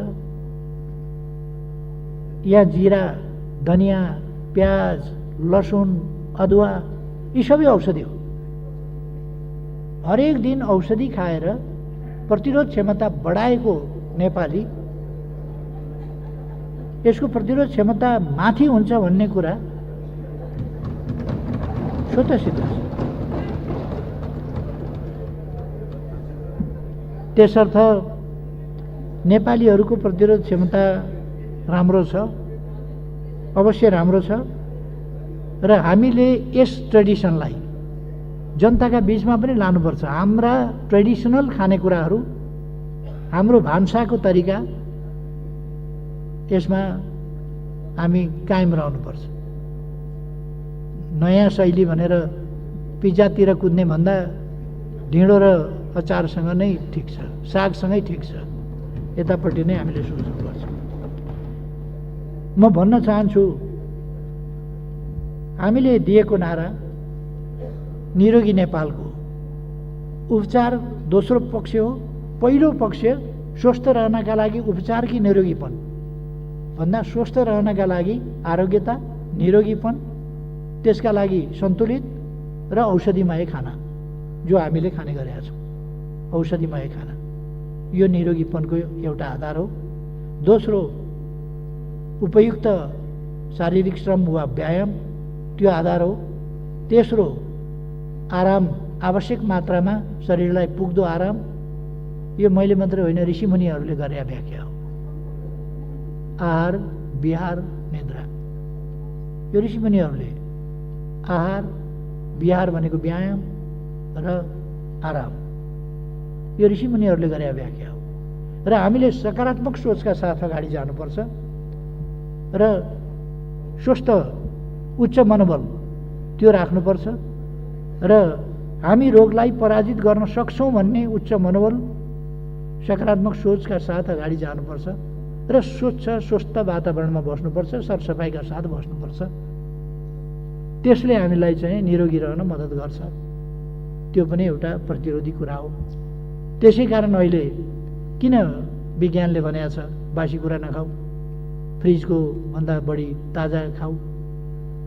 या जिरा, धनियाँ, प्याज, लसुन, अदुवा यी सबै औषधि हो। हरेक दिन औषधि खाएर प्रतिरोध क्षमता बढाएको नेपाली यसको प्रतिरोध क्षमता माथि हुन्छ भन्ने कुरा स्वतः सिद्ध छ। त्यसर्थ नेपालीहरूको प्रतिरोध क्षमता राम्रो छ, अवश्य राम्रो छ र हामीले यस ट्रेडिसनलाई जनताका बिचमा पनि लानुपर्छ। हाम्रा ट्रेडिसनल खानेकुराहरू, हाम्रो भान्साको तरिका यसमा हामी कायम रहनुपर्छ। नयाँ शैली भनेर पिज्जातिर कुद्ने भन्दा ढिँडो र अचारसँग नै ठिक छ, सागसँगै ठिक छ, यतापट्टि नै हामीले सोच्नुपर्छ। म भन्न चाहन्छु, हामीले दिएको नारा निरोगी नेपालको उपचार दोस्रो पक्ष हो। पहिलो पक्ष स्वस्थ रहनका लागि उपचार कि निरोगीपन भन्दा स्वस्थ रहनका लागि आरोग्यता, निरोगीपन, त्यसका लागि सन्तुलित र औषधिमय खाना जो हामीले खाने गरेका छौँ। औषधिमय खाना यो निरोगीपनको एउटा आधार हो। दोस्रो उपयुक्त शारीरिक श्रम वा व्यायाम त्यो आधार हो। तेस्रो आराम, आवश्यक मात्रामा शरीरलाई पुग्दो आराम। यो मैले मात्रै होइन, ऋषिमुनिहरूले गरेका व्याख्या हो। आहार, विहार, निद्रा, यो ऋषिमुनिहरूले आहार विहार भनेको व्यायाम र आराम, यो ऋषिमुनिहरूले गरेका व्याख्या हो। र हामीले सकारात्मक सोचका साथ अगाडि जानुपर्छ र स्वस्थ उच्च मनोबल त्यो राख्नुपर्छ र हामी रोगलाई पराजित गर्न सक्छौँ भन्ने उच्च मनोबल, सकारात्मक सोचका साथ अगाडि जानुपर्छ र स्वच्छ स्वस्थ वातावरणमा बस्नुपर्छ, सरसफाइका साथ बस्नुपर्छ। त्यसले हामीलाई चाहिँ निरोगी रहन मद्दत गर्छ। त्यो पनि एउटा प्रतिरोधी कुरा हो। त्यसै कारण अहिले किन विज्ञानले भनेको छ बासी कुरा नखाऊ, फ्रिजको भन्दा बढी ताजा खाऊ।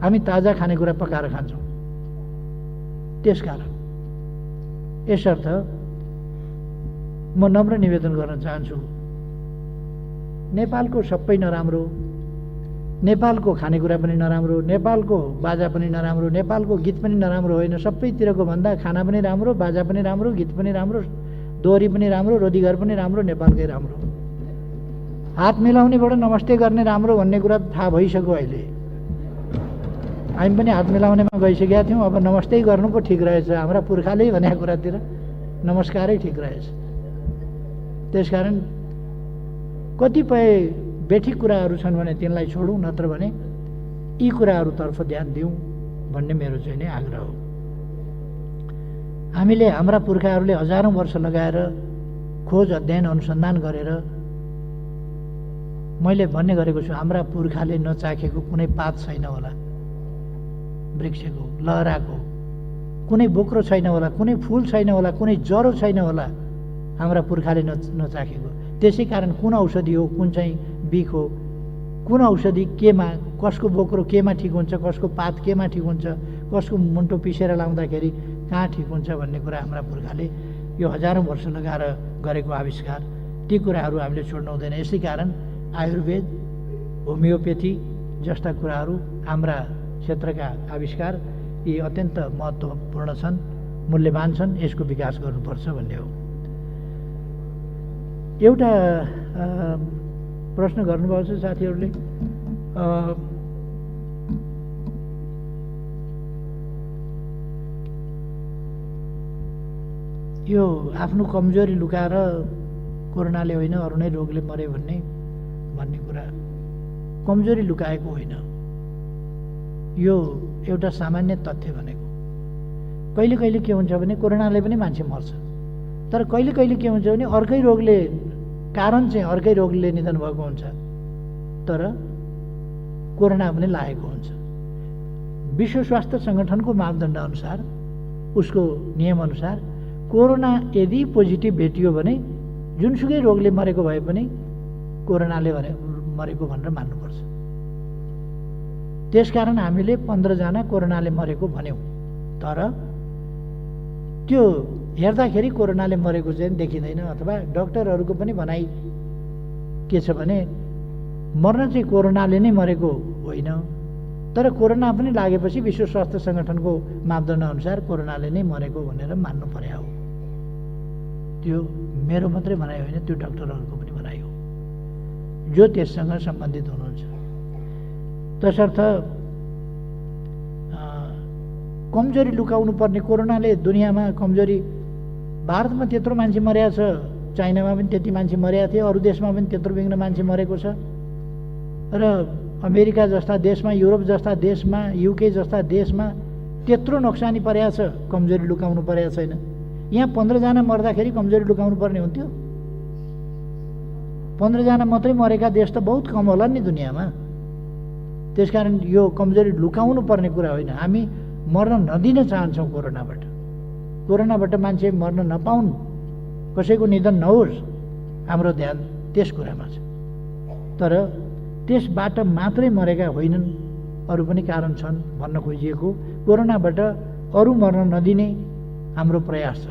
हामी ताजा खानेकुरा पकाएर खान्छौँ। त्यसकारण यसर्थ म नम्र निवेदन गर्न चाहन्छु, नेपालको सबै नराम्रो, नेपालको खानेकुरा पनि नराम्रो, नेपालको बाजा पनि नराम्रो, नेपालको गीत पनि नराम्रो होइन, सबैतिरको भन्दा खाना पनि राम्रो, बाजा पनि राम्रो, गीत पनि राम्रो, दोहोरी पनि राम्रो, रोदीघर पनि राम्रो, नेपालकै राम्रो। हात मिलाउनेबाट नमस्ते गर्ने राम्रो भन्ने कुरा थाहा भइसक्यो। अहिले हामी पनि हात मिलाउनेमा गइसकेका थियौँ। अब नमस्ते गर्नु पो ठिक रहेछ। हाम्रा पुर्खाले भनेको कुरातिर नमस्कारै ठिक रहेछ। त्यसकारण कतिपय बेठिक कुराहरू छन् भने तिनलाई छोडौँ, नत्र भने यी कुराहरूतर्फ ध्यान दिउँ भन्ने मेरो चाहिँ नै आग्रह हो। हामीले, हाम्रा पुर्खाहरूले हजारौँ वर्ष लगाएर खोज, अध्ययन, अनुसन्धान गरेर, मैले भन्ने गरेको छु, हाम्रा पुर्खाले नचाखेको कुनै पात छैन होला, वृक्षको, लहराको कुनै बोक्रो छैन होला, कुनै फुल छैन होला, कुनै जरो छैन होला हाम्रा पुर्खाले नचाखेको। त्यसै कारण कुन औषधि हो, कुन चाहिँ बिख हो, कुन औषधि केमा, कसको बोक्रो केमा ठिक हुन्छ, कसको पात केमा ठिक हुन्छ, कसको मुन्टो पिसेर लाउँदाखेरि कहाँ ठिक हुन्छ भन्ने कुरा हाम्रा पुर्खाले यो हजारौँ वर्ष लगाएर गरेको आविष्कार, ती कुराहरू हामीले छोड्नु हुँदैन। यसै कारण आयुर्वेद, होमियोपेथी जस्ता कुराहरू हाम्रा क्षेत्रका आविष्कार यी अत्यन्त महत्त्वपूर्ण छन्, मूल्यवान छन्, यसको विकास गर्नुपर्छ भन्ने हो। एउटा प्रश्न गर्नुभएको छ साथीहरूले, यो आफ्नो कमजोरी लुकाएर कोरोनाले होइन अरू नै रोगले मरे भन्ने कुरा कमजोरी लुकाएको होइन। यो एउटा सामान्य तथ्य भनेको। कहिले कहिले के हुन्छ भने कोरोनाले पनि मान्छे मर्छ, तर कहिले कहिले के हुन्छ भने अर्कै रोगले, कारण चाहिँ अर्कै रोगले निधन भएको हुन्छ, तर कोरोना पनि लागेको हुन्छ। विश्व स्वास्थ्य सङ्गठनको मापदण्ड अनुसार, उसको नियमअनुसार कोरोना यदि पोजिटिभ भेटियो भने जुनसुकै रोगले मरेको भए पनि कोरोनाले मरेको भनेर मान्नुपर्छ। त्यसकारण हामीले 15 जना कोरोनाले मरेको भन्यौँ, तर त्यो हेर्दाखेरि कोरोनाले मरेको चाहिँ देखिँदैन। अथवा डक्टरहरूको पनि भनाइ के छ भने मर्न चाहिँ कोरोनाले नै मरेको होइन, तर कोरोना पनि लागेपछि विश्व स्वास्थ्य सङ्गठनको मापदण्ड अनुसार कोरोनाले नै मरेको भनेर मान्नु पर्या हो। त्यो मेरो मात्रै भनाइ होइन, त्यो डाक्टरहरूको पनि भनाइ हो जो त्यससँग सम्बन्धित हुनुहुन्छ। तसर्थ कमजोरी लुकाउनु पर्ने, कोरोनाले दुनियाँमा कमजोरी, भारतमा त्यत्रो मान्छे मर्या छ, चाइनामा पनि त्यति मान्छे मर्या थियो, अरू देशमा पनि त्यत्रो बिघ्न मान्छे मरेको छ, र अमेरिका जस्ता देशमा, युरोप जस्ता देशमा, युके जस्ता देशमा त्यत्रो नोक्सानी पर्या छ, कमजोरी लुकाउनु पर्या छैन। यहाँ 15 जना मर्दाखेरि कमजोरी लुकाउनु पर्ने हुन्थ्यो? 15 जना मात्रै मरेका देश त बहुत कम होला नि दुनियाँमा। त्यसकारण यो कमजोरी लुकाउनु पर्ने कुरा होइन। हामी मर्न नदिन चाहन्छौँ कोरोनाबाट। कोरोनाबाट मान्छे मर्न नपाउन्, कसैको निधन नहोस्, हाम्रो ध्यान त्यस कुरामा छ। तर त्यसबाट मात्रै मरेका होइनन्, अरू पनि कारण छन् भन्न खोजिएको। कोरोनाबाट अरू मर्न नदिने हाम्रो प्रयास छ,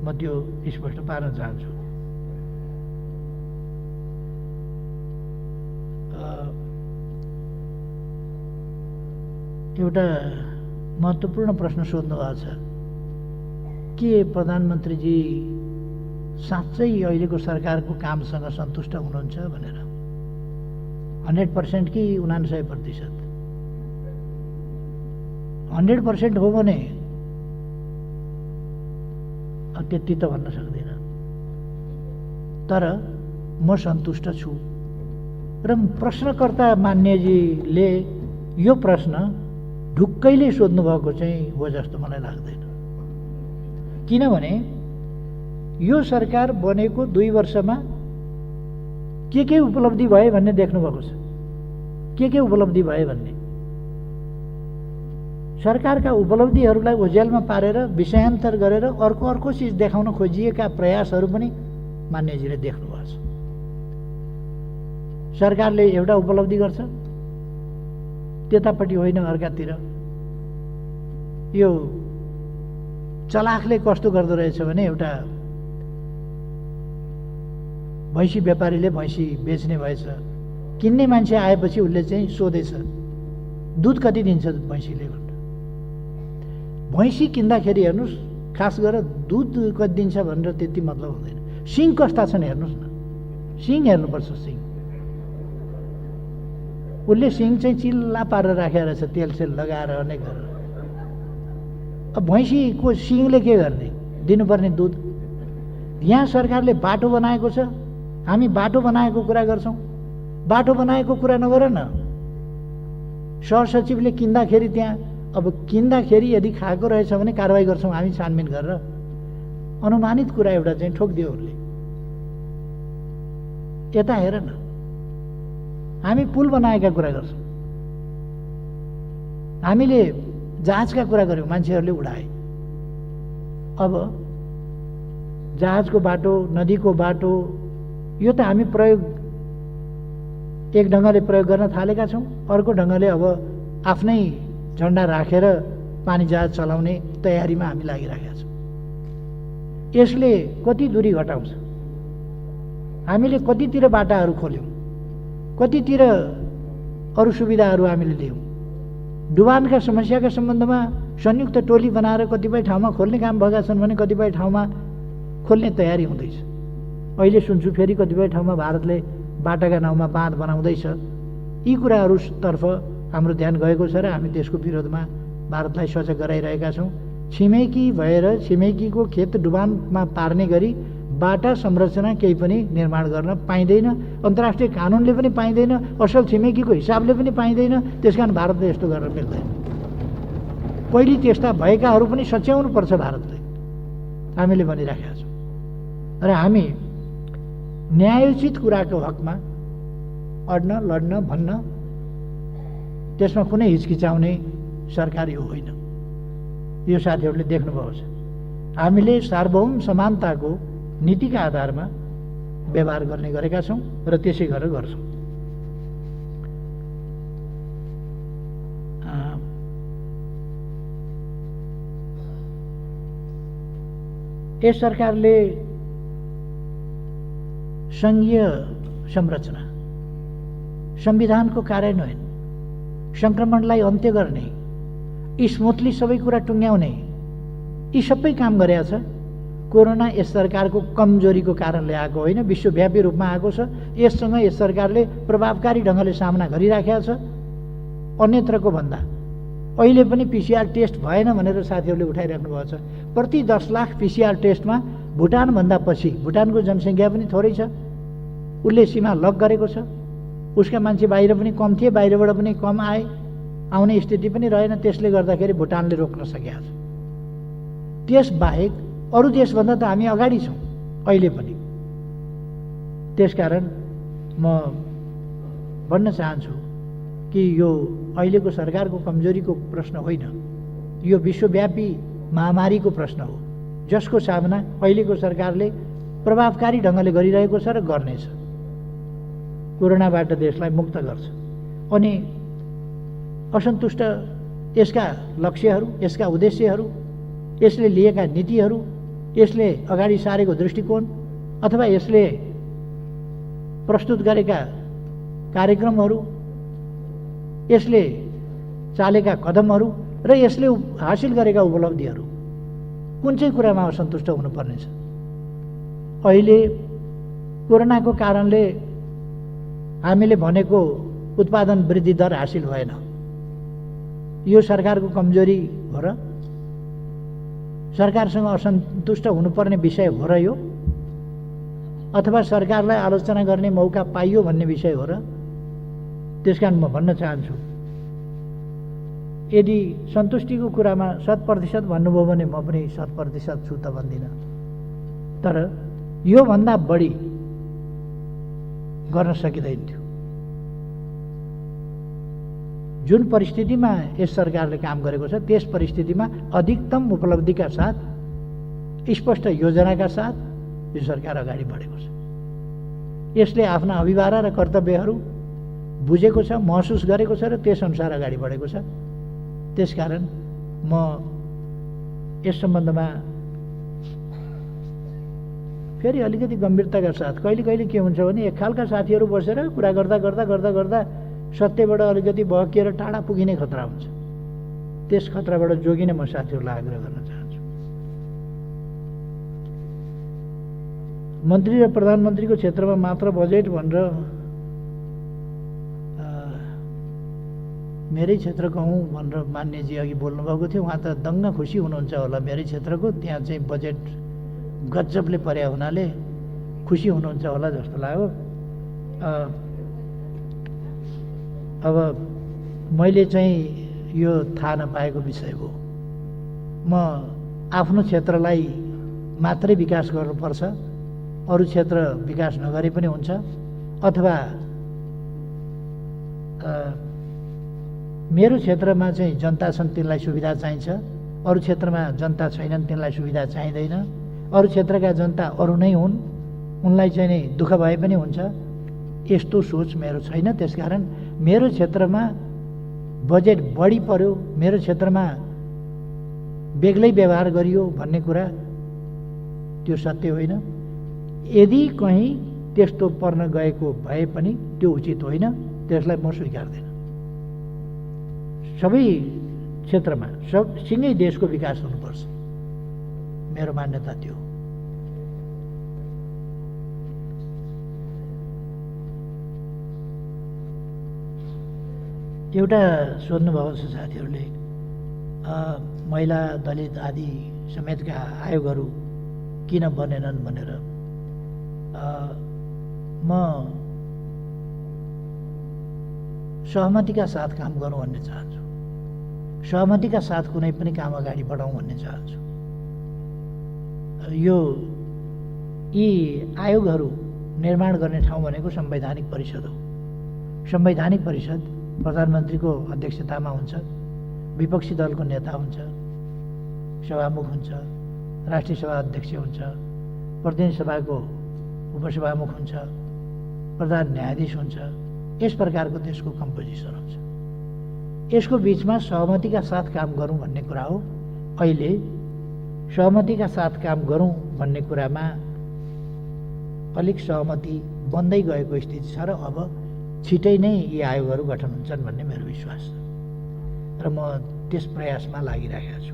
म त्यो स्पष्ट पार्न चाहन्छु। एउटा महत्त्वपूर्ण प्रश्न सोध्नु भएको छ, के प्रधानमन्त्रीजी साँच्चै अहिलेको सरकारको कामसँग सन्तुष्ट हुनुहुन्छ भनेर। 100% कि 99%? 100% हो भने त्यति त भन्न सक्दिनँ, तर म सन्तुष्ट छु। र प्रश्नकर्ता मान्यजीले यो प्रश्न ढुक्कैले सोध्नु भएको चाहिँ हो जस्तो मलाई लाग्दैन। किनभने यो सरकार बनेको 2 वर्षमा के उपलब्धि भए भन्ने देख्नु भएको छ। के उपलब्धि भए भन्ने, सरकारका उपलब्धिहरूलाई ओझेलमा पारेर विषयान्तर गरेर अर्को चिज देखाउन खोजिएका प्रयासहरू पनि मान्यजीले देख्नु भएको छ। सरकारले एउटा उपलब्धि गर्छ, त्यतापट्टि होइन अर्कातिर। यो चलाखले कस्तो गर्दो रहेछ भने, एउटा भैँसी व्यापारीले भैँसी बेच्ने भएछ, किन्ने मान्छे आएपछि उसले चाहिँ सोधेछ दुध कति दिन्छ भैँसीले भनेर। भैँसी किन्दाखेरि हेर्नुहोस्, खास गरेर दुध कति दिन्छ भनेर त्यति मतलब हुँदैन, सिङ कस्ता छन् हेर्नुहोस् न, सिङ हेर्नुपर्छ। सिङ उसले सिङ चाहिँ चिल्ला पारेर राखेर रहेछ, तेलसेल लगाएर अनेक गरेर। अब भैँसीको सिङले के गर्ने, दिनुपर्ने दुध। यहाँ सरकारले बाटो बनाएको छ, हामी बाटो बनाएको कुरा गर्छौँ, बाटो बनाएको कुरा नगर न। सहसचिवले किन्दाखेरि त्यहाँ, अब किन्दाखेरि यदि खाएको रहेछ भने कारवाही गर्छौँ हामी छानबिन गरेर। अनुमानित कुरा एउटा चाहिँ ठोकिदियो उसले। यता हेर न, हामी पुल बनाएका कुरा गर्छौँ, हामीले जहाजका कुरा गऱ्यौँ, मान्छेहरूले उडाए। अब जहाजको बाटो, नदीको बाटो, यो त हामी प्रयोग एक ढङ्गले प्रयोग गर्न थालेका छौँ, अर्को ढङ्गले अब आफ्नै झन्डा राखेर पानी जहाज चलाउने तयारीमा हामी लागिरहेका छौँ। यसले कति दूरी घटाउँछ, हामीले कतितिर बाटाहरू खोल्यौँ, कतितिर अरू सुविधाहरू हामीले लियौँ। डुबानका समस्याका सम्बन्धमा संयुक्त टोली बनाएर कतिपय ठाउँमा खोल्ने काम भएका छन् भने कतिपय ठाउँमा खोल्ने तयारी हुँदैछ। अहिले सुन्छु फेरि कतिपय ठाउँमा भारतले बाटाका नाउँमा बाँध बनाउँदैछ। यी कुराहरूतर्फ हाम्रो ध्यान गएको छ र हामी त्यसको विरोधमा भारतलाई सचेत गराइरहेका छौँ। छिमेकी भएर छिमेकीको खेत डुबानमा पार्ने गरी बाटा संरचना केही पनि निर्माण गर्न पाइँदैन, अन्तर्राष्ट्रिय कानुनले पनि पाइँदैन, असल छिमेकीको हिसाबले पनि पाइँदैन। त्यसकारण भारतले यस्तो गर्न मिल्दैन। पहिले त्यस्ता भएकाहरू पनि सच्याउनुपर्छ भारतले, हामीले भनिराखेका छौँ। र हामी न्यायोचित कुराको हकमा अड्न, लड्न, भन्न, त्यसमा कुनै हिचकिचाउने सरकार यो होइन। यो साथीहरूले देख्नुभएको छ। हामीले सार्वभौम समानताको नीतिका आधारमा व्यवहार गर्ने गरेका छौँ र त्यसै गरेर गर्छौँ। यस सरकारले सङ्घीय संरचना संविधानको कार्यान्वयन, सङ्क्रमणलाई अन्त्य गर्ने, स्मुथली सबै कुरा टुङ्ग्याउने, यी सबै काम गरेका छ। कोरोना यस सरकारको कमजोरीको कारणले आएको होइन, विश्वव्यापी रूपमा आएको छ। यससँग यस सरकारले प्रभावकारी ढङ्गले सामना गरिराखेको छ। अन्यत्रको भन्दा अहिले पनि पिसिआर टेस्ट भएन भनेर साथीहरूले उठाइराख्नु भएको छ। प्रति 10 लाख पिसिआर टेस्टमा भुटानभन्दा पछि, भुटानको जनसङ्ख्या पनि थोरै छ, उसले सीमा लक गरेको छ। उसका मान्छे बाहिर पनि कम थिए, बाहिरबाट पनि कम आए, आउने स्थिति पनि रहेन। त्यसले गर्दाखेरि भुटानले रोक्न सकेको छ। त्यसबाहेक अरू देशभन्दा त हामी अगाडि छौँ अहिले पनि। त्यसकारण म भन्न चाहन्छु कि यो अहिलेको सरकारको कमजोरीको प्रश्न होइन, यो विश्वव्यापी महामारीको प्रश्न हो, जसको सामना अहिलेको सरकारले प्रभावकारी ढङ्गले गरिरहेको छ र गर्नेछ। कोरोनाबाट देशलाई मुक्त गर्छ। अनि असन्तुष्ट यसका लक्ष्यहरू, यसका उद्देश्यहरू, यसले लिएका नीतिहरू, यसले अगाडि सारेको दृष्टिकोण अथवा यसले प्रस्तुत गरेका कार्यक्रमहरू, यसले चालेका कदमहरू र यसले हासिल गरेका उपलब्धिहरू, कुन चाहिँ कुरामा असन्तुष्ट हुनुपर्नेछ? अहिले कोरोनाको कारणले हामीले भनेको उत्पादन वृद्धि दर हासिल भएन। यो सरकारको कमजोरी हो र सरकारसँग असन्तुष्ट हुनुपर्ने विषय हो र यो, अथवा सरकारलाई आलोचना गर्ने मौका पाइयो भन्ने विषय हो र? त्यसकारण म भन्न चाहन्छु, यदि सन्तुष्टिको कुरामा 100% भन्नुभयो भने म पनि 100% छु त भन्दिनँ, तर योभन्दा बढी गर्न सकिँदैन थियो। जुन परिस्थितिमा यस सरकारले काम गरेको छ त्यस परिस्थितिमा अधिकतम उपलब्धिका साथ, स्पष्ट योजनाका साथ यो सरकार अगाडि बढेको छ। यसले आफ्ना अभिभारा र कर्तव्यहरू बुझेको छ, महसुस गरेको छ र त्यसअनुसार अगाडि बढेको छ। त्यसकारण म यस सम्बन्धमा फेरि अलिकति गम्भीरताका साथ, कहिले कहिले के हुन्छ भने एक खालका साथीहरू बसेर कुरा गर्दा गर्दा गर्दा गर्दा सत्यबाट अलिकति बहकिएर टाढा पुगिने खतरा हुन्छ। त्यस खतराबाट जोगिने म साथीहरूलाई आग्रह गर्न चाहन्छु। मन्त्री र प्रधानमन्त्रीको क्षेत्रमा मात्र बजेट भनेर मेरै क्षेत्रको हुँ भनेर मान्यजी अघि बोल्नुभएको थियो। उहाँ त दङ्ग खुसी हुनुहुन्छ होला मेरै क्षेत्रको, त्यहाँ चाहिँ बजेट गजबले पर्या हुनाले खुसी हुनुहुन्छ होला जस्तो लाग्यो। अब मैले चाहिँ यो थाहा नपाएको विषय हो। म आफ्नो क्षेत्रलाई मात्रै विकास गर्नुपर्छ, अरू क्षेत्र विकास नगरे पनि हुन्छ, अथवा मेरो क्षेत्रमा चाहिँ जनता छन् तिनलाई सुविधा चाहिन्छ, अरू क्षेत्रमा जनता छैनन् तिनलाई सुविधा चाहिँदैन, अरू क्षेत्रका जनता अरू नै हुन् उनलाई चाहिँ नि दुःख भए पनि हुन्छ, यस्तो सोच मेरो छैन। त्यसकारण मेरो क्षेत्रमा बजेट बढी पर्यो, मेरो क्षेत्रमा बेग्लै व्यवहार गरियो भन्ने कुरा त्यो सत्य होइन। यदि कहीँ त्यस्तो पर्न गएको भए पनि त्यो उचित होइन, त्यसलाई म स्वीकार्दैन। सबै क्षेत्रमा सँगै देशको विकास हुनुपर्छ, मेरो मान्यता त्यो। एउटा सोध्नुभएको छ साथीहरूले, महिला दलित आदि समेतका आयोगहरू किन बनेनन् भनेर। म सहमतिका साथ काम गरौँ भन्ने चाहन्छु, सहमतिका साथ कुनै पनि काम अगाडि बढाउँ भन्ने चाहन्छु। यी आयोगहरू निर्माण गर्ने ठाउँ भनेको संवैधानिक परिषद हो। संवैधानिक परिषद प्रधानमन्त्रीको अध्यक्षतामा हुन्छ, विपक्षी दलको नेता हुन्छ, सभामुख हुन्छ, राष्ट्रिय सभा अध्यक्ष हुन्छ, प्रतिनिधि सभाको उपसभामुख हुन्छ, प्रधान न्यायाधीश हुन्छ। यस प्रकारको त्यसको कम्पोजिसन हुन्छ। यसको बिचमा सहमतिका साथ काम गरौँ भन्ने कुरा हो। अहिले सहमतिका साथ काम गरौँ भन्ने कुरामा अलिक सहमति बन्दै गएको स्थिति छ र अब छिटै नै यी आयोगहरू गठन हुन्छन् भन्ने मेरो विश्वास छ र म त्यस प्रयासमा लागिरहेको छु।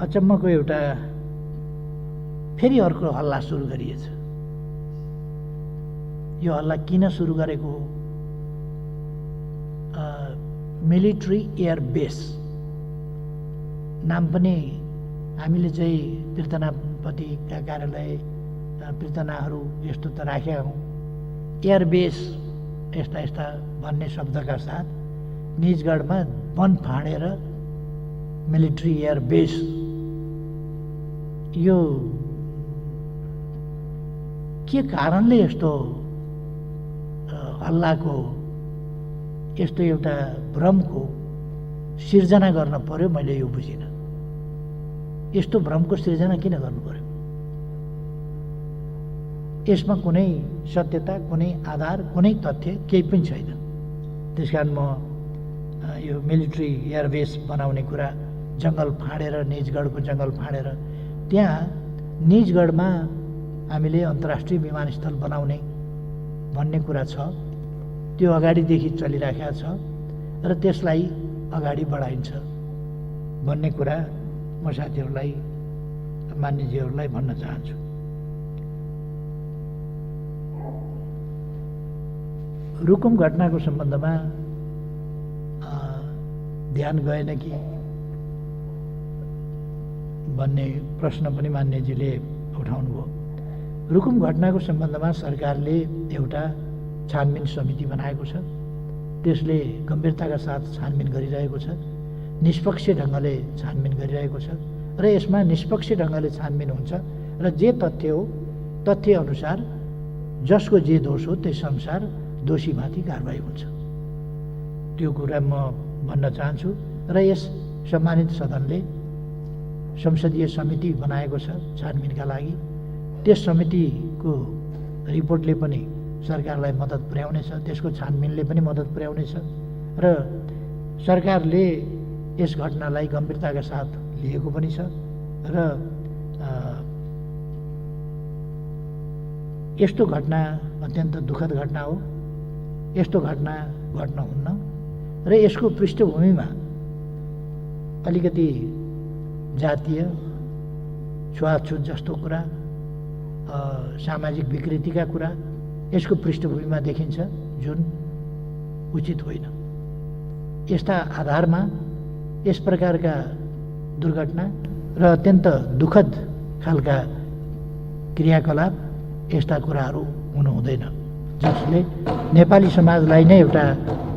अचम्मको एउटा फेरि अर्को हल्ला सुरु गरिएछ। यो हल्ला किन सुरु गरेको हो? मिलिट्री एयर बेस नाम पनि हामीले चाहिँ पीर्तनापतिका कार्यालय पीर्तनाहरू यस्तो त राखेका हौँ। एयर बेस यस्ता यस्ता भन्ने शब्दका साथ निजगढमा वन फाँडेर मिलिट्री एयर बेस, यो के कारणले यस्तो हल्लाको यस्तो एउटा भ्रमको सिर्जना गर्न पर्यो? मैले यो बुझिनँ। यस्तो भ्रमको सिर्जना किन गर्नु पर्यो? यसमा कुनै सत्यता, कुनै आधार, कुनै तथ्य केही पनि छैन। त्यसकारण म यो मिलिट्री एयरबेस बनाउने कुरा, जङ्गल फाँडेर, निजगढको जङ्गल फाँडेर त्यहाँ निजगढमा हामीले अन्तर्राष्ट्रिय विमानस्थल बनाउने भन्ने कुरा छ, त्यो अगाडिदेखि चलिराखेको छ र त्यसलाई अगाडि बढाइन्छ भन्ने कुरा म साथीहरूलाई, मान्यजीहरूलाई भन्न चाहन्छु। रुकुम घटनाको सम्बन्धमा ध्यान गएन कि भन्ने प्रश्न पनि मान्यजीले उठाउनुभयो। रुकुम घटनाको सम्बन्धमा सरकारले एउटा छानबिन समिति बनाएको छ। त्यसले गम्भीरताका साथ छानबिन गरिरहेको छ, निष्पक्ष ढङ्गले छानबिन गरिरहेको छ र यसमा निष्पक्ष ढङ्गले छानबिन हुन्छ र जे तथ्य हो तथ्य अनुसार जसको जे दोष हो त्यस अनुसार दोषीमाथि कारबाही हुन्छ। त्यो कुरा म भन्न चाहन्छु र यस सम्मानित सदनले संसदीय समिति बनाएको छ छानबिनका लागि। त्यस समितिको रिपोर्टले पनि सरकारलाई मद्दत पुर्याउनेछ, त्यसको छानबिनले पनि मद्दत पुर्याउनेछ र सरकारले यस घटनालाई गम्भीरताका साथ लिएको पनि छ र यस्तो घटना अत्यन्त दुःखद घटना हो। यस्तो घटना घट्न हुन्न र यसको पृष्ठभूमिमा अलिकति जातीय छुवाछुत जस्तो कुरा, सामाजिक विकृतिका कुरा यसको पृष्ठभूमिमा देखिन्छ, जुन उचित होइन। यस्ता आधारमा यस प्रकारका दुर्घटना र अत्यन्त दुःखद खालका क्रियाकलाप, यस्ता कुराहरू हुनु हुँदैन, जसले नेपाली समाजलाई नै एउटा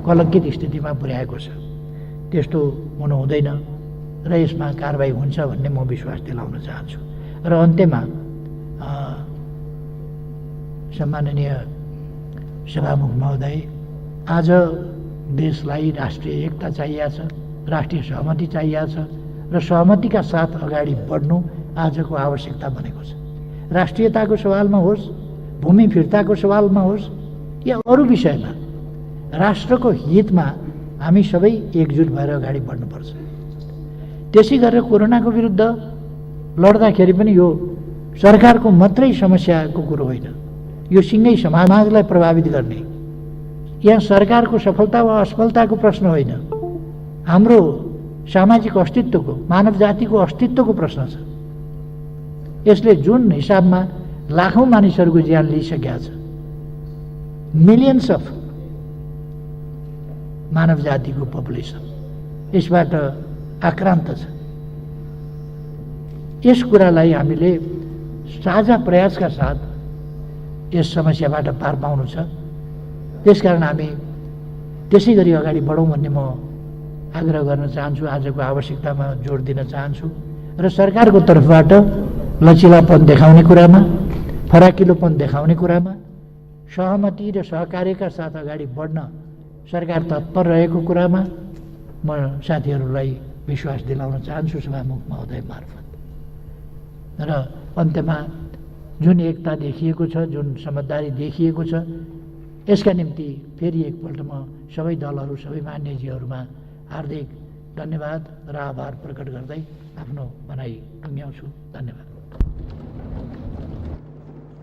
कलङ्कित स्थितिमा पुर्याएको छ। त्यस्तो हुनु हुँदैन र यसमा कारबाही हुन्छ भन्ने म विश्वास दिलाउन चाहन्छु। र अन्त्यमा सम्माननीय सभामुख महोदय, आज देशलाई राष्ट्रिय एकता चाहिएको छ, राष्ट्रिय सहमति चाहिएको छ र सहमतिका साथ अगाडि बढ्नु आजको आवश्यकता बनेको छ। राष्ट्रियताको सवालमा होस्, भूमि फिर्ताको सवालमा होस् या अरू विषयमा राष्ट्रको हितमा हामी सबै एकजुट भएर अगाडि बढ्नुपर्छ। त्यसै गरेर कोरोनाको विरुद्ध लड्दाखेरि पनि यो सरकारको मात्रै समस्याको कुरो होइन, यो सिँगै समाजलाई प्रभावित गर्ने, यहाँ सरकारको सफलता वा असफलताको प्रश्न होइन, हाम्रो सामाजिक अस्तित्वको, मानव जातिको अस्तित्वको प्रश्न छ। यसले जुन हिसाबमा लाखौँ मानिसहरूको ज्यान लिइसकेका छ, मिलियन्स अफ मानव जातिको पपुलेसन यसबाट आक्रान्त छ। यस कुरालाई हामीले साझा प्रयासका साथ यस समस्याबाट पार पाउनु छ। त्यसकारण हामी त्यसै गरी अगाडि बढौँ भन्ने म आग्रह गर्न चाहन्छु, आजको आवश्यकतामा जोड दिन चाहन्छु र सरकारको तर्फबाट लचिलापन देखाउने कुरामा, फराकिलोपन देखाउने कुरामा, सहमति र सहकार्यका साथ अगाडि बढ्न सरकार तत्पर रहेको कुरामा म साथीहरूलाई विश्वास दिलाउन चाहन्छु सभामुख महोदय मार्फत। र अन्त्यमा जुन एकता देखिएको छ, जुन समझदारी देखिएको छ, यसका निम्ति फेरि एकपल्ट म सबै दलहरू, सबै मान्यजीहरूमा हार्दिक धन्यवाद र आभार प्रकट गर्दै आफ्नो भनाइ टुङ्ग्याउँछु। धन्यवाद।